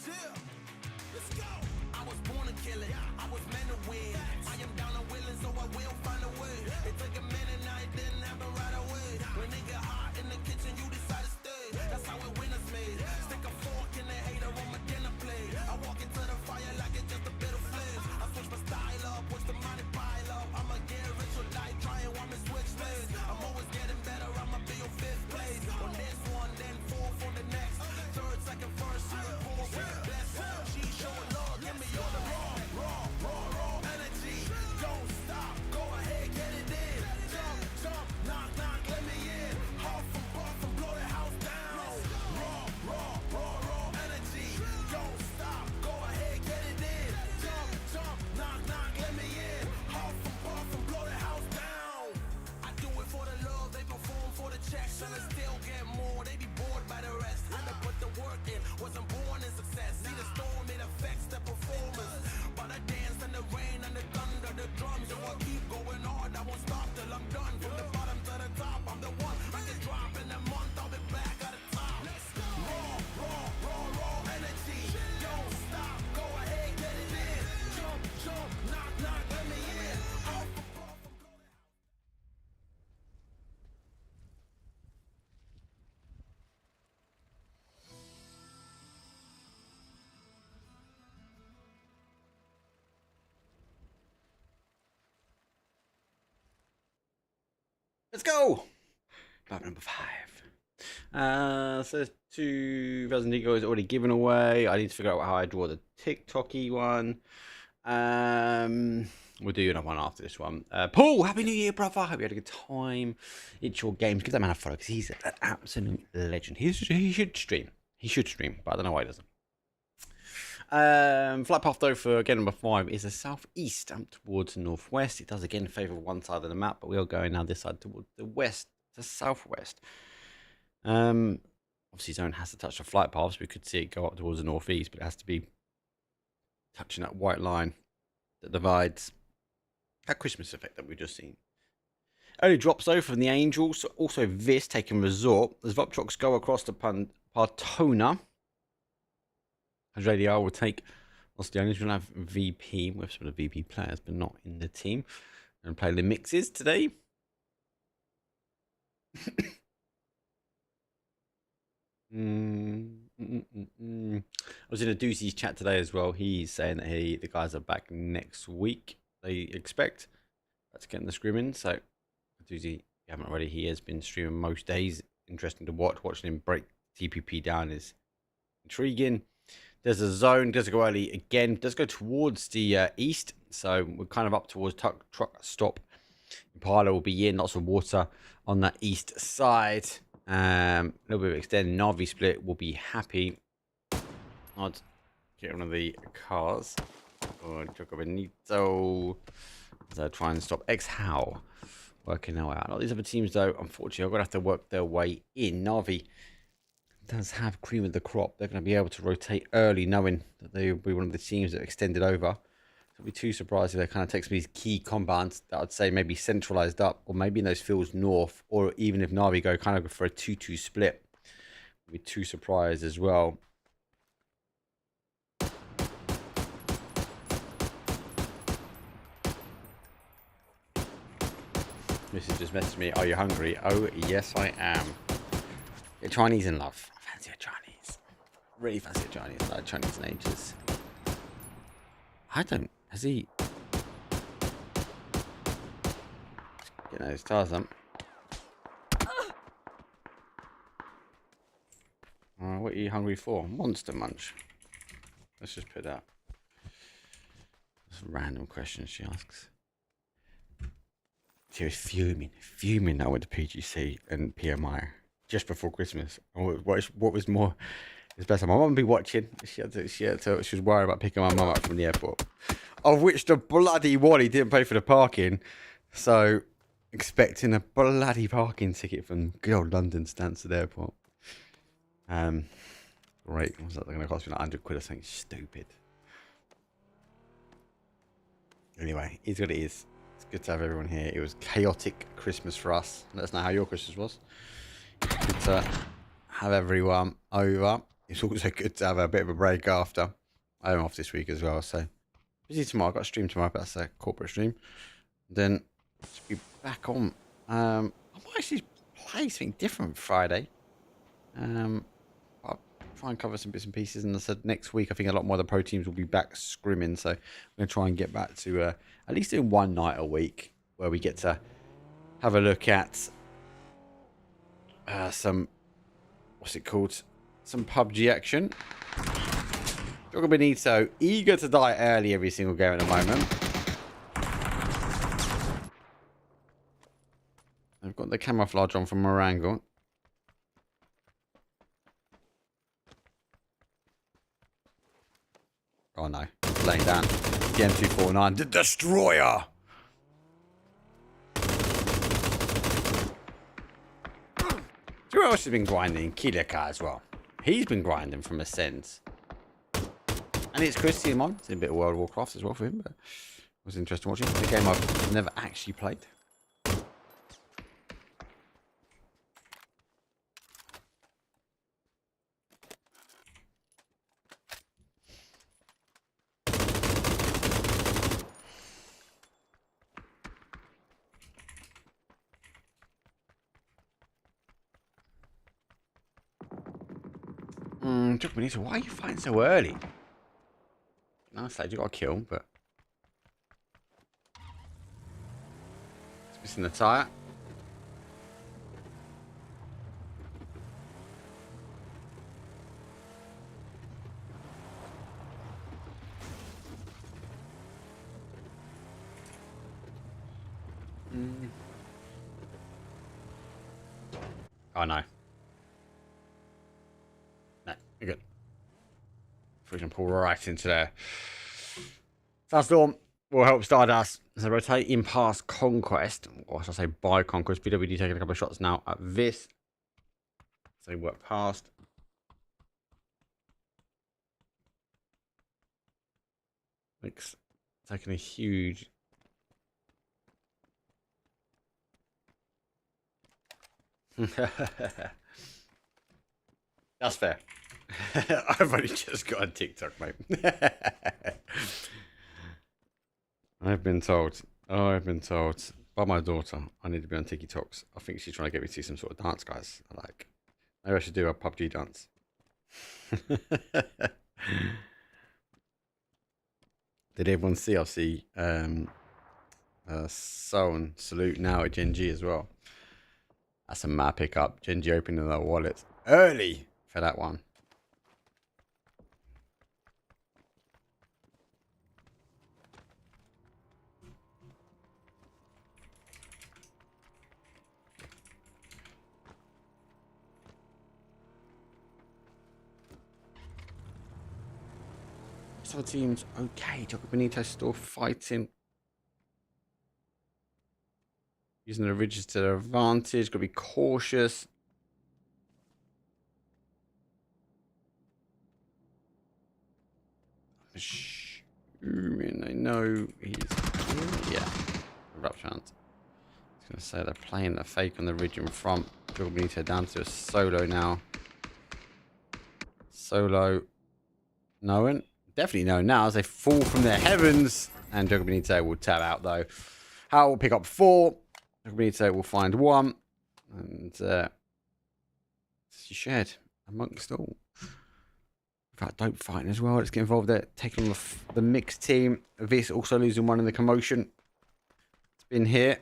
Let's go. I was born to kill it. I was meant to win. I am down and willing, so I will find a way. It took a minute, now it didn't happen right away. When it get hot in the kitchen, you decide to stay. That's how it winners made. Stick a fork in the hater on my dinner plate. I walk into the fire like it's just a bit of flames. I switch my style up, watch the money pile up. I'ma get rich or die trying, want me switch lanes. I'm always getting better, I'ma be your fifth place. On this one, then fourth on the next. Third, second, first, you and fourth with the best. She showing love, give me all the raw energy. Don't stop, go ahead, get it in. Jump, knock, knock, let me in. Huff and puff and blow the house down. Raw energy. Don't stop, go ahead, get it in. Jump, knock, knock, let me in. Huff and puff and blow the house down. I do it for the love, they perform for the checks, and I still get more. They be bored by the rest. Had to put the work in, wasn't born in success. See the storm, it affects the performance. But I dance in the rain and the thunder, the drums. So I keep going hard, I won't stop till I'm done. From the bottom to the top, I'm the one. I can drop in a month, I'll be back at the top. Raw energy. Don't stop, go ahead, get it in. Jump, knock, knock, let me in. Off the puff and blow the house. Let's go. Club number 5. So 2,000 Eagle is already given away. I need to figure out how I draw the TikToky one. We'll do another one after this one. Paul, happy New Year, brother. Hope you had a good time. It's your games. Give that man a follow because he's an absolute legend. He should stream. He should stream, but I don't know why he doesn't. Flight path though for again number 5 is a southeast up towards northwest. It does again favour one side of the map, but we are going now this side towards the west to southwest. Obviously zone has to touch the flight paths. We could see it go up towards the northeast, but it has to be touching that white line that divides that Christmas effect that we've just seen. Early drops though from the Angels, also this taking resort as Voptrox go across to Partona. As JDR will take Osteonis. We'll have VP with some of the VP players, but not in the team. And play the mixes today. I was in a Doozy's chat today as well. He's saying that the guys are back next week. They expect that's getting the scrimming. So Doozy, if you haven't already, he has been streaming most days. Interesting to watch. Watching him break TPP down is intriguing. There's a zone, does go early again, does go towards the east, so we're kind of up towards truck stop. Impala will be in, lots of water on that east side. A little bit of extended Navi split will be happy. I'd get one of the cars. Or Choco Benito. So try and stop X-How working their way out. A lot of these other teams, though, unfortunately, are going to have to work their way in. Navi does have cream of the crop. They're going to be able to rotate early, knowing that they will be one of the teams that extended over. So I'd be too surprised if they kind of take some of these key compounds that I'd say maybe centralized up, or maybe in those fields north, or even if Navi go kind of for a 2-2 split. I'd be too surprised as well. This is just messaging me. Are you hungry? Oh, yes, I am. Get Chinese in love. I fancy a Chinese. Really fancy a Chinese. I like Chinese in ages. I don't. Has he? Get those tires up. What are you hungry for? Monster Munch. Let's just put that. That's a random question she asks. She was fuming. I went to PGC and PMI just before Christmas. What was more? It's better. My mum would be watching. She was worried about picking my mum up from the airport, of which the bloody Wally didn't pay for the parking. So expecting a bloody parking ticket from good old London Stansted Airport. Great. What's that going to cost me? Like 100 quid or something stupid. Anyway, it's what it is. It's good to have everyone here. It was chaotic Christmas for us. Let us know how your Christmas was. Good to have everyone over. it's also good to have a bit of a break after. I'm off this week as well, so busy tomorrow. I've got a stream tomorrow, but that's a corporate stream. Then to be back on. I might actually play something different Friday. I'll try and cover some bits and pieces. And I said next week, I think a lot more of the pro teams will be back scrimming. So I'm going to try and get back to at least doing one night a week where we get to have a look at some, what's it called? Some PUBG action. Jogo Benito, eager to die early every single game at the moment. I've got the camouflage on from Morango. Oh no, laying down. The M249, the Destroyer! Who else has been grinding? Kilika as well. He's been grinding from Ascent. And it's Christian Mon. It's a bit of World of Warcraft as well for him, but it was interesting watching. It's a game I've never actually played. Benito, why are you fighting so early? Nice stage, you got a kill, but it's missing the tire. Oh no. No, you're good. Freaking pull right into there. Sandstorm will help Stardust as they rotate in past Conquest. Or should I say by Conquest. PWD taking a couple of shots now at this. So they work past. Mix taking a huge. That's fair. I've only just got on TikTok, mate. I've been told by my daughter I need to be on TikToks. I think she's trying to get me to see some sort of dance, guys. Maybe I should do a PUBG dance. Did everyone see? I'll see Sown salute now at Gen G as well. That's a mad pickup. Gen G opening their wallet early for that one. Some teams okay. Jogo Benito still fighting. Using the ridges to their advantage. Got to be cautious. Assuming they know he's here. Yeah. Rough chance. I was going to say they're playing the fake on the ridge in front. Jogo Benito down to a solo now. Solo. Knowing. Definitely know now as they fall from their heavens. And Jogo Benito will tap out though. How will pick up 4. Jogo Benito will find 1. And she shared amongst all. Got dope fighting as well. Let's get involved there. Taking on the mixed team. This also losing 1 in the commotion. It's been here.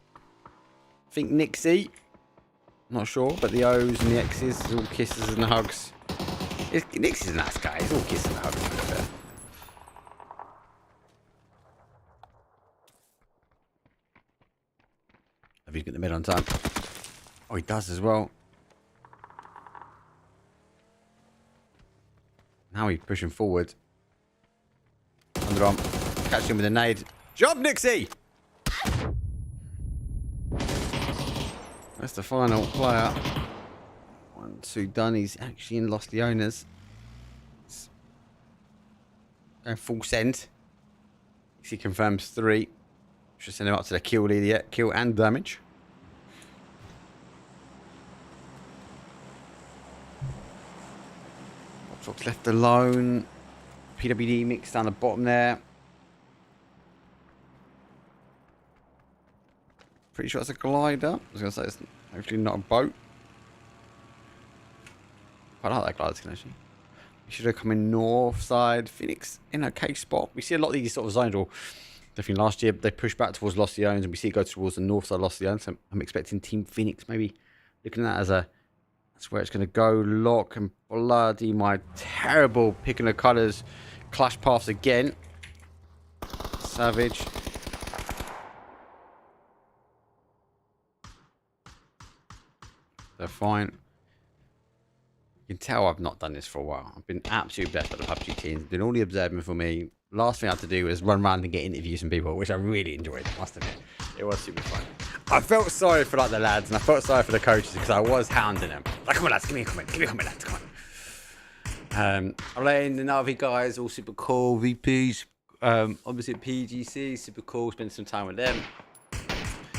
I think Nixie. Not sure, but the O's and the X's, all kisses and hugs. Nixie's a nice guy. He's all kisses and hugs. Have you got the mid on time? Oh, he does as well. Now he's pushing forward. Underarm. Catch him with a nade. Job, Nixie! That's the final player. 1, 2 done. He's actually in Lost the Owners. Going full send. He confirms 3. Should send him up to the kill leader yet. Kill and damage. Fox left alone. PWD mix down the bottom there. Pretty sure it's a glider. I was going to say it's hopefully not a boat. Quite like that glider skin actually. We should have come in north side. Phoenix in a okay spot. We see a lot of these sort of zones. Or definitely last year they pushed back towards Lost Leones, and we see it go towards the north side of Lost Leones. So I'm expecting Team Phoenix maybe looking at that as a. That's where it's going to go. Lock and bloody my terrible picking the colours. Clash paths again. Savage. They're fine. You can tell I've not done this for a while. I've been absolutely blessed by the PUBG teams. Doing all the observing for me. Last thing I had to do was run around and get interviews from people, which I really enjoyed, I must admit. It was super fun. I felt sorry for like the lads, and I felt sorry for the coaches because I was hounding them. Like, come on lads, give me a comment, lads, come on. I'm letting the Navi guys, all super cool, VPs, obviously at PGC, super cool, spending some time with them.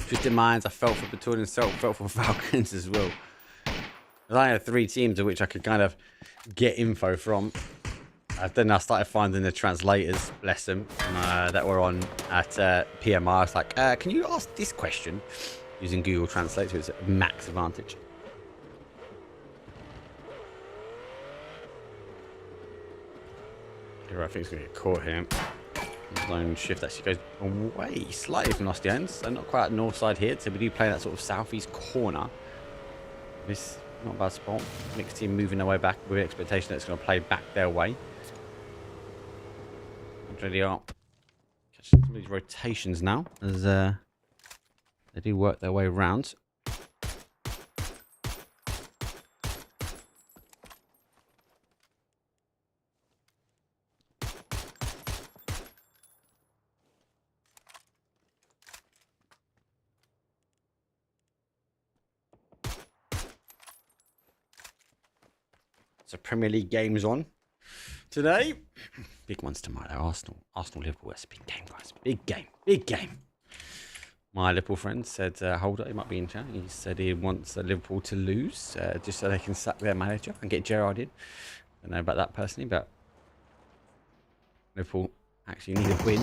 Twisted Minds, I felt for Baton and felt for Falcons as well. There's only 3 teams of which I could kind of get info from. Then I started finding the translators, bless them, that were on at PMI. I was like, can you ask this question? Using Google Translate, so it's a max advantage. Here, I think it's going to get caught here. Zone shift actually goes away slightly from Lost Ends, so not quite north side here. So we do play that sort of southeast corner. This not a bad spot. Mixed team moving their way back with the expectation that it's going to play back their way. Really are catching some of these rotations now as they do work their way around. So Premier League games on today. Big ones tomorrow. Arsenal, Liverpool. That's a big game, guys. Big game. My Liverpool friend said, Holder, he might be in chat. He said he wants Liverpool to lose just so they can sack their manager and get Gerrard in. I don't know about that personally, but Liverpool actually need a win.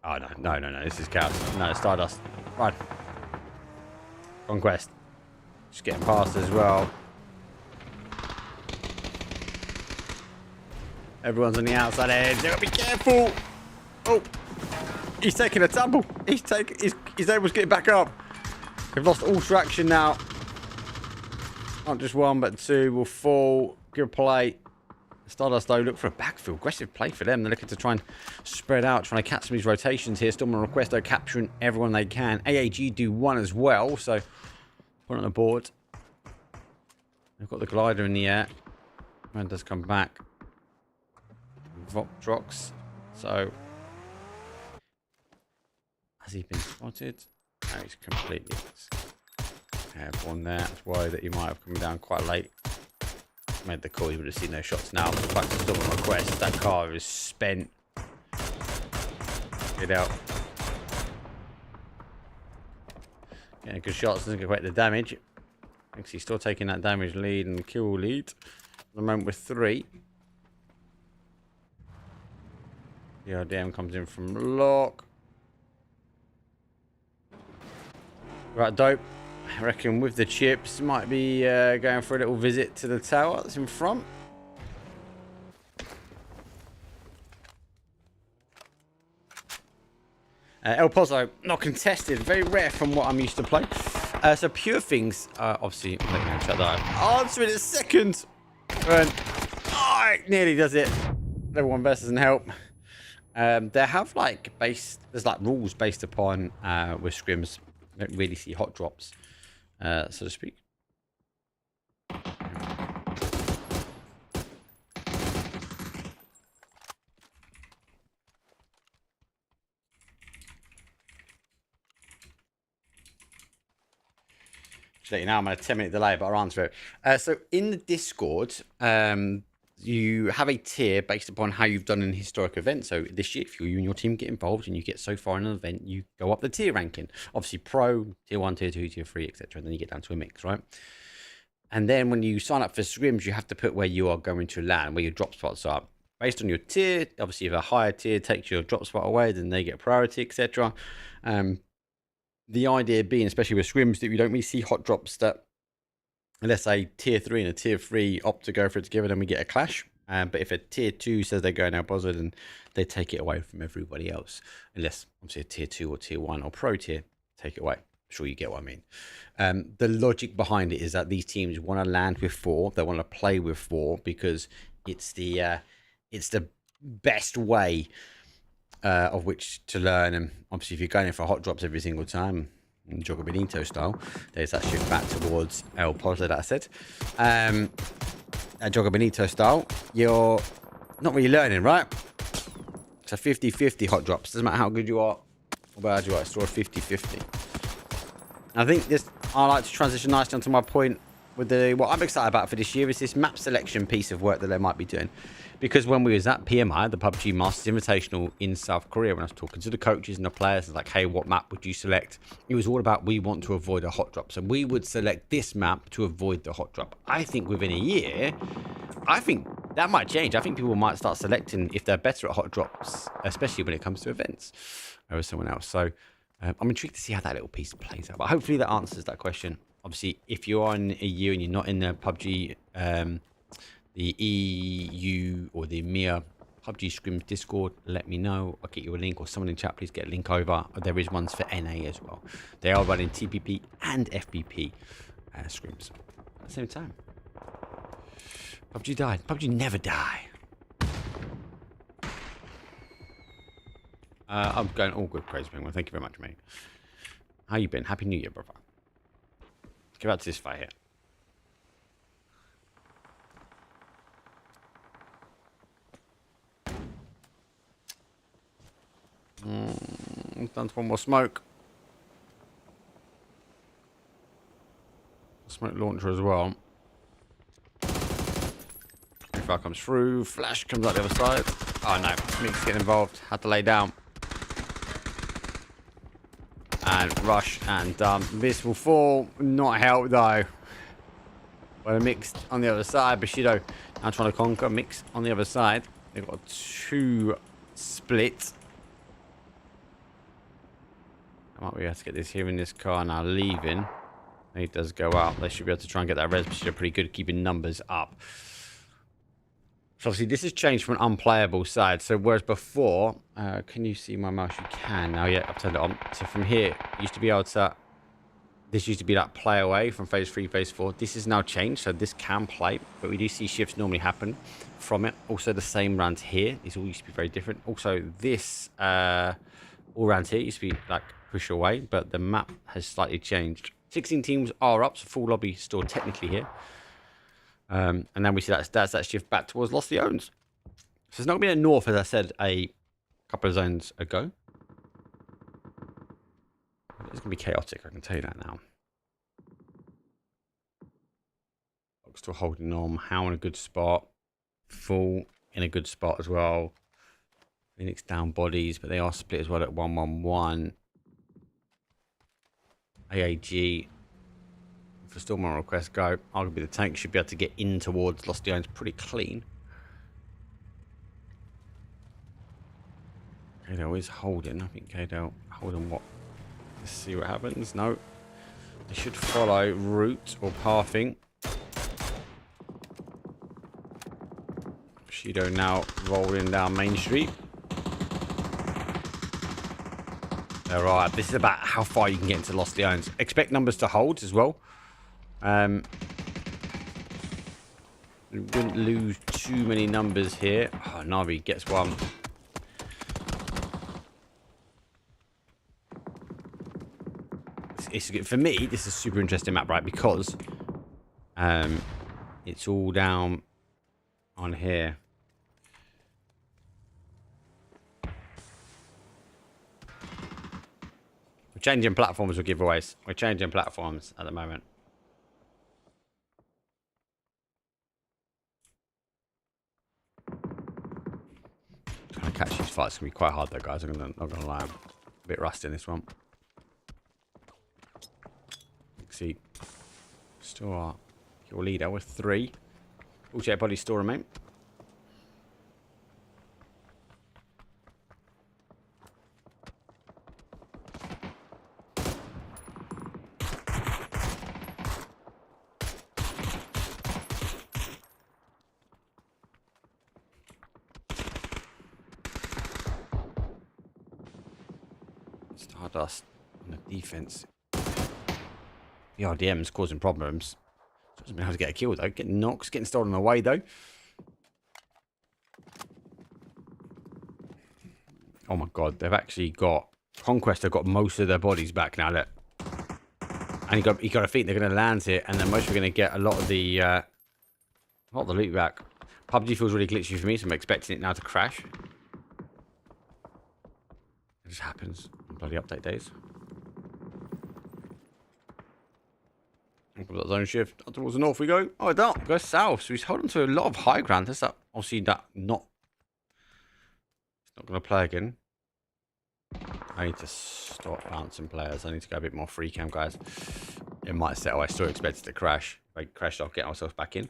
Oh, no. This is chaos. No, Stardust. Right. Conquest. Just getting past as well. Everyone's on the outside edge. They've got to be careful. Oh, he's taking a tumble. He's able to get back up. They've lost all traction now. Not just 1, but 2 will fall. Good play. Stardust, though, look for a backfield. Aggressive play for them. They're looking to try and spread out, trying to catch some of these rotations here. Storm and Request, though, capturing everyone they can. AAG do 1 as well, so put on the board. They've got the glider in the air. Man does come back. Votrox. So, has he been spotted? No, he's completely airborne there. That's why that he might have come down quite late. Made the call, you would have seen those shots now. Back to Storm and Request. That car is spent. Get out. Getting good shots, doesn't get quite the damage. Thinks he's still taking that damage lead and kill lead. At the moment with 3. The RDM comes in from Lock. Right, dope. I reckon with the chips, might be going for a little visit to the tower that's in front. El Pozo, not contested. Very rare from what I'm used to play. So Pure Things, obviously, let me check that. Answer in a second. Oh, it nearly does it. Level 1 versus and help. They have there's rules based upon with scrims. You don't really see hot drops, so to speak. Just let you know, I'm on a 10-minute delay, but I'll answer it. So in the Discord, you have a tier based upon how you've done an historic event. So this year, if you and your team get involved and you get so far in an event, you go up the tier ranking. Obviously, pro, tier 1, tier 2, tier 3, etc. And then you get down to a mix, right? And then when you sign up for Scrims, you have to put where you are going to land, where your drop spots are. Based on your tier, obviously if a higher tier takes your drop spot away, then they get priority, etc. The idea being, especially with Scrims, that we don't really see hot drops that, let's say tier 3 and a tier 3 opt to go for it together, then we get a clash. But if a tier 2 says they're going out Bozza, then they take it away from everybody else. Unless, obviously, a tier 2 or tier 1 or pro tier take it away. I'm sure you get what I mean. The logic behind it is that these teams want to land with 4. They want to play with 4 because it's the best way of which to learn. And obviously, if you're going in for hot drops every single time, Jogger Benito style, there's that shift back towards El Pozo that I said. At Jogger Benito style, you're not really learning, right? It's a 50-50 hot drops. Doesn't matter how good you are or bad you are. It's still a 50-50. I think I like to transition nicely onto my point with what I'm excited about for this year is this map selection piece of work that they might be doing. Because when we was at PMI, the PUBG Masters Invitational in South Korea, when I was talking to the coaches and the players, it's like, hey, what map would you select? It was all about, we want to avoid a hot drop. So we would select this map to avoid the hot drop. I think within a year, I think that might change. I think people might start selecting if they're better at hot drops, especially when it comes to events, over someone else. So I'm intrigued to see how that little piece plays out. But hopefully that answers that question. Obviously, if you're on a year and you're not in the PUBG, the EU or the Emea PUBG Scrims Discord, let me know. I'll get you a link, or someone in chat, please get a link over. There is ones for NA as well. They are running TPP and FBP Scrims at the same time. PUBG died. PUBG never die. I'm going all good, Crazy Penguin. Thank you very much, mate. How you been? Happy New Year, brother. Let's get back to this fight here. Done one more smoke. Smoke launcher as well. Fire comes through. Flash comes out the other side. Oh no, Mix getting involved. Had to lay down. And rush and this will fall. Not help though. But a Mix on the other side. Bushido now trying to conquer. Mix on the other side. They've got 2 splits. We have to get this here in this car now, leaving. He does go out. They should be able to try and get that res. They're pretty good at keeping numbers up. So obviously this has changed from an unplayable side. So whereas before, can you see my mouse? You can now. Yeah, I've turned it on. So from here, you used to be able to. This used to be that play away from phase 3, phase 4. This has now changed, so this can play, but we do see shifts normally happen from it. Also, the same rounds here. These all used to be very different. Also, this all rounds here used to be like push away, but the map has slightly changed. 16 teams are up, so full lobby still technically here. And then we see that's that shift back towards Lost the Owns. So it's not going to be a north, as I said a couple of zones ago. It's going to be chaotic, I can tell you that now. Still holding on. How in a good spot. Full in a good spot as well. Phoenix down bodies, but they are split as well at 1-1-1. AAG. For Storm on request, go. Arguably the tank should be able to get in towards Lost the Owns pretty clean. Kado is holding. I think Kado holding what? Let's see what happens. No. They should follow route or pathing. Bushido now rolling down Main Street. Alright, this is about how far you can get into Lost the Owns. Expect numbers to hold as well. We wouldn't lose too many numbers here. Oh, Navi gets one. It's good. For me, this is a super interesting map, right? Because it's all down on here. We're changing platforms with giveaways. We're changing platforms at the moment. Trying to catch these fights can be quite hard though, guys. I'm not gonna lie. I'm a bit rusty in this one. See, still are Your leader with 3. All check body still remain. Stardust on the defense. The RDM's causing problems. Doesn't mean how to get a kill though. Getting knocks, getting stolen away though. Oh my god, they've actually got Conquest have got most of their bodies back now. Look. And you got to think they're going to land here, and then most are going to get a lot of the loot back. PUBG feels really glitchy for me, so I'm expecting it now to crash. It just happens on bloody update days. That zone shift up towards the north we go. Oh, I don't go south. So he's holding to a lot of high ground. That's that. Obviously that not. It's not going to play again. I need to stop bouncing players. I need to go a bit more free cam, guys. It might settle. I still expect it to crash. If I crash, I'll get myself back in.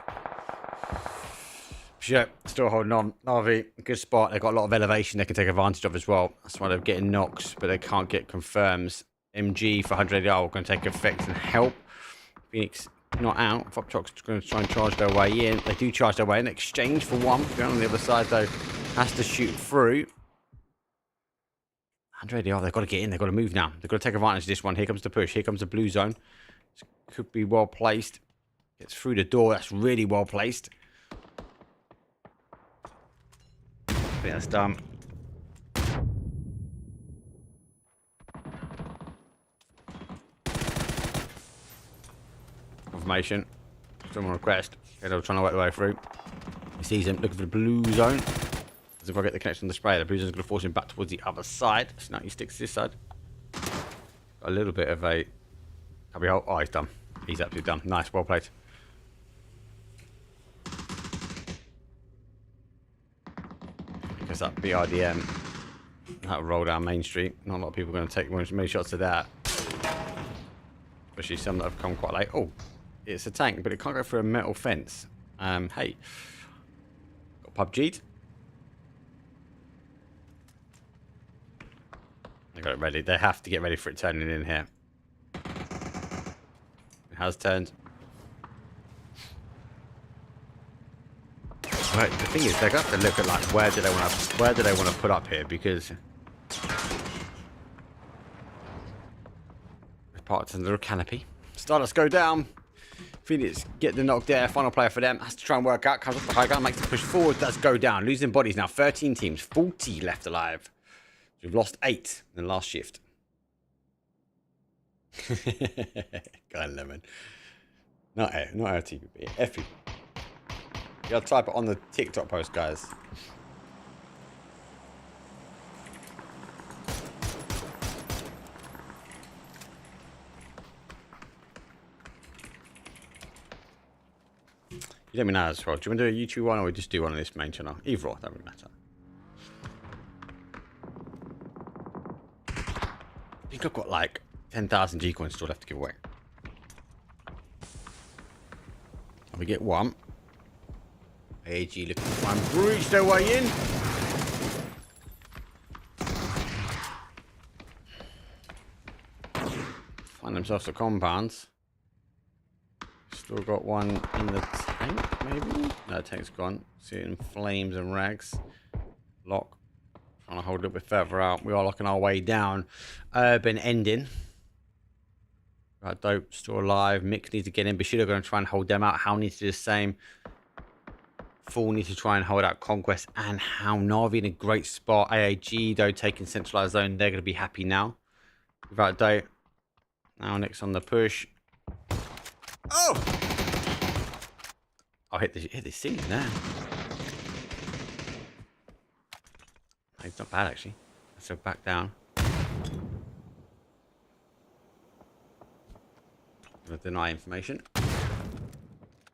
Yeah, still holding on. Navi, good spot. They've got a lot of elevation they can take advantage of as well. That's why they're getting knocks, but they can't get confirms. MG for 100 ADR are going to take effect and help. Phoenix not out. Foxtrot's going to try and charge their way in. They do charge their way in exchange for 1. Going on the other side, though, has to shoot through. 100 ADR, they've got to get in. They've got to move now. They've got to take advantage of this one. Here comes the push. Here comes the blue zone. This could be well placed. Gets through the door. That's really well placed. I think that's done. Confirmation. Someone request. Okay, they're trying to work their way through. He sees him looking for the blue zone. As if I get the connection on the spray, the blue zone's going to force him back towards the other side. So now he sticks to this side. Got a little bit of a cubby hole. Oh, he's done. He's absolutely done. Nice, well played. Because that BRDM, that'll roll down Main Street. Not a lot of people are going to take many shots of that. Especially some that have come quite late. Oh, it's a tank, but it can't go through a metal fence. Hey. Got PUBG'd. They got it ready. They have to get ready for it turning in here. It has turned. Right, the thing is, they're going to have to look at like where do they want to put up here, because parts in the little canopy. Stardust go down. Phoenix get the knock there. Final player for them. Has to try and work out. Comes up the high ground. Makes the push forward. Does go down. Losing bodies now. 13 teams. 40 left alive. We've lost 8 in the last shift. God, lemon. Not TPP. Effie. You gotta type it on the TikTok post, guys. You let me know as well. Do you want to do a YouTube one, or we just do one on this main channel? Either or, that doesn't matter. I think I've got like 10,000 G coins still left to give away. And we get 1. AG looking to try and breach their way in. Find themselves a compound. Still got one in the tank, maybe? No, the tank's gone. See it in flames and rags. Lock. Trying to hold it a bit further out. We are locking our way down. Urban ending. Right, Dope still alive. Mix needs to get in. Bushido going to try and hold them out. How needs to do the same. Full needs to try and hold out Conquest and How. Navi in a great spot. AAG though taking centralized zone. They're going to be happy now. Without Dope. Now next on the push. Oh! I'll hit the ceiling there. It's not bad actually. So back down. Gonna deny information.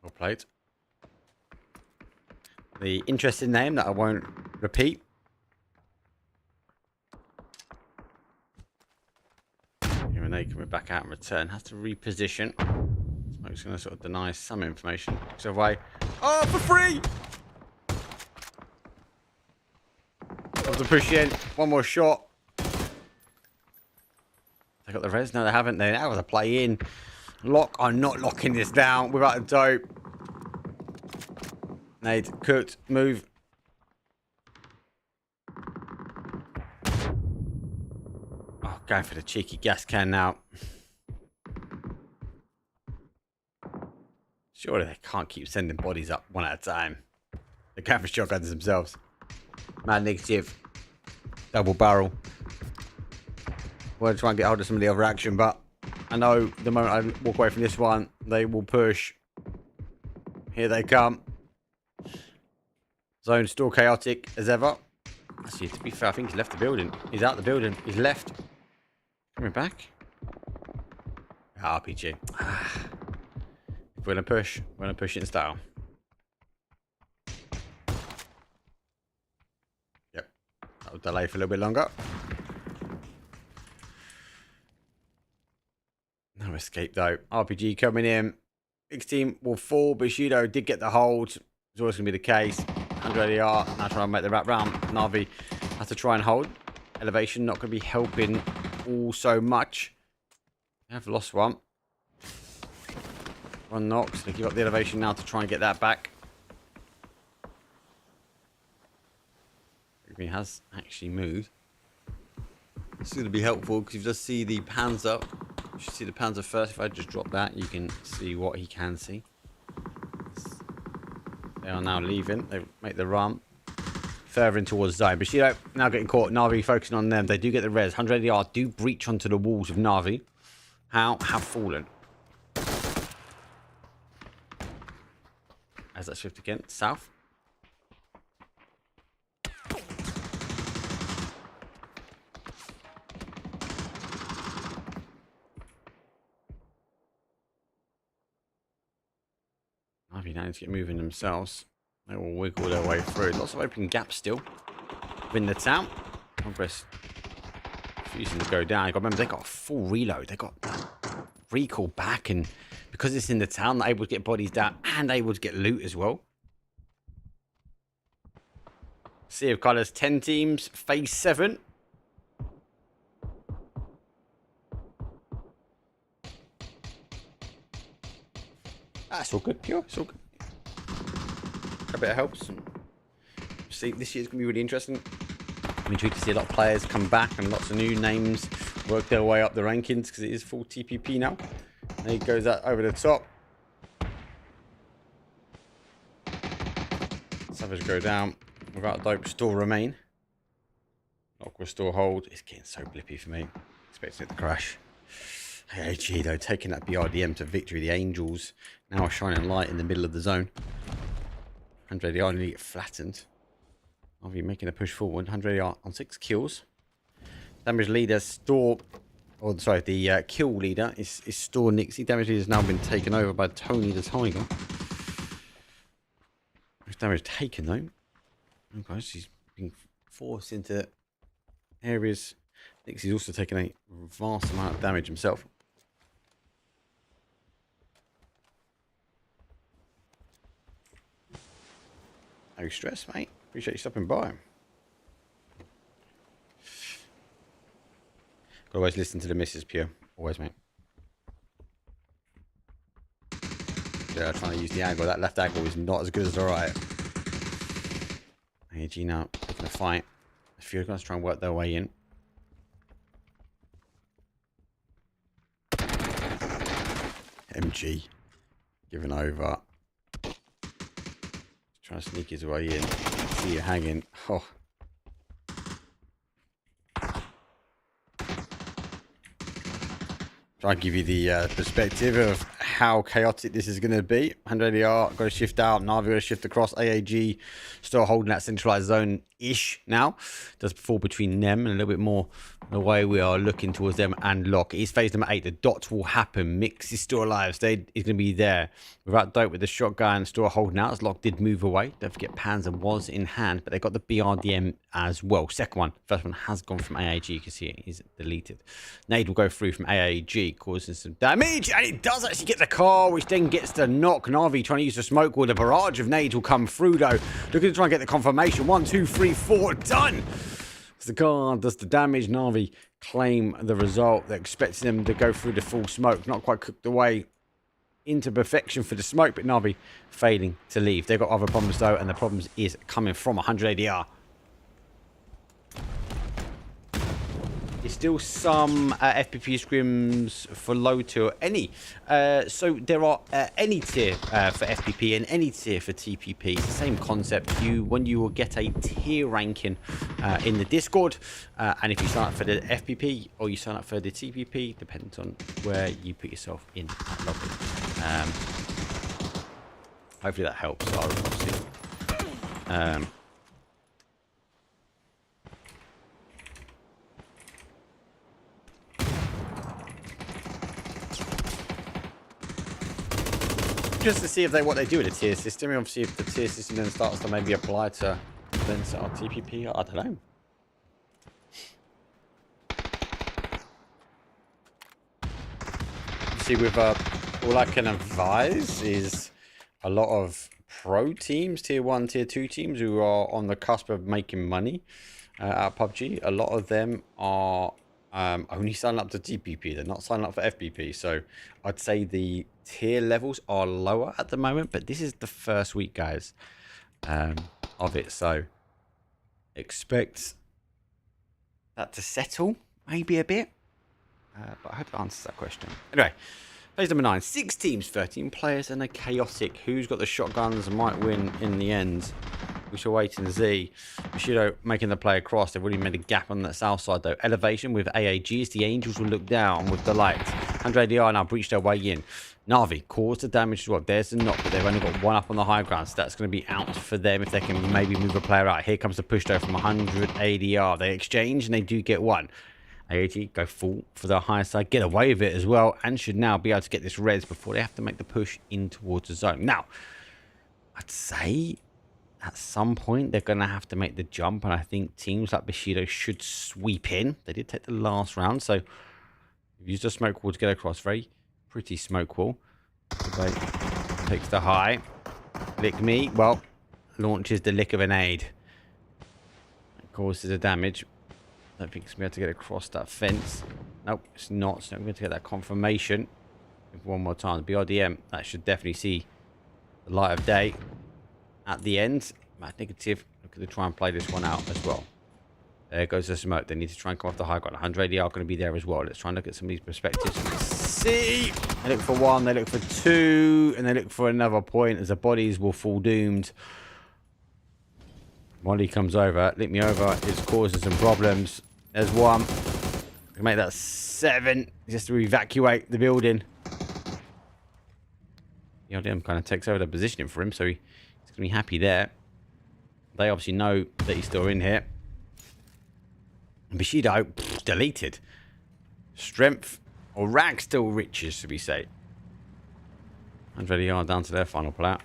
Well played. The interesting name that I won't repeat. Here and they coming back out and return. Has to reposition. I'm just going to sort of deny some information. So away. Oh, for free! Love to push in. One more shot. They got the res? No, they haven't. They now got to play in. Lock. I'm not locking this down without a dope. Nade cooked. Move. Oh, going for the cheeky gas can now. Surely they can't keep sending bodies up one at a time. They're going for shotguns themselves. Man negative. Double barrel. We'll try and get hold of some of the other action, but I know the moment I walk away from this one, they will push. Here they come. Zone still chaotic as ever. Actually, to be fair, I think he's left the building. He's out the building. He's left. Coming back. RPG. If we're going to push it in style. Yep. That'll delay for a little bit longer. No escape though. RPG coming in. Big team will fall. Bushido did get the hold. It's always going to be the case. 100 AR. Now trying to make the wrap round. Navi has to try and hold. Elevation not going to be helping all so much. They have lost one. One knocks. They give up the elevation now to try and get that back. He has actually moved. This is going to be helpful because you just see the Panzer. You should see the Panzer first. If I just drop that, you can see what he can see. They are now leaving. They make the run further in towards zone. But Bushido now getting caught. Navi focusing on them. They do get the res. 100 AR do breach onto the walls of Navi. How have fallen. As that shift again. South. Navi now need to get moving themselves. They will wiggle their way through. Lots of open gaps still within the town. Progress refusing to go down. You got to remember they got a full reload. They got recall back, and because it's in the town, they're able to get bodies down and able to get loot as well. Sea of Colours, 10 teams, phase 7. That's all good, pure. It's all good. A bit of helps. See, this year's going to be really interesting. I'm intrigued to see a lot of players come back and lots of new names work their way up the rankings because it is full TPP now. And he goes that over the top. Savage go down. Without dope, still remain. Lock will still hold. It's getting so blippy for me. Expecting it to crash. AG though, taking that BRDM to victory. The Angels now are shining light in the middle of the zone. 100 AR nearly get flattened. Are you making a push forward? 100 AR on 6 kills. Damage leader Store, or sorry, the kill leader is Store Nixie. Damage leader has now been taken over by Tony the Tiger. There's damage taken though. Okay, she's being forced into areas. Nixie's also taken a vast amount of damage himself. No stress, mate. Appreciate you stopping by. Always listen to the missus, Pure. Always, mate. Yeah, trying to use the angle. That left angle is not as good as the right. AG now taking a fight. A few guys trying to work their way in. MG giving over. Trying to sneak his way in. See you hanging. Oh. Try and give you the perspective of how chaotic this is going to be. 100 AR got to shift out. Navi got to shift across. AAG still holding that centralized zone-ish now. Does fall between them and a little bit more the way we are looking towards them and Lock. It is phase number 8. The dots will happen. Mix is still alive. Stay is going to be there. Without dope with the shotgun still holding out as Lock did move away. Don't forget Panzer was in hand, but they got the BRDM as well. Second one. First one has gone from AAG. You can see it is deleted. Nade will go through from AAG. Navi causing some damage, and it does actually get the car, which then gets the knock. Navi trying to use the smoke wall. The barrage of nades will come through, though. Looking to try and get the confirmation. 1, 2, 3, 4, done! As the car does the damage, Navi claim the result. They're expecting them to go through the full smoke. Not quite cooked away into perfection for the smoke, but Navi failing to leave. They've got other problems, though, and the problems is coming from 100 ADR. There's still some FPP scrims for low tier or any. So there are any tier for FPP and any tier for TPP. It's the same concept. When you will get a tier ranking in the Discord, and if you sign up for the FPP or you sign up for the TPP, depends on where you put yourself in that lobby. Hopefully that helps. Obviously. Just to see if what they do with the tier system. Obviously, if the tier system then starts to maybe apply to then set our TPP, I don't know. See, with all I can advise is a lot of pro teams, tier 1, tier 2 teams who are on the cusp of making money at PUBG. A lot of them are only signing up to TPP. They're not signing up for FPP. So I'd say the tier levels are lower at the moment, but this is the first week, guys, of it. So expect that to settle maybe a bit. But I hope that answers that question. Anyway, phase number 9. 6 teams, 13 players, and a chaotic. Who's got the shotguns and might win in the end? We shall wait and see. Bushido making the play across. They've already made a gap on that south side, though. Elevation with AAGs. The Angels will look down with delight. 100 ADR now breached their way in. Navi caused the damage as well. There's the knock, but they've only got one up on the high ground, so that's going to be out for them if they can maybe move a player out. Here comes the push, though, from 100 ADR. They exchange, and they do get one. AAG go full for the higher side, get away with it as well, and should now be able to get this res before they have to make the push in towards the zone. Now, I'd say at some point they're going to have to make the jump, and I think teams like Bushido should sweep in. They did take the last round, so you've used a smoke wall to get across. Very pretty smoke wall. Takes the high. Lick me. Well, launches the lick of an aid. That causes the damage. I don't think it's going to be able to get across that fence. Nope, it's not. It's not going to get that confirmation. One more time. The BRDM, that should definitely see the light of day at the end. Mad negative. Look at to try and play this one out as well. There goes the smoke. They need to try and come off the high ground. 100 AD are going to be there as well. Let's try and look at some of these perspectives. See, they look for 1, they look for 2, and they look for another point as the bodies will fall doomed. Molly comes over, lick me over. It's causing some problems. There's 1. We can make that 7 just to evacuate the building. The LDM kind of takes over the positioning for him, so he's going to be happy there. They obviously know that he's still in here. And Bushido, deleted. Strength or rag still riches, should we say. 100 yard down to their final player.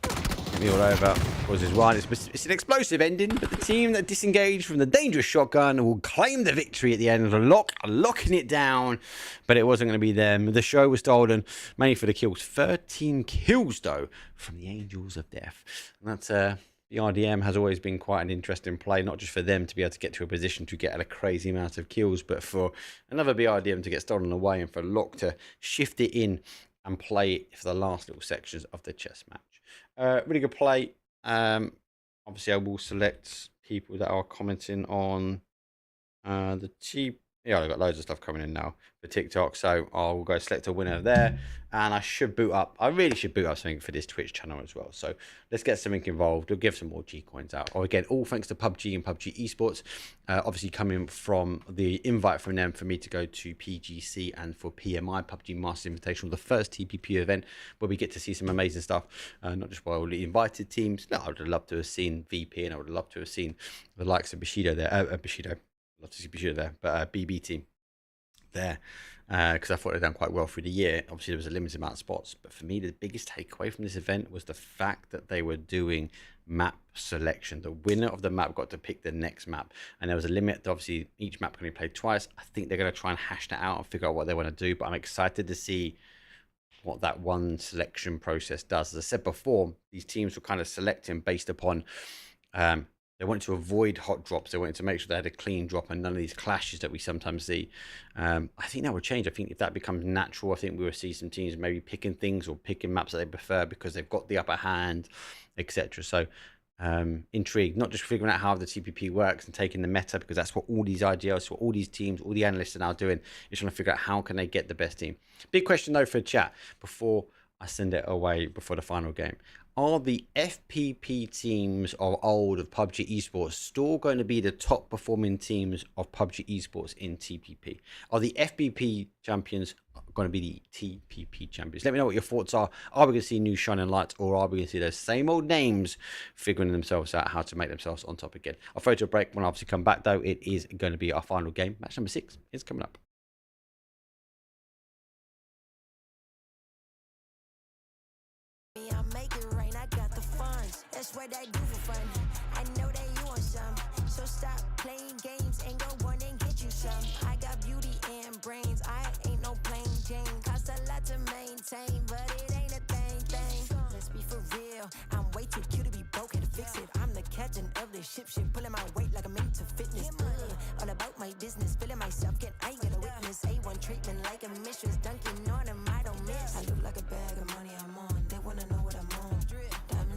Get me all over. Causes 1. It's an explosive ending, but the team that disengaged from the dangerous shotgun will claim the victory at the end of the locking it down. But it wasn't going to be them. The show was stolen mainly for the kills. 13 kills, though, from the Angels of Death. And that's the RDM has always been quite an interesting play, not just for them to be able to get to a position to get a crazy amount of kills, but for another BRDM to get stolen away and for Locke to shift it in and play it for the last little sections of the chess match. Really good play. Obviously, I will select people that are commenting on the cheap. Yeah, I've got loads of stuff coming in now for TikTok, so I will go select a winner there, and I should boot up. I really should boot up something for this Twitch channel as well. So let's get something involved. We'll give some more G coins out. Or again, all thanks to PUBG and PUBG Esports. Obviously, coming from the invite from them for me to go to PGC and for PMI PUBG Master Invitational, the first TPP event where we get to see some amazing stuff. Not just by all the invited teams. No, I would have loved to have seen VP, and I would have loved to have seen the likes of Bushido there. Bushido. Love to see Bushido there, but BB team. there, because I thought they'd done quite well through the year. Obviously, there was a limited amount of spots, but for me, the biggest takeaway from this event was the fact that they were doing map selection. The winner of the map got to pick the next map, and there was a limit. Obviously, each map can be played twice. I think they're going to try and hash that out and figure out what they want to do, but I'm excited to see what that one selection process does. As I said before, these teams were kind of selecting based upon they wanted to avoid hot drops. They wanted to make sure they had a clean drop and none of these clashes that we sometimes see. I think that will change. I think if that becomes natural, I think we will see some teams maybe picking things or picking maps that they prefer because they've got the upper hand, etc. So intrigued, not just figuring out how the TPP works and taking the meta, because that's what all these IGLs, what all these teams, all the analysts are now doing, is trying to figure out how can they get the best team. Big question though for chat before I send it away before the final game. Are the FPP teams of old of PUBG Esports still going to be the top performing teams of PUBG Esports in TPP? Are the FPP champions going to be the TPP champions? Let me know what your thoughts are. Are we going to see new shining lights, or are we going to see those same old names figuring themselves out how to make themselves on top again? I'll throw to a break. When I obviously come back though, it is going to be our final game. Match number 6 is coming up. That's what I do for fun. I know that you want some, so stop playing games and go run and get you some. I got beauty and brains, I ain't no plain Jane. Cost a lot to maintain, but it ain't a thing. Let's be for real, I'm way too cute to be broke, had to fix it. I'm the captain of the ship, pulling my weight like I'm into fitness. All about my business, feeling myself, I get a witness. A1 treatment like a mistress, dunking on them, I don't miss. I look like a bag of money I'm on, they wanna know what I'm on.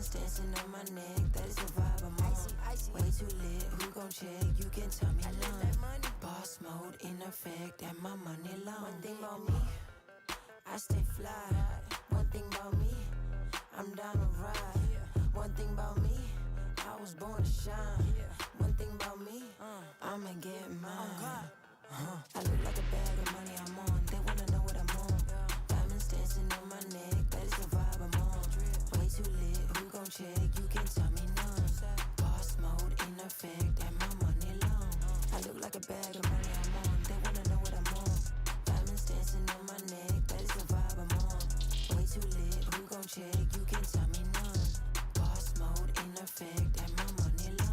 Dancing on my neck, that is the vibe I'm on. Way too lit, who gon' check? You can tell me none. Boss mode in effect, and my money long. One thing about me, I stay fly. One thing about me, I'm down to ride. One thing about me, I was born to shine. One thing about me, I'ma get mine. I look like a bag of money I'm on. They wanna know what I'm on. Diamonds dancing on my neck, that is the vibe I'm on. Way too lit, who gon' check? You can tell me none. Boss mode in effect, and my money long. I look like a bag of money I'm on. They wanna know what I'm on. Diamonds dancing on my neck, that is the vibe I'm on. Way too lit, who gon' check? You can tell me none. Boss mode in effect, and my money long.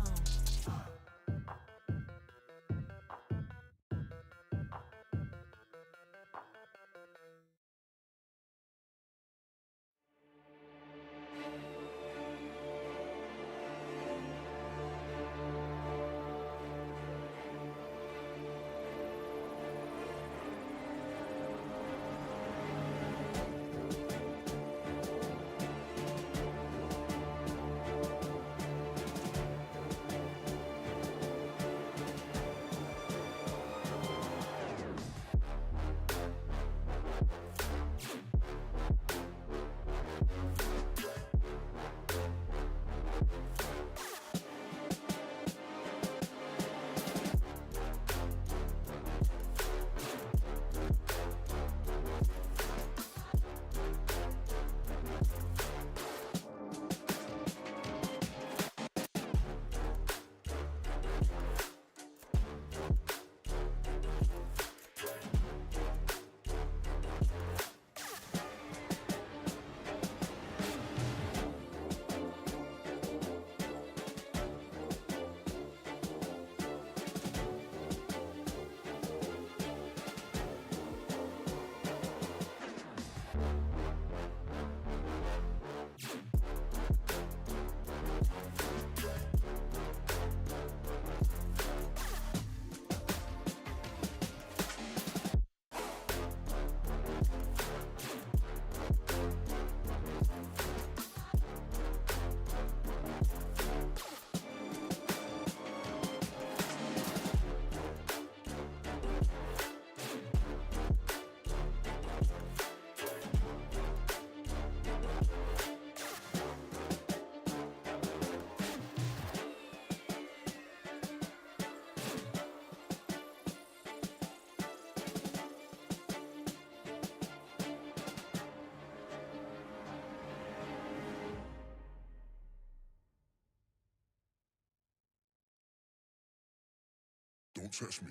Don't touch me.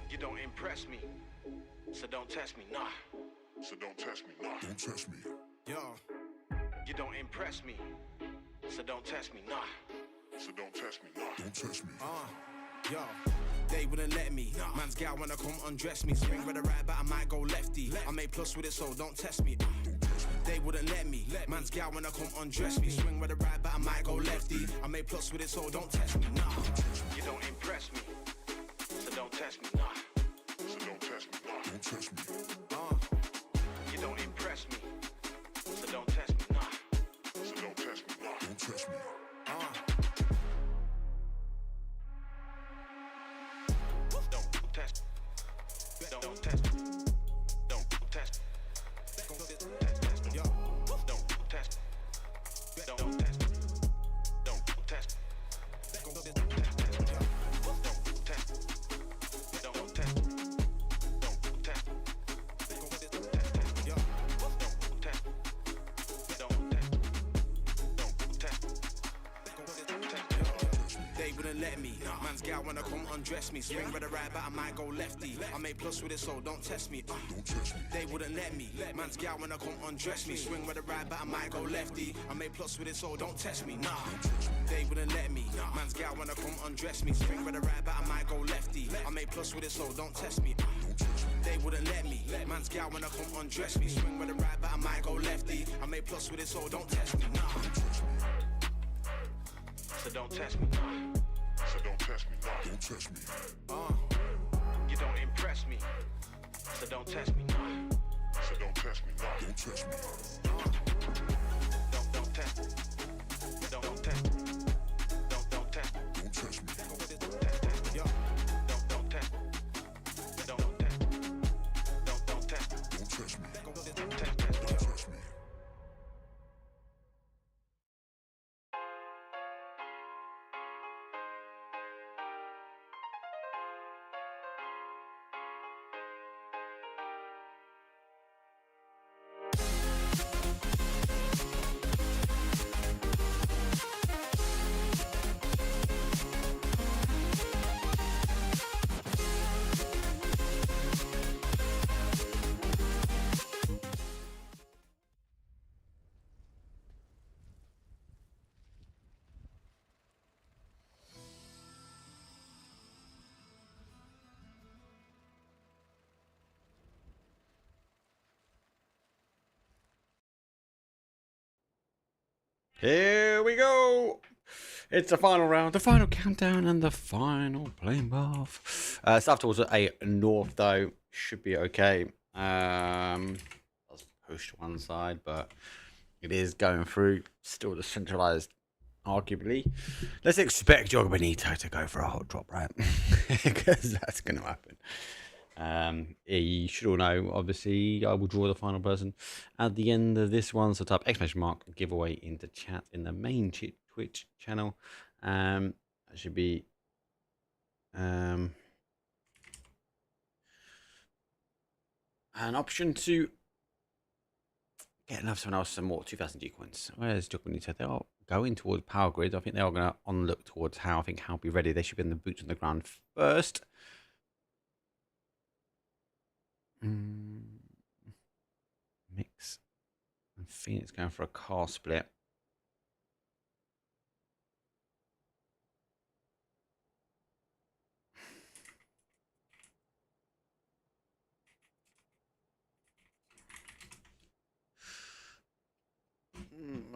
You don't impress me, so don't test me, nah. So don't test me, nah. Don't test me. Yo. You don't impress me, so don't test me, nah. So don't test me, nah. Don't test me. Yo. They wouldn't let me. Man's gal wanna come undress me. Swing with the right, but I might go lefty. I made plus with it, so don't test me. They wouldn't let me. Man's gal wanna come undress me. Swing with the right, but I might go lefty. I made plus with it, so don't test me, nah. You don't impress me, so don't test me, nah. So don't test me, nah. Don't test me. You don't impress me, so don't test me, nah. So don't test me, nah. Don't test me. Don't test. Don't test. Don't test. Yo. Don't test. Don't test. Don't test. Don't test. Don't test. Don't test. Don't test. Yo. Don't test. Don't test. They wouldn't let me. Man's gal wanna come undress me. Swing with the right, but I might go lefty. I made plus with it, so don't test me. They wouldn't let me. Man's gal wanna come undress me. Swing with the right, but I might go lefty. I made plus with it, so don't test me. Nah. They wouldn't let me. Man's gal wanna come undress me. Swing with the right, but I might go lefty. I made plus with it, so don't test me. They wouldn't let me. Man's gal wanna come undress me. Swing with the right, but I might go lefty. I made plus with it, so don't test me. Nah. So don't test me. So don't test me. Nah. Don't test me. You don't impress me. So don't test me. Nah. So don't test me. Nah. Don't test me. Don't test. Don't test. Don't test. Don't test me. Yo. Don't test. Don't test. Don't test. Don't test me. Don't test me. Here we go. It's the final round, the final countdown, and the final plane bath. Stuff towards a north, though. Should be okay. Let's push to one side, but it is going through. Still the centralized, arguably. Let's expect Jog Benito to go for a hot drop, right? Because that's going to happen. You should all know, obviously, I will draw the final person at the end of this one. So type exclamation mark giveaway into chat in the main Twitch channel. That should be an option to get enough someone else some more 2,000 G coins. Where's Jogbenito? They are going towards Power Grid. I think they are going to on look towards how. I think how be ready. They should be in the boots on the ground first. Mix and Phoenix going for a car split.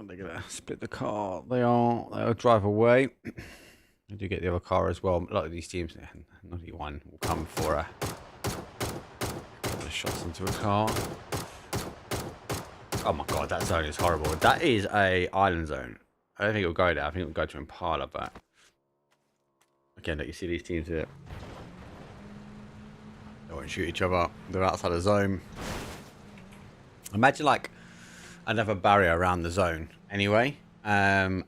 They're gonna split the car. They'll drive away. I do get the other car as well. A lot of these teams, not even one, will come for a shots into a car. Oh my god, that zone is horrible. That is a island zone. I don't think it'll go there. I think it'll go to Impala, but again, look, you see these teams here. They won't shoot each other. They're outside the zone. Imagine like another barrier around the zone anyway. And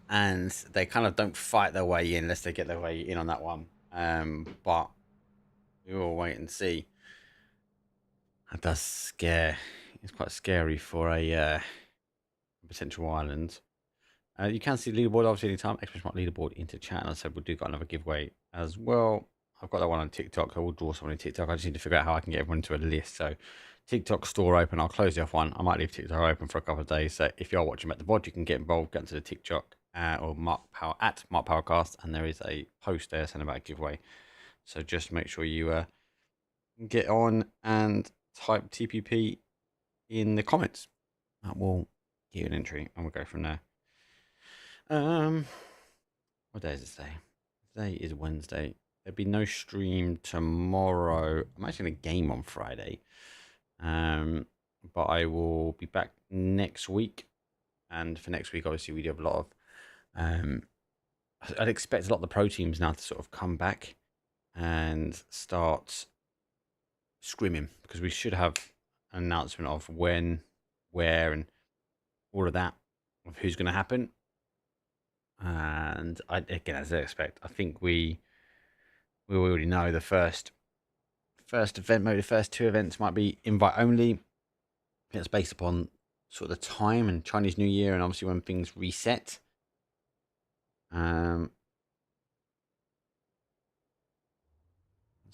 they kind of don't fight their way in unless they get their way in on that one. But we will wait and see. That does scare. It's quite scary for a potential island. You can see the leaderboard obviously anytime. Exclamation mark leaderboard into chat. And I said we'll do got another giveaway as well. I've got that one on TikTok. I will draw someone on TikTok. I just need to figure out how I can get everyone to a list. So TikTok store open. I'll close the off one. I might leave TikTok open for a couple of days. So if you're watching at the VOD, you can get involved, get into the TikTok or Mark Powercast, and there is a post there saying about a giveaway. So just make sure you get on and type TPP in the comments. That will give you an entry, and we'll go from there. What day is it today? Today is Wednesday. There'll be no stream tomorrow. I'm actually in a game on Friday. But I will be back next week. And for next week, obviously, we do have a lot of I'd expect a lot of the pro teams now to sort of come back and start scrimming, because we should have an announcement of when, where, and all of that, of who's going to happen. And again, as I expect, I think we already know the first event, maybe the first 2 events might be invite only. It's based upon sort of the time and Chinese New Year, and obviously when things reset. So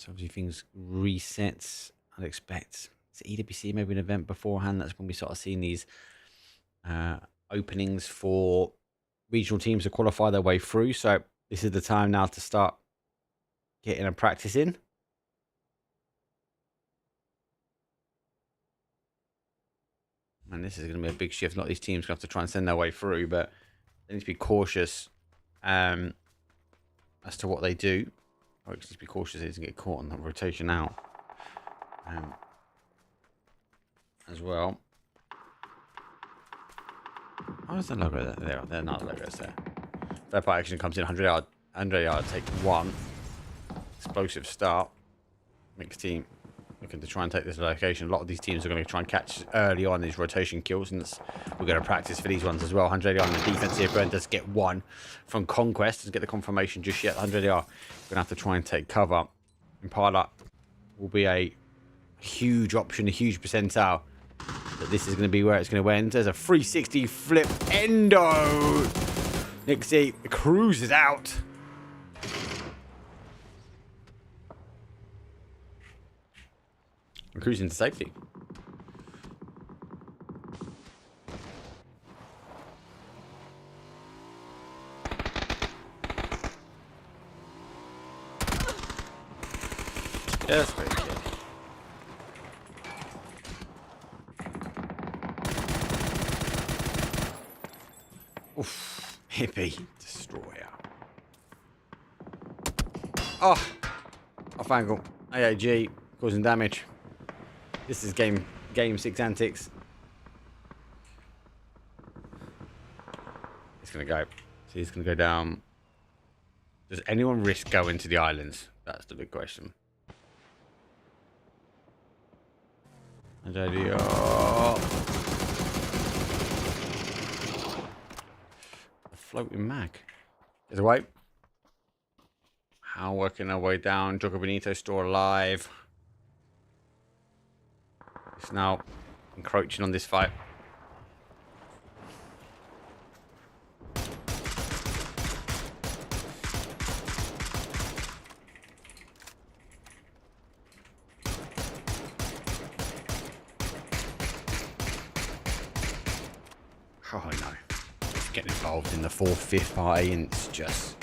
obviously things resets. I'd expect EWC maybe an event beforehand. That's when we sort of seeing these openings for regional teams to qualify their way through. So this is the time now to start getting a practice in. And this is going to be a big shift. A lot of these teams are going to have to try and send their way through, but they need to be cautious as to what they do. Or just be cautious it doesn't get caught on that rotation out as well. Oh, there's the logo there. There are not logos there. Third party action comes in 100 yard. 100 yard, take 1. Explosive start. Mixed team looking to try and take this location. A lot of these teams are going to try and catch early on these rotation kills, and we're going to practice for these ones as well. 100 yard on the defensive end does get 1 from Conquest. Doesn't get the confirmation just yet. 100 yard going to have to try and take cover. Impala will be a huge option, a huge percentile. But this is going to be where it's going to end. There's a 360 flip endo. Nixie cruises out. We're cruising to safety. Yeah, that's great. Oof. Hippie destroyer. Oh. Off angle. AAG causing damage. This is game 6 antics. It's gonna go. See, it's gonna go down. Does anyone risk going to the islands? That's the big question. And a floating mag. Is away. How working our way down. Jogo Benito store alive. It's now encroaching on this fight. Oh no. It's getting involved in the 4th, 5th party, and it's just...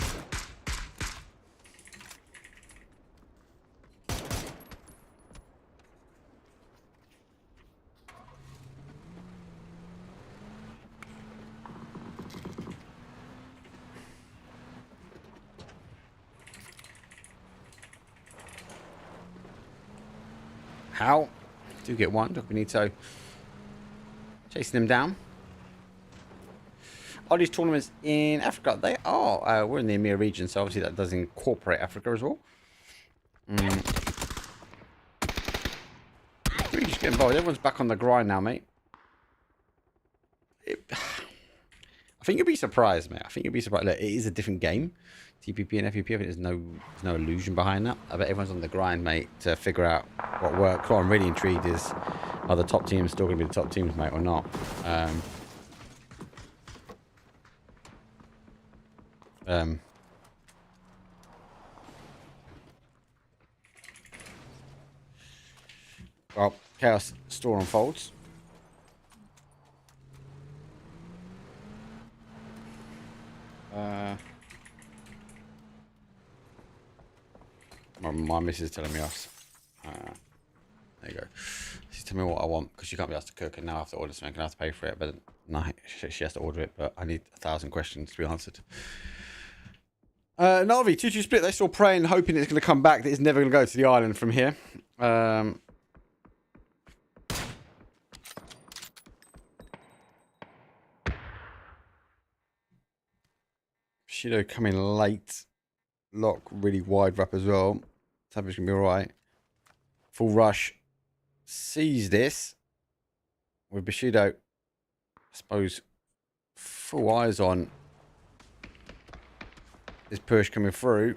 How? Do get 1. Jogo Benito chasing them down. Are these tournaments in Africa? They are. We're in the Emea region, so obviously that does incorporate Africa as well. We just get involved. Everyone's back on the grind now, mate. I think you'll be surprised, mate. I think you'll be surprised. Look, it is a different game. TPP and FUP, I think there's no illusion behind that. I bet everyone's on the grind, mate, to figure out what works. What I'm really intrigued is, are the top teams still going to be the top teams, mate, or not? Well, Chaos store unfolds. My missus is telling me off. There you go. She's telling me what I want because she can't be asked to cook, and now I have to order something. I have to pay for it, but no, she has to order it. But I need 1,000 questions to be answered. Navi 2-2 split. They're still praying, hoping it's going to come back. That it's never going to go to the island from here. Shido coming late. Lock really wide wrap as well. Savage going to be alright. Full rush. Sees this. With Bushido, I suppose, full eyes on this push coming through.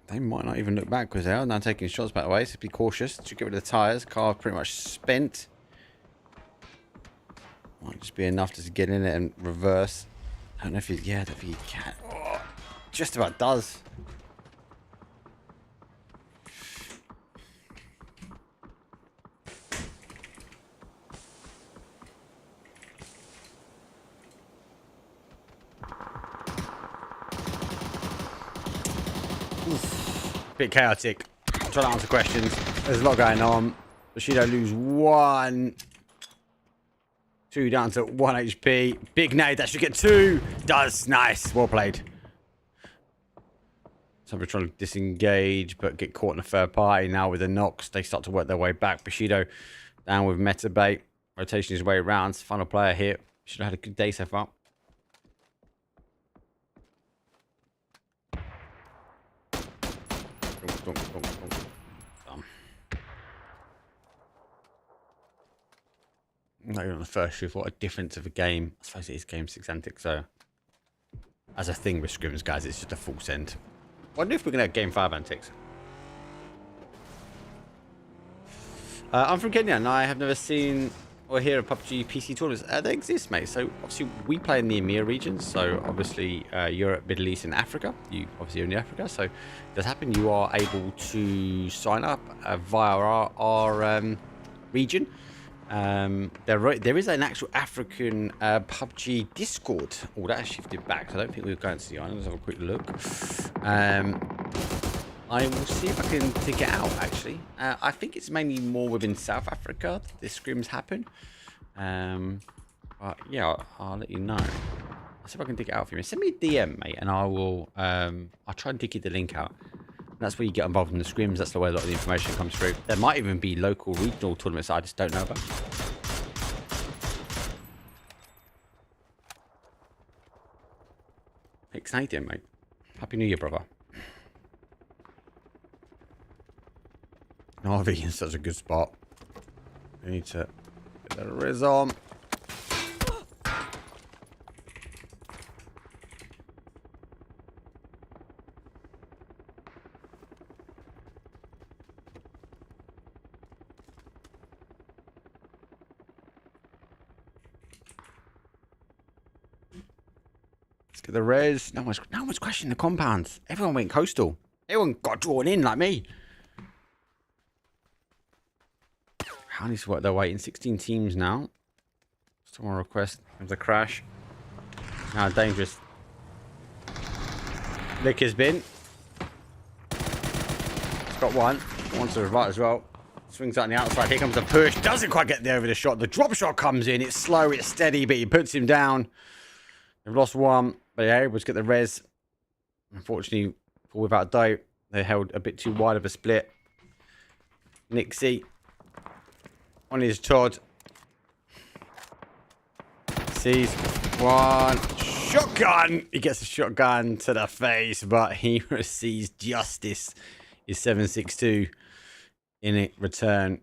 They might not even look back because they are now taking shots back away. So be cautious. Should get rid of the tyres. Car pretty much spent. Might just be enough to get in it and reverse. I don't know if he, yeah, if he can. Oh, just about does. Bit chaotic. I'm trying to answer questions. There's a lot going on. Bushido lose 1. 2 down to 1 HP. Big nade. That should get 2. Does. Nice. Well played. So we're trying to disengage, but get caught in a third party. Now with the knocks, they start to work their way back. Bushido down with meta bait. Rotation his way around. Final player here. Should have had a good day so far. No, you're on the first shift. What a difference of a game. I suppose it is game 6 antics, so as a thing with scrims, guys, it's just a full send. Wonder if we're gonna have game 5 antics. I'm from Kenya and I have never seen or hear of Pubg PC tournaments. They exist, mate. So obviously we play in the Emea region, so obviously Europe, Middle East and Africa. You obviously own Africa, so it does happen. You are able to sign up via our region. There is an actual African Pubg Discord. Oh, that has shifted back. So I don't think we're going to the island. Let's have a quick look. I will see if I can dig it out, actually. I think it's mainly more within South Africa that the scrims happen. But yeah, I'll let you know. I'll see if I can dig it out for you. Send me a DM, mate, and I will. I'll try and dig you the link out. And that's where you get involved in the scrims. That's the way a lot of the information comes through. There might even be local, regional tournaments I just don't know about. Hey, Canadian, mate. Happy New Year, brother. RV is such a good spot. We need to get the Riz on. Let's get the res. No one's questioning the compounds. Everyone went coastal. Everyone got drawn in like me. How needs to work their way in 16 teams now. Someone request. There's a crash. Now dangerous. Lick has been. It's got one. Wants to revive as well. Swings out on the outside. Here comes the push. Doesn't quite get there over the shot. The drop shot comes in. It's slow. It's steady, but he puts him down. They've lost 1, but they're able to get the res. Unfortunately, for without dough, they held a bit too wide of a split. Nixie. On his Todd. Sees 1. Shotgun! He gets a shotgun to the face, but he receives justice. Is 762 in it return.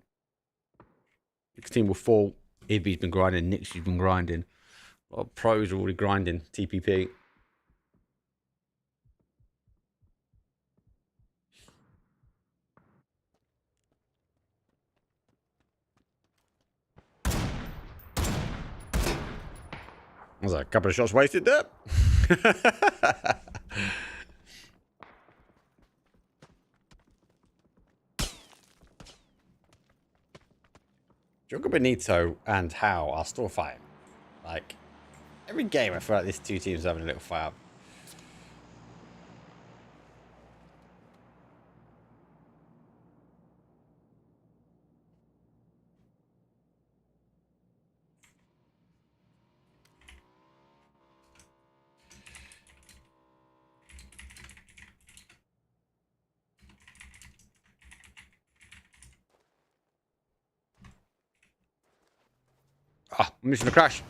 16 will fall. Ibby's been grinding. Nixie's been grinding. A lot of pros are already grinding TPP. There's a couple of shots wasted there. Jogo Benito and Howe are still fighting. Like, every game I feel like these two teams are having a little fight up. Ah, I'm missing a crash.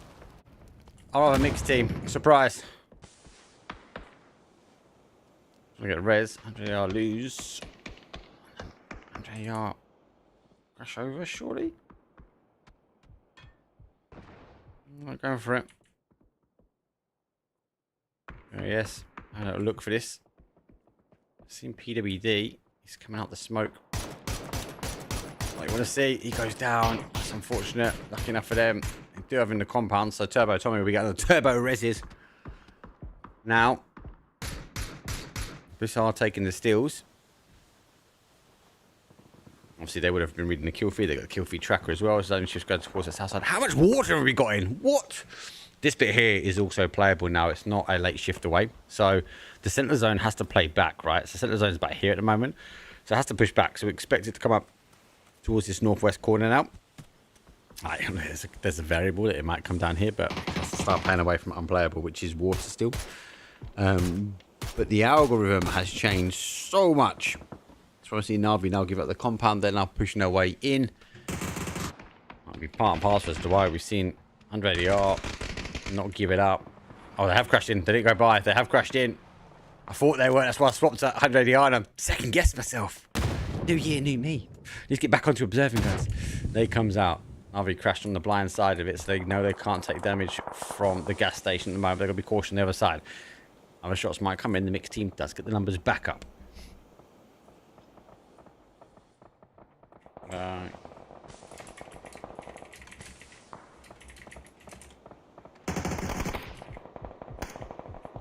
I'll have a mixed team. Surprise. We get res. Andrea lose. Andrea crash over, surely? I'm not going for it. Oh, yes. I had a look for this. I've seen PWD. He's coming out the smoke. What you want to see? He goes down. That's unfortunate. Lucky enough for them. They do have in the compound, so Turbo Tommy will be getting the turbo reses. Now, Bissar taking the steals. Obviously, they would have been reading the kill feed. They got the kill feed tracker as well. So just going towards the south side. How much water have we got in? What? This bit here is also playable now. It's not a late shift away. So the center zone has to play back, right? So center zone is back here at the moment. So it has to push back. So we expect it to come up towards this northwest corner now. There's a variable that it might come down here, but it has to start playing away from unplayable, which is water still. But the algorithm has changed so much. So obviously Navi now give up the compound. They're now pushing their way in. Might be part and parcel as to why we've seen 100 ADR not give it up. Oh, they have crashed in. They didn't go by. They have crashed in. I thought they weren't. That's why I swapped at 100 ADR and I'm second guessed myself. New year, new me. Let's get back onto observing, guys. They comes out. Navi crashed on the blind side of it, so they know they can't take damage from the gas station at the moment. They're going to be cautious on the other side. Other shots might come in. The mixed team does get the numbers back up.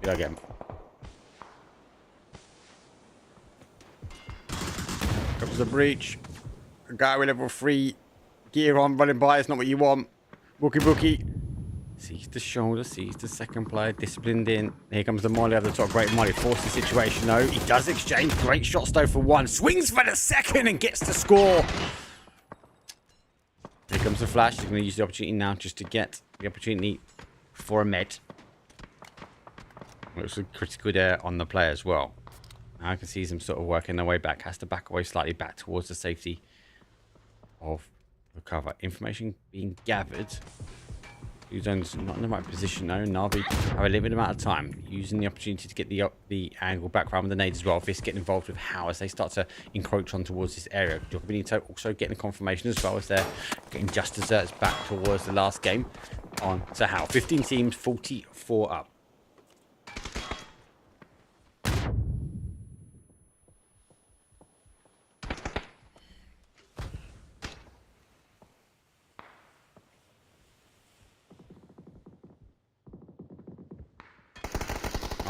Did I get him? Comes the breach. A guy with level 3 gear on running by is not what you want. Bookie. Sees the shoulder, sees the second player, disciplined in. Here comes the Molly over the top. Great Molly. Forces the situation though. He does exchange. Great shots though for one. Swings for the second and gets the score. Here comes the flash. He's going to use the opportunity now just to get the opportunity for a med. Looks like critical there on the play as well. Now I can see them sort of working their way back. Has to back away slightly back towards the safety of the cover. Information being gathered. Who's not in the right position though. Navi have a limited amount of time. Using the opportunity to get the angle back around with the nades as well. Fist getting involved with how as they start to encroach on towards this area. Jogo Benito also getting a confirmation as well as they're getting just desserts back towards the last game on to how. 15 teams, 44 up.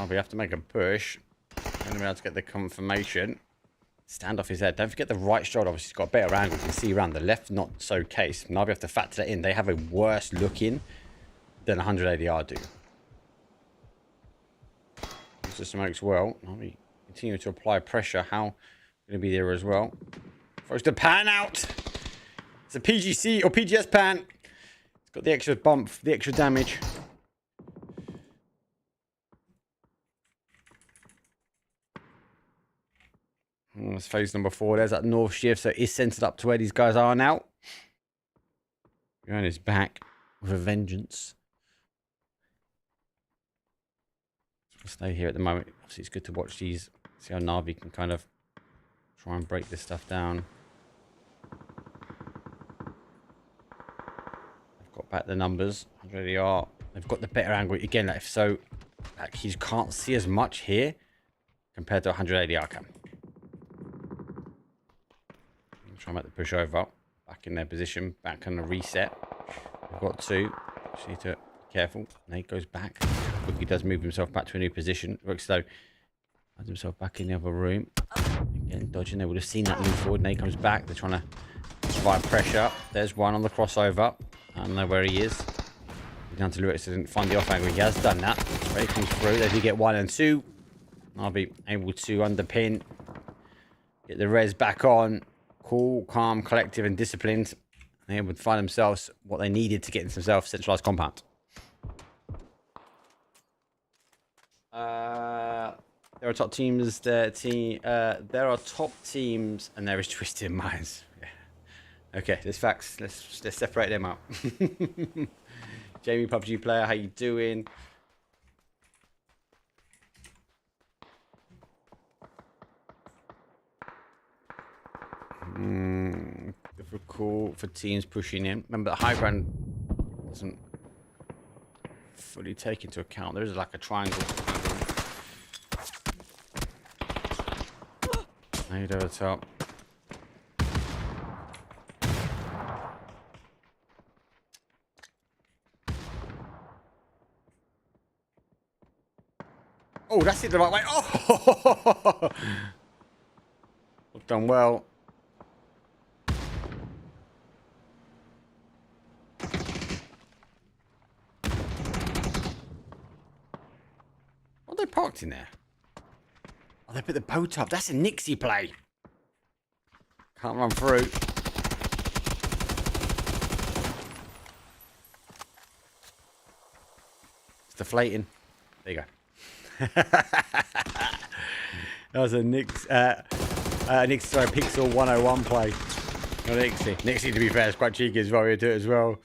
We have to make a push. Going to be able to get the confirmation. Standoff is there. Don't forget the right shoulder. Obviously, it's got a better angle. You can see around the left, not so case. Now we have to factor that in. They have a worse look in than 100 ADR do. Use the smokes well. Now we continue to apply pressure. How going to be there as well. Throws the pan out. It's a PGC or PGS pan. It's got the extra bump, the extra damage. That's phase number 4. There's that north shift, so it is centered up to where these guys are now. Going is back with a vengeance. We'll stay here at the moment. Obviously, it's good to watch these. See how Navi can kind of try and break this stuff down. They've got back the numbers. They really are. They've got the better angle. Again, like, so like, you can't see as much here compared to 100 ADR cam. Try and make the push over. Back in their position. Back on the reset. We've got 2. Just need to be careful. Nate goes back. He does move himself back to a new position. Looks though. Finds himself back in the other room. Again, dodging. They would have seen that move forward. Nate comes back. They're trying to provide pressure. There's one on the crossover. I don't know where he is. Down to Lewis, didn't find the off angle. He has done that. Spray comes through. They do get 1 and 2. I'll be able to underpin. Get the res back on. Cool, calm, collective, and disciplined. They would find themselves what they needed to get into themselves centralized compound. There are top teams. There are top teams, and there is twisted minds. Yeah. Okay, there's facts. Let's separate them out. Jamie, Pubg player, how you doing? Difficult for teams pushing in. Remember, the high ground doesn't fully take into account. There is like a triangle. Made over top. Oh, that's it the right way. Oh, done well. What are they parked in there? Oh, they put the boat up. That's a Nixie play. Can't run through. It's deflating. There you go. That was a Nixie Pixel 101 play. Not Nixie. Nixie, to be fair, is quite cheeky as well. He'll do it as well.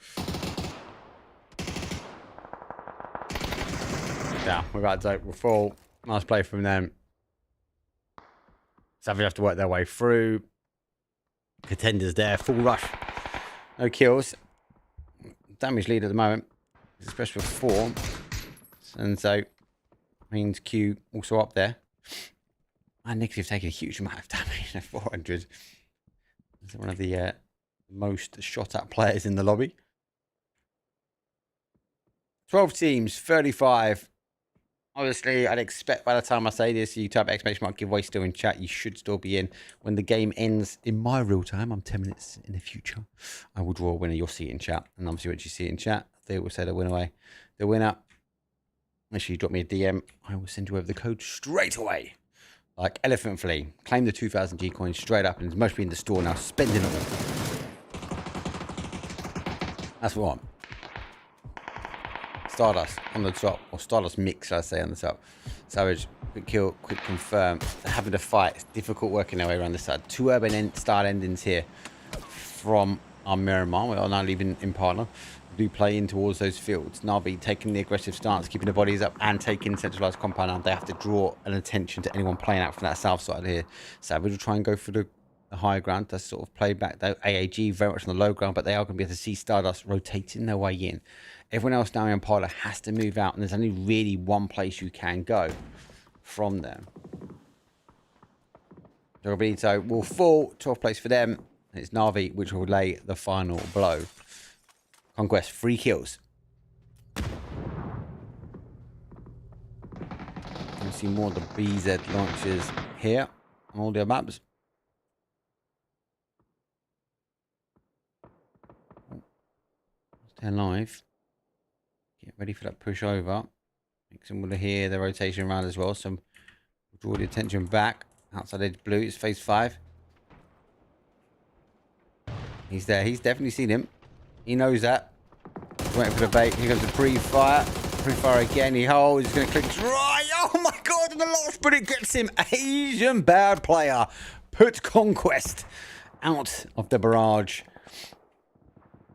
Down. We're about to we're full. Nice play from them. Savage have to work their way through. Contenders there. Full rush. No kills. Damage lead at the moment. Especially for 4. And so means Q also up there. And Nixie have taken a huge amount of damage. 400. He's one of the most shot at players in the lobby. 12 teams, 35. Obviously, I'd expect by the time I say this, you type exclamation mark giveaway still in chat. You should still be in. When the game ends in my real time, I'm 10 minutes in the future. I will draw a winner. You'll see it in chat. And obviously, once you see it in chat, they will say the winner away. The winner. Make sure you drop me a DM. I will send you over the code straight away. Like Elephant Flea. Claim the 2,000 G coins straight up. And it's mostly in the store now. Spending it all. That's what I want. Stardust on the top. Or Stardust mix, I say, on the top. Savage. Quick kill. Quick confirm. They're having to fight. It's difficult working their way around this side. 2 urban style endings here from our Miramar. We are now leaving in partner. Do play in towards those fields. Navi taking the aggressive stance, keeping the bodies up and taking centralized compound. And they have to draw an attention to anyone playing out from that south side here. Savage will try and go for the higher ground to sort of play back. Though AAG very much on the low ground, but they are going to be able to see Stardust rotating their way in. Everyone else down in Impala has to move out, and there's only really one place you can go from them. Benito will fall. 12th place for them. It's Navi which will lay the final blow. Conquest, 3 kills. You can see more of the BZ launches here on all the maps. They're live. Get ready for that push over. Makes them will hear the rotation around as well. So we'll draw the attention back. Outside edge blue, it's phase 5. He's there. He's definitely seen him. He knows that. He's waiting for the bait. Here comes the pre-fire. Pre-fire again. He holds. He's going to click right. Oh my god. And the last bullet gets him. Asian bad player. Put Conquest out of the barrage.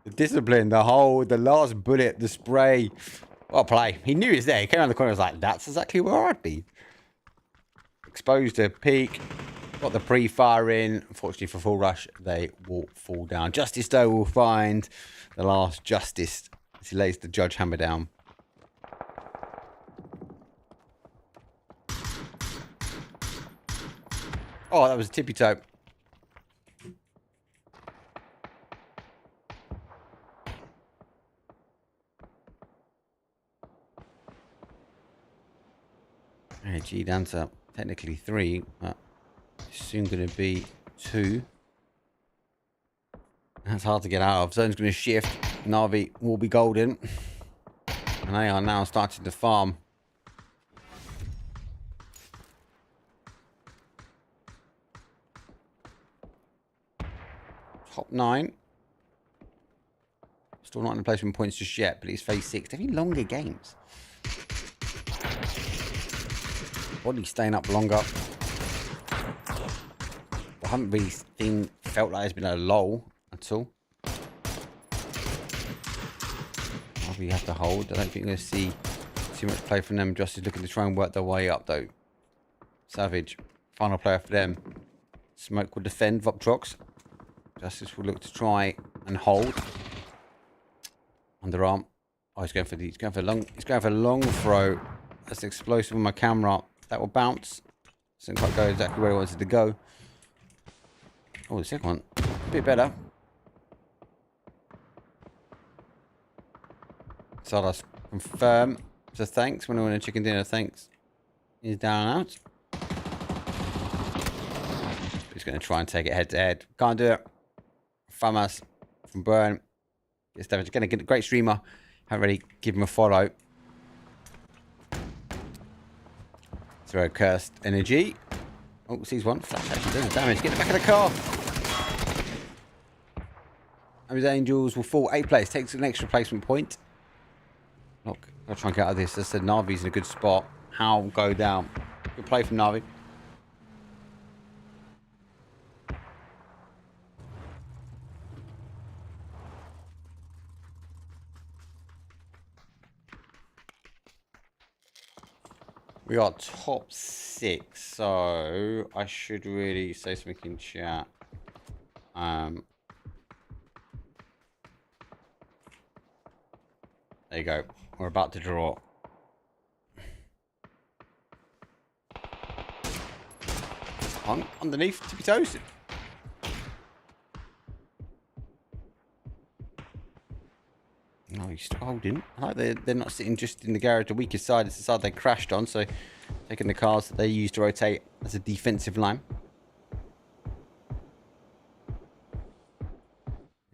The discipline, the hold, the last bullet, the spray. What a play. He knew he was there. He came around the corner and was like, that's exactly where I'd be. Exposed to peak. Got the pre-fire in. Unfortunately for full rush, they will fall down. Justice, though, will find the last justice as he lays the judge hammer down. Oh, that was a tippy toe. G down to technically 3, but soon going to be 2. It's hard to get out of. Zone's going to shift. Na'Vi will be golden. And they are now starting to farm. Top 9. Still not in the placement points just yet, but it's phase 6. They're having longer games. Body staying up longer. I haven't really felt like there's been a lull at all. We have to hold. I don't think we're going to see too much play from them. Justice looking to try and work their way up though. Savage, final player for them. Smoke will defend. Voptrox. Justice will look to try and hold. Underarm. Oh, he's going for a long throw. That's explosive on my camera. That will bounce. Doesn't quite go exactly where he wanted to go. Oh, the second one. A bit better. So let's confirm. So thanks. When I want a chicken dinner, thanks. He's down and out. He's going to try and take it head to head. Can't do it. Famas from Burn. It's going to get a great streamer. Haven't really given him a follow. Throw cursed energy. Oh, sees one. Flash actually doing damage. Get the back of the car. And his Angels will fall 8th place. Takes an extra placement point. Look, I'll try and get out of this. As I said, Navi's in a good spot. How go down. Good play from Navi. We are top 6, so I should really say something in chat. There you go. We're about to draw. Underneath, tippy toes. No, he's still holding. I like they're not sitting just in the garage. The weakest side is the side they crashed on, so taking the cars that they use to rotate as a defensive line.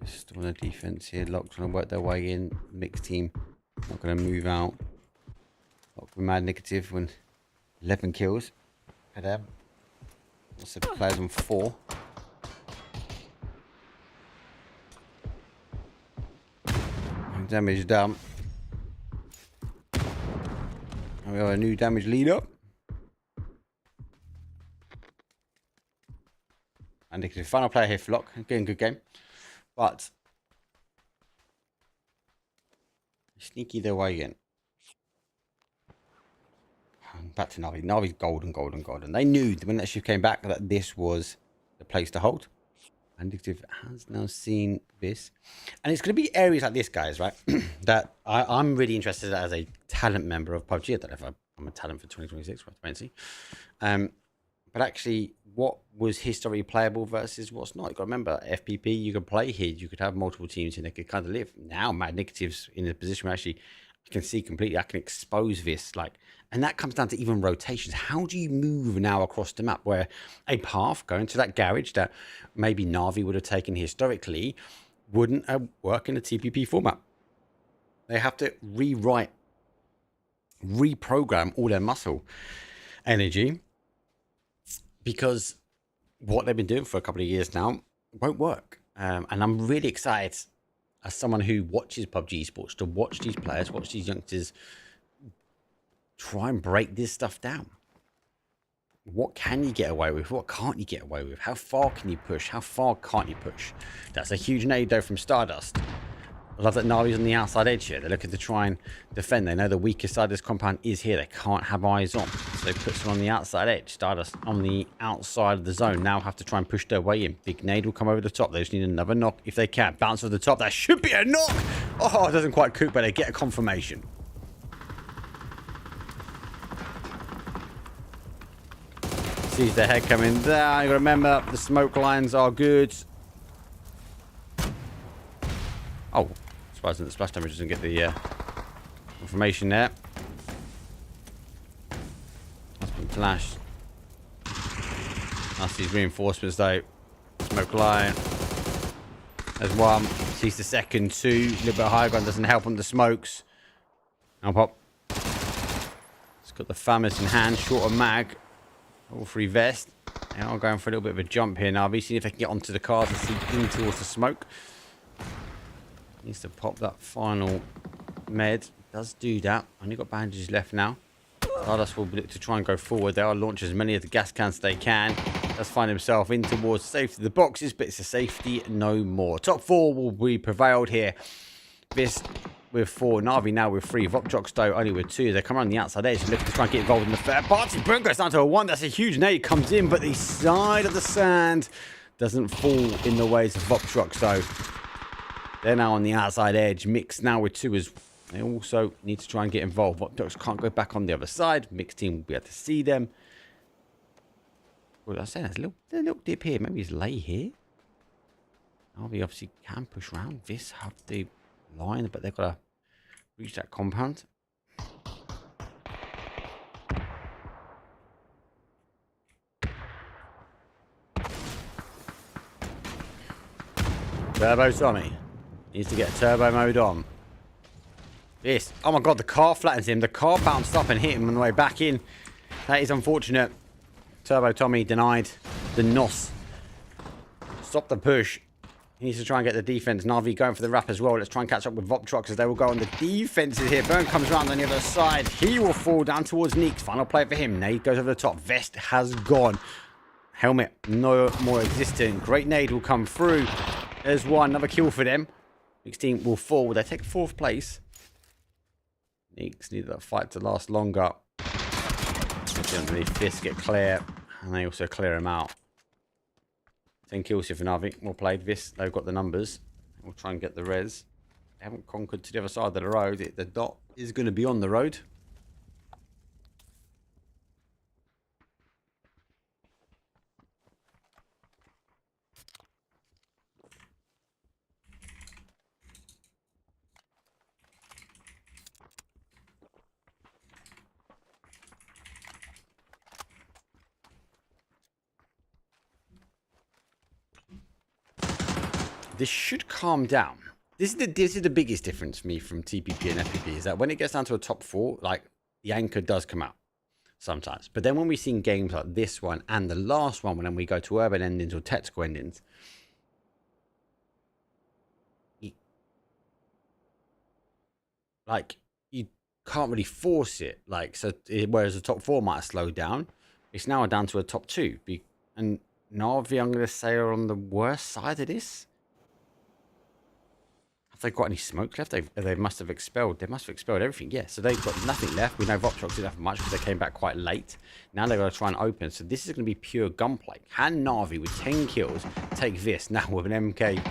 Just on the defense here. Lock trying to work their way in. Mixed team not going to move out. Lock with mad negative when 11 kills. At them. What's the players on 4? Damage down. And we have a new damage leader. And the final player here for Lock. Again, good game. But sneaky their way in. And back to Navi. Navi's golden, golden, golden. They knew when that shift came back that this was the place to hold. Addictive has now seen this, and it's going to be areas like this, guys, right? that I'm really interested in as a talent member of PUBG. I don't know if I'm a talent for 2026, we'll have to see. But actually, what was historically playable versus what's not? You got to remember, FPP, you could play here, you could have multiple teams and they could kind of live. Now, Mad Negatives in a position where actually I can see completely, I can expose this, like, and that comes down to even rotations. How do you move now across the map where a path going to that garage that maybe Na'Vi would have taken historically wouldn't work in a TPP format? They have to rewrite, reprogram all their muscle energy because what they've been doing for a couple of years now won't work. And I'm really excited as someone who watches PUBG Esports to watch these players, watch these youngsters try and break this stuff down. What can you get away with? What can't you get away with? How far can you push? How far can't you push? That's a huge nade though from Stardust. I love that Navi's on the outside edge here. They're looking to try and defend. They know the weakest side of this compound is here. They can't have eyes on. So they put someone on the outside edge. Stardust on the outside of the zone. Now have to try and push their way in. Big nade will come over the top. They just need another knock if they can. Bounce over the top. That should be a knock. Oh, it doesn't quite cook, but they get a confirmation. Sees their head coming down. You gotta remember, the smoke lines are good. Oh, surprising that splash damage doesn't get the information there. That's been flashed. That's these reinforcements though. Smoke line. There's one. Sees the second. Two. A little bit higher ground doesn't help on the smokes. Now pop. It's got the FAMAS in hand. Short of mag. All free vest. And I'm going for a little bit of a jump here now. I've seen if they can get onto the cars and see in towards the smoke. Needs to pop that final med. Does do that. Only got bandages left now. Stardust will look to try and go forward. They are launch as many of the gas cans they can. Does find himself in towards safety of the boxes, but it's a safety no more. Top four will be prevailed here. This with 4. Na'Vi now with 3. Vopjox though only with 2. They come around the outside edge looking to try and get involved in the third party. Boom goes down to a 1. That's a huge nade. Comes in, but the side of the sand doesn't fall in the ways of Vopjox though. They're now on the outside edge. Mix now with 2 as they also need to try and get involved. Vopjox can't go back on the other side. Mixed team will be able to see them. What was I saying? There's a little dip here. Maybe he's lay here. Na'Vi obviously can push around. This have the line, but they've got to reach that compound. Turbo Tommy needs to get turbo mode on. This. Oh my god, the car flattens him. The car bounced up and hit him on the way back in. That is unfortunate. Turbo Tommy denied the NOS. Stop the push. He needs to try and get the defense. Na'Vi going for the wrap as well. Let's try and catch up with Vopjox as they will go on the defenses here. Burn comes around on the other side. He will fall down towards Neeks. Final play for him. Nade goes over the top. Vest has gone. Helmet no more existent. Great nade will come through. There's one. Another kill for them. Neeks team will fall. They take 4th place. Neeks need that fight to last longer. Underneath this, get clear. And they also clear him out. 10 kills here for Na'Vi. Well played. This, they've got the numbers. We'll try and get the res. They haven't conquered to the other side of the road. The dot is going to be on the road. This should calm down. This is the biggest difference for me from TPP and FPP is that when it gets down to a top 4, like the anchor does come out sometimes. But then when we've seen games like this one and the last one, when we go to urban endings or tactical endings, like you can't really force it. Like so, whereas the top 4 might have slowed down, it's now down to a top 2. And Na'Vi, I'm going to say, are on the worst side of this. Have they got any smoke left? They must have expelled. They must have expelled everything. Yeah, so they've got nothing left. We know Vopjox didn't have much because they came back quite late. Now they've got to try and open. So this is going to be pure gunplay. Can Na'Vi with 10 kills take this now with an MK?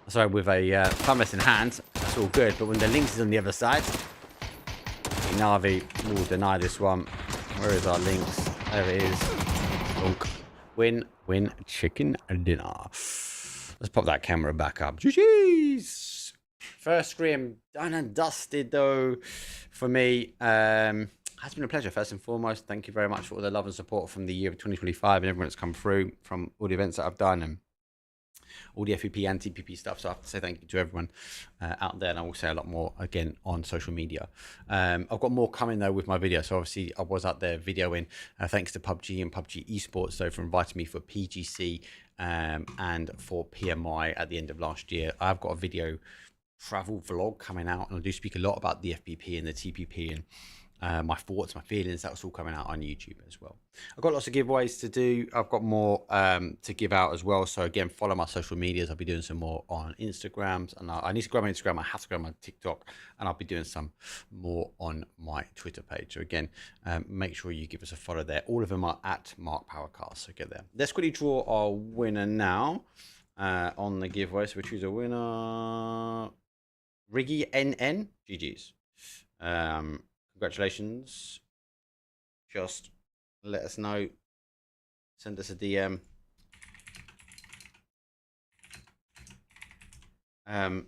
Sorry, with a FAMAS in hand. That's all good. But when the Lynx is on the other side, Na'Vi will deny this one. Where is our Lynx? There it is. Win, chicken dinner. Let's pop that camera back up. GG's. First scrim done and dusted though for me. Has been a pleasure first and foremost. Thank you very much for all the love and support from the year of 2025 and everyone that's come through from all the events that I've done and all the FPP and TPP stuff. So I have to say thank you to everyone out there, and I will say a lot more again on social media. I've got more coming though with my video. So obviously I was out there videoing. Thanks to Pubg and Pubg Esports though for inviting me for PGC and for PMI at the end of last year. I've got a video travel vlog coming out, and I do speak a lot about the FPP and the TPP and my thoughts, my feelings. That's all coming out on YouTube as well. I've got lots of giveaways to do. I've got more to give out as well. So again, follow my social medias. I'll be doing some more on Instagrams, and I need to grow my Instagram. I have to grow my TikTok, and I'll be doing some more on my Twitter page. So again, make sure you give us a follow there. All of them are at Mark Powercast. So get there. Let's quickly draw our winner now on the giveaway. So we choose a winner. Riggy NN. GG's. Congratulations. Just let us know. Send us a DM. And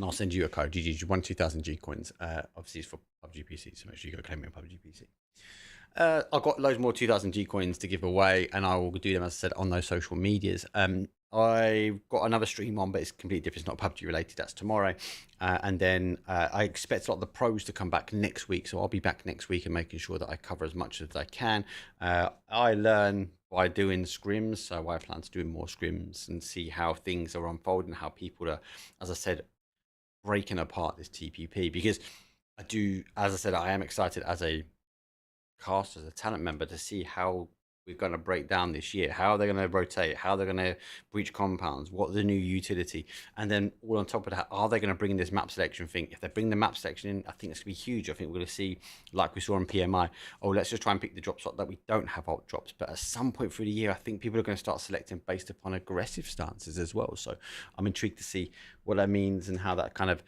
I'll send you a code. GG. You won 2,000 G coins. Obviously, it's for Pubg PC, so make sure you go claim it on Pubg PC. I've got loads more 2,000 G coins to give away, and I will do them, as I said, on those social medias. I've got another stream on, but it's completely different. It's not PUBG related. That's tomorrow. And then I expect a lot of the pros to come back next week. So I'll be back next week and making sure that I cover as much as I can. I learn by doing scrims. So I plan to do more scrims and see how things are unfolding, how people are, as I said, breaking apart this TPP. Because I do, as I said, I am excited as a cast, as a talent member, to see how we're going to break down this year, how they're going to rotate, how they're going to breach compounds, what the new utility, and then all on top of that, are they going to bring in this map selection thing? If they bring the map selection in, I think it's going to be huge. I think we're going to see, like we saw in PMI, oh, let's just try and pick the drop slot that we don't have alt drops. But at some point through the year, I think people are going to start selecting based upon aggressive stances as well. So I'm intrigued to see what that means and how that kind of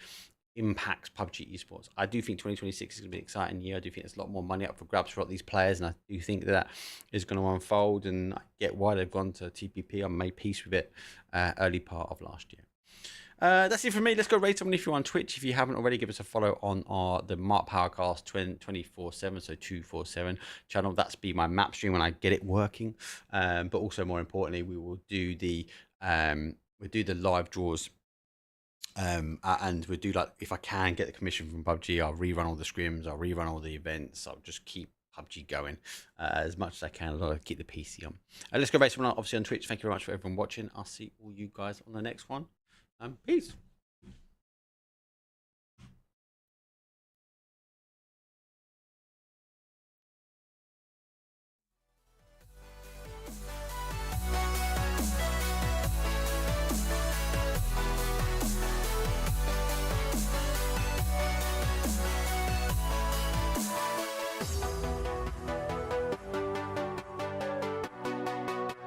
impacts PUBG esports. I do think 2026 is going to be an exciting year. I do think there's a lot more money up for grabs for all these players, and I do think that is going to unfold, and I get why they've gone to TPP. I made peace with it early part of last year. That's it from me. Let's go rate someone if you're on Twitch. If you haven't already, give us a follow on the Mark Powercast 24/7, so 247 channel. That's be my map stream when I get it working. But also more importantly, we will do the live draws. And we'll do, like, if I can get the commission from PUBG, I'll rerun all the scrims, I'll rerun all the events, I'll just keep PUBG going as much as I can. I'll keep the PC on. Let's go rate someone obviously on Twitch. Thank you very much for everyone watching. I'll see all you guys on the next one. Peace.